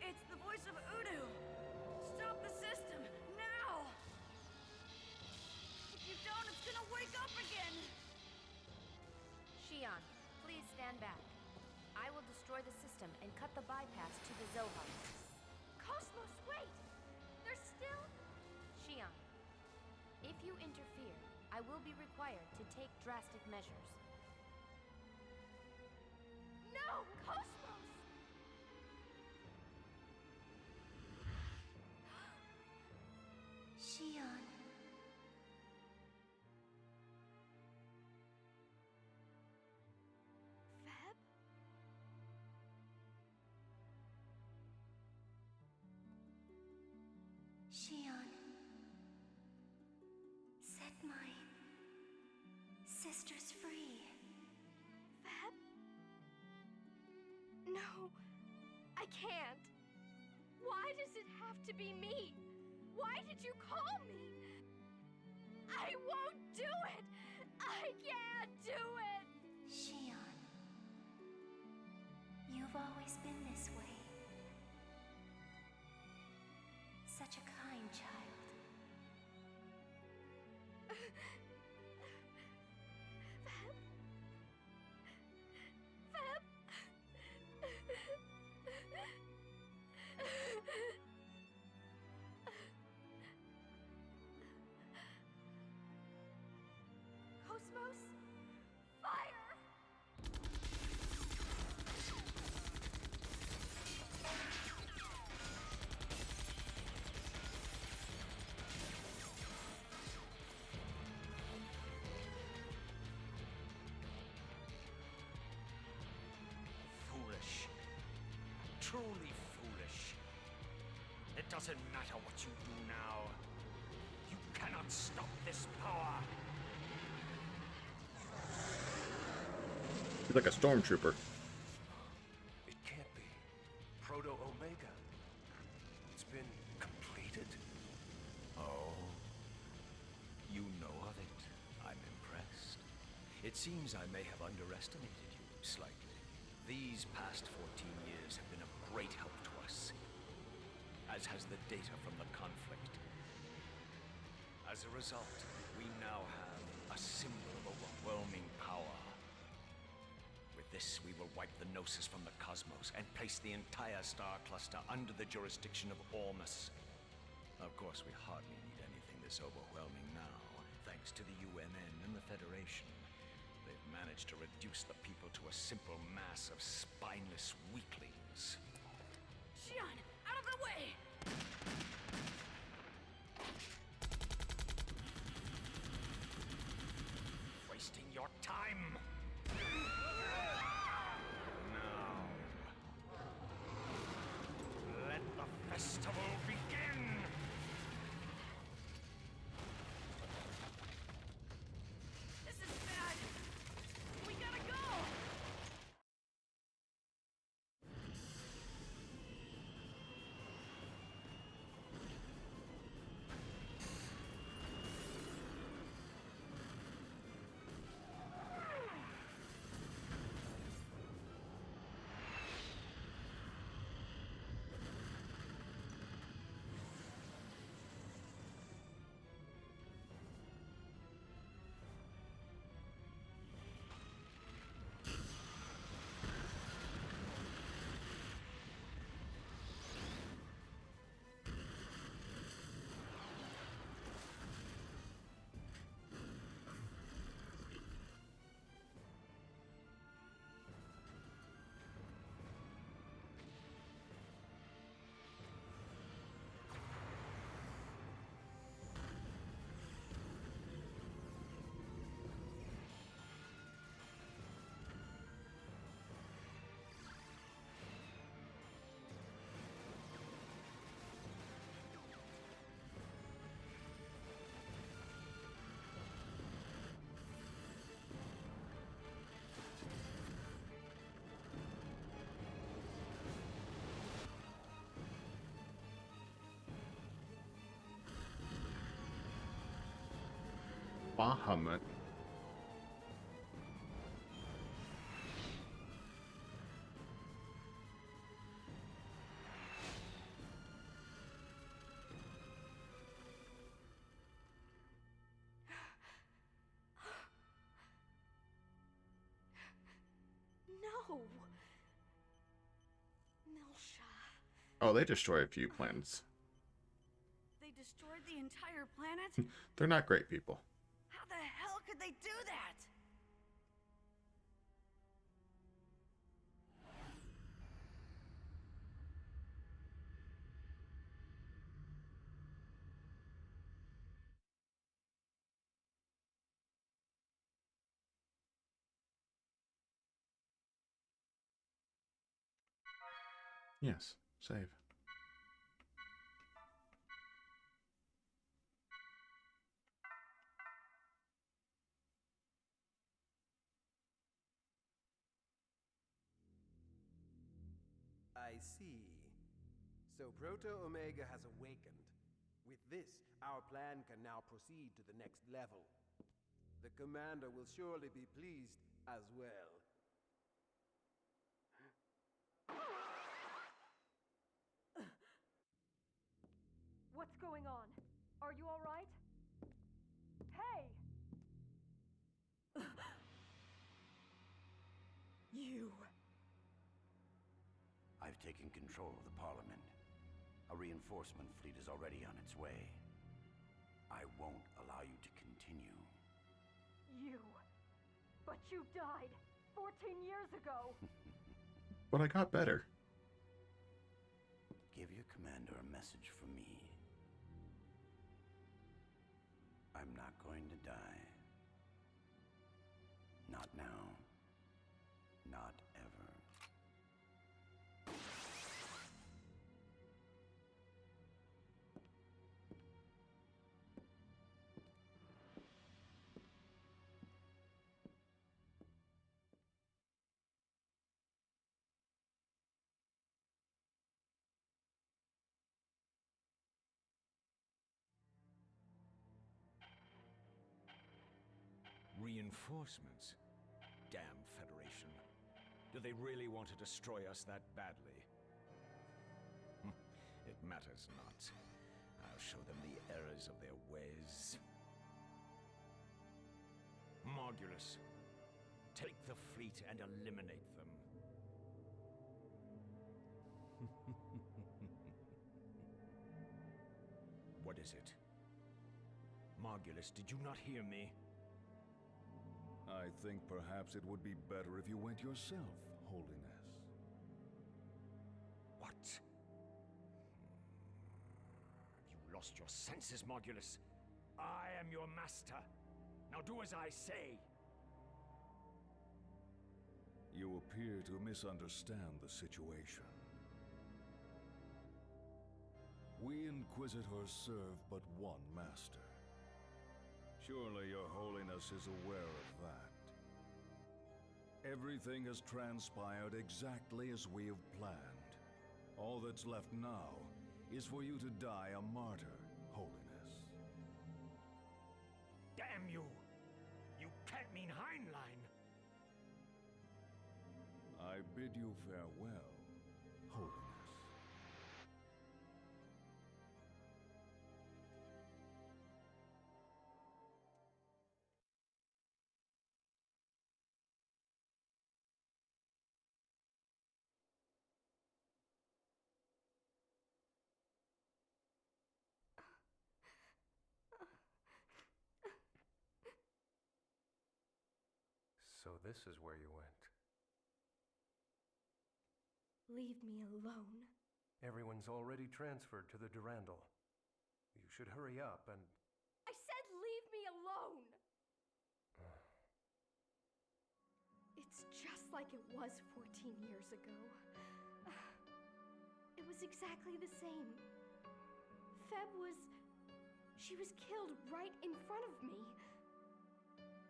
It's the voice of Udu. Stop the system, now! If you don't, it's gonna wake up again! Shion, please stand back. I will destroy the system and cut the bypass to the Zohar. Cosmos, wait! There's still... Shion, if you interfere, I will be required to take drastic measures. No! Cosmos! Shion. Feb? Shion. Set my sisters free. Feb? No, I can't. Why does it have to be me? Why did you call me? I won't do it! I can't do it! Shion. You've always been this way. Such a kind child. Feb? Feb? Cosmos? Fire! Foolish. Truly foolish. It doesn't matter what you do now. You cannot stop this power. He's like a stormtrooper. It can't be. Proto-Omega. It's been completed. Oh. You know of it. I'm impressed. It seems I may have underestimated you slightly. These past 14 years have been of great help to us, as has the data from the conflict. As a result, we now have a symbol of overwhelming power. With this, we will wipe the Gnosis from the cosmos and place the entire star cluster under the jurisdiction of Ormus. Of course, we hardly need anything this overwhelming now, thanks to the UNN and the Federation. They've managed to reduce the people to a simple mass of spineless weaklings. Shion, out of the way! Wasting your time! Now, let the festival begin! This is bad! We gotta go! Bahamut. No! Milsha. Oh, they destroy a few planets. They destroyed the entire planet? They're not great people. How the hell could they do that? Yes, save. I see. So Proto-Omega has awakened. With this, our plan can now proceed to the next level. The commander will surely be pleased as well. What's going on? Are you all right? Hey! You... I've taken control of the Parliament. A reinforcement fleet is already on its way. I won't allow you to continue. You... But you died 14 years ago! But I got better. Give your commander a message from me. I'm not going to die. Not now. Not ever. Reinforcements? Damn Federation. Do they really want to destroy us that badly? It matters not. I'll show them the errors of their ways. Margulis, take the fleet and eliminate them. What is it? Margulis, did you not hear me? I think perhaps it would be better if you went yourself, Holiness. What? You lost your senses, Margulis. I am your master. Now do as I say. You appear to misunderstand the situation. We Inquisitors serve but one master. Surely your Holiness is aware of that. Everything has transpired exactly as we have planned. All that's left now is for you to die a martyr, Holiness. Damn you! You can't mean Heinlein! I bid you farewell, Holiness. So this is where you went. Leave me alone. Everyone's already transferred to the Durandal. You should hurry up and... I said leave me alone! It's just like it was 14 years ago. It was exactly the same. Feb was... She was killed right in front of me.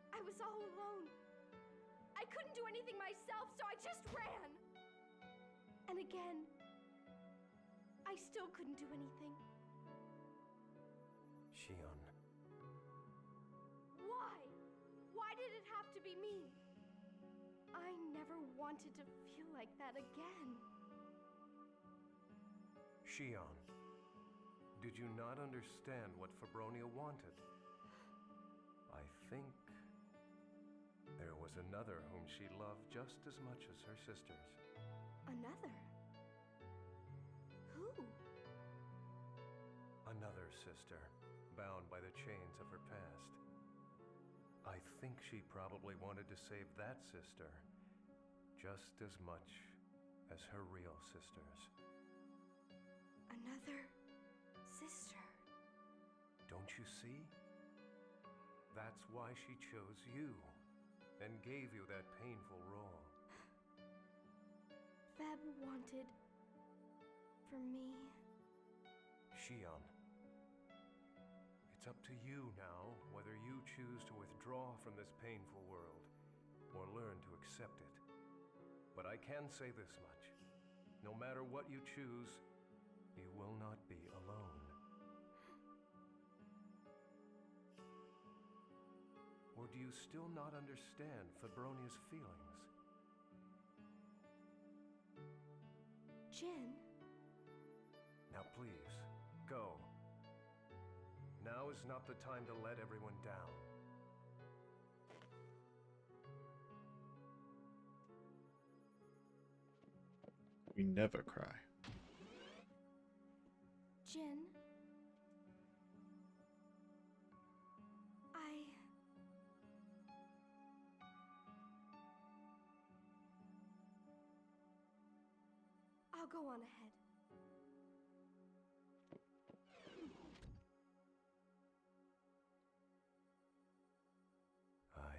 I was all alone. I couldn't do anything myself, so I just ran. And again, I still couldn't do anything. Shion. Why? wanted to feel like that again. Shion, did you not understand what Fabronia wanted? I think there was another whom she loved just as much as her sisters. Another? Who? Another sister, bound by the chains of her past. I think she probably wanted to save that sister just as much as her real sisters. Another sister. Don't you see? That's why she chose you and gave you that painful role. Feb wanted for me. Shion, it's up to you now whether you choose to withdraw from this painful world or learn to accept it. But I can say this much. No matter what you choose, you will not be alone. Or do you still not understand Fabronia's feelings? Jin. Now please, go. Now is not the time to let everyone down. We never cry. Jin. I'll go on ahead. I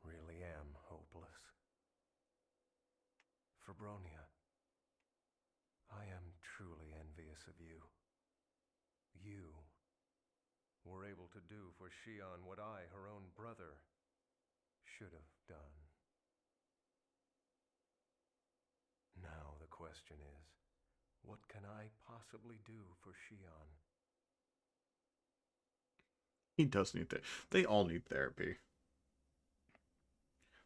really am hopeless. Fabronia, I am truly envious of you. You were able to do for Shion what I, her own brother, should have done. Now the question is, what can I possibly do for Shion? He does need therapy. They all need therapy.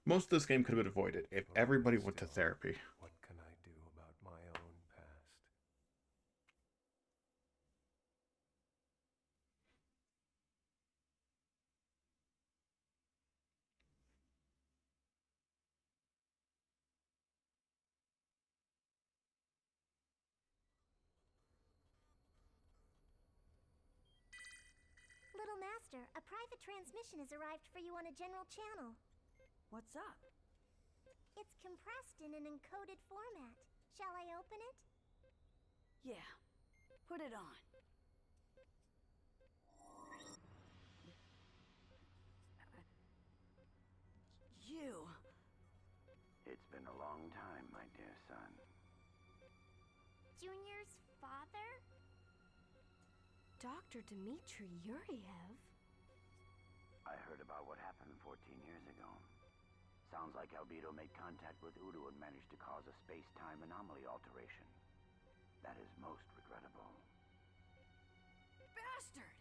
Most of this game could have been avoided if everybody went to therapy. What can I do about my own past? Little Master, a private transmission has arrived for you on a general channel. What's up? It's compressed in an encoded format. Shall I open it? Yeah. Put it on. You. It's been a long time, my dear son. Junior's father? Dr. Dmitri Yuriev? I heard about what happened 14 years ago. Sounds like Albedo made contact with Udo and managed to cause a space-time anomaly alteration. That is most regrettable. Bastard!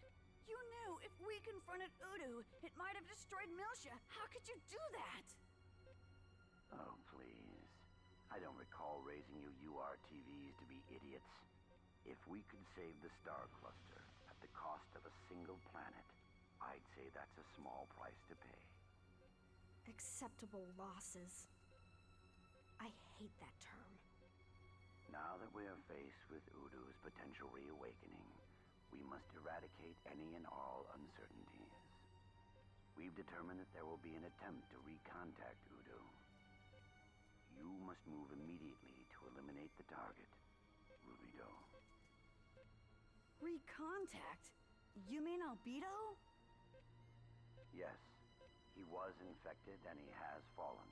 You knew if we confronted Udo, it might have destroyed Milsha. How could you do that? Oh, please. I don't recall raising you URTVs to be idiots. If we could save the star cluster at the cost of a single planet, I'd say that's a small price to pay. Acceptable losses. I hate that term. Now that we are faced with Udo's potential reawakening, we must eradicate any and all uncertainties. We've determined that there will be an attempt to recontact Udo. You must move immediately to eliminate the target, Rubido. Recontact? You mean Albedo? Yes, he was infected and he has fallen.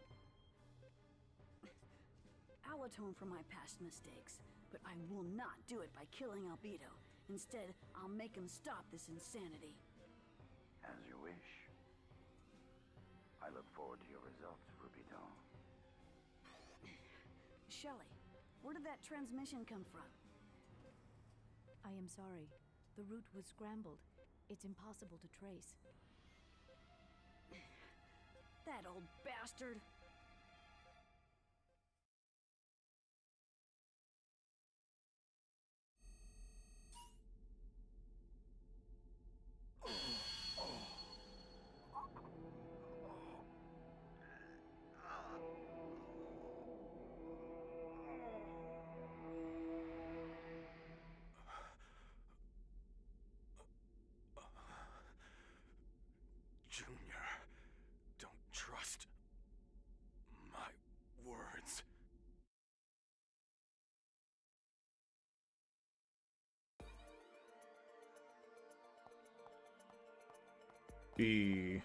I'll atone for my past mistakes, but I will not do it by killing Albedo. Instead, I'll make him stop this insanity. As you wish. I look forward to your results, Rubido. Shelley, where did that transmission come from? I am sorry. The route was scrambled. It's impossible to trace. That old bastard! the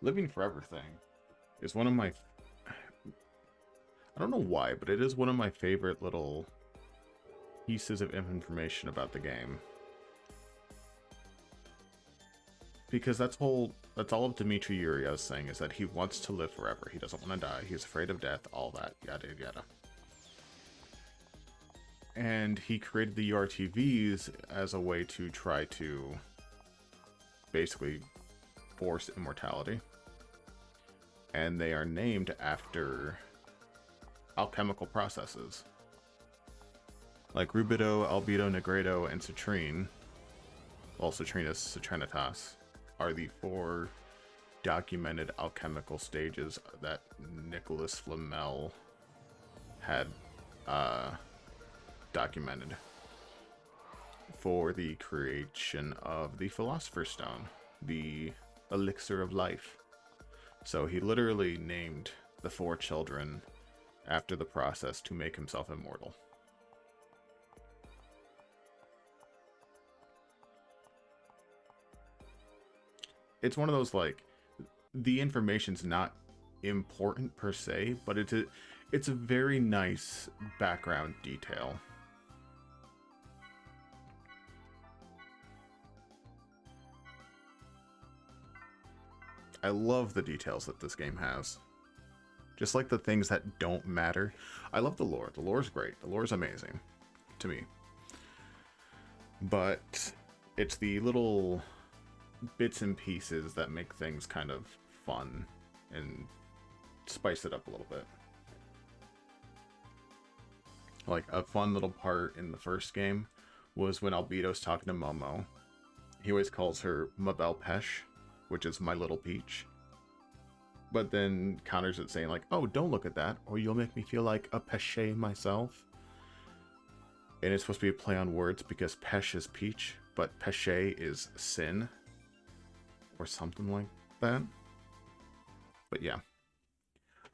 Living Forever thing is one of my... I don't know why, but it is one of my favorite little pieces of information about the game. Because that's all of Dmitry Yuriev's saying, is that he wants to live forever. He doesn't want to die. He's afraid of death, all that, yada yada. And he created the URTVs as a way to try to basically force immortality. And they are named after alchemical processes. Like rubido, albedo, negredo, and citrine, well, citrinus, citrinitas, are the 4 documented alchemical stages that Nicholas Flamel had documented for the creation of the Philosopher's Stone, the elixir of life. So he literally named the 4 children after the process to make himself immortal. It's one of those, like, the information's not important per se, but it's a very nice background detail. I love the details that this game has. Just like the things that don't matter. I love the lore. The lore's great. The lore's amazing to me. But it's the little bits and pieces that make things kind of fun and spice it up a little bit. Like a fun little part in the first game was when Albedo's talking to Momo. He always calls her Ma Belle Peche, which is my little peach. But then counters it saying like, oh, don't look at that, or you'll make me feel like a Peche myself. And it's supposed to be a play on words because Peche is peach, but Peche is sin. Or something like that. But yeah.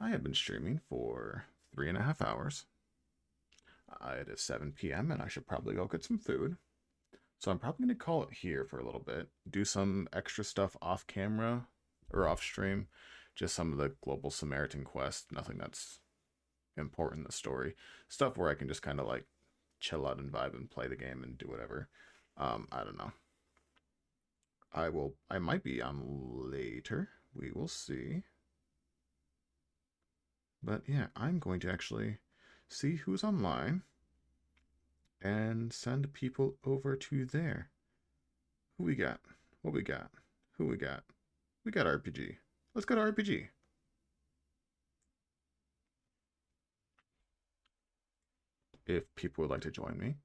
I have been streaming for 3.5 hours. It is 7 p.m. and I should probably go get some food. So I'm probably going to call it here for a little bit. Do some extra stuff off camera or off stream. Just some of the Global Samaritan quest. Nothing that's important in the story. Stuff where I can just kind of like chill out and vibe and play the game and do whatever. I don't know. I might be on later. We will see. But yeah, I'm going to actually see who's online and send people over to there. Who we got? What we got? Who we got? We got RPG. Let's go to RPG. If people would like to join me.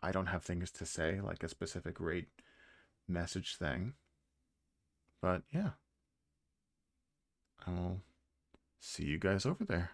I don't have things to say, like a specific raid message thing. But yeah. I'll see you guys over there.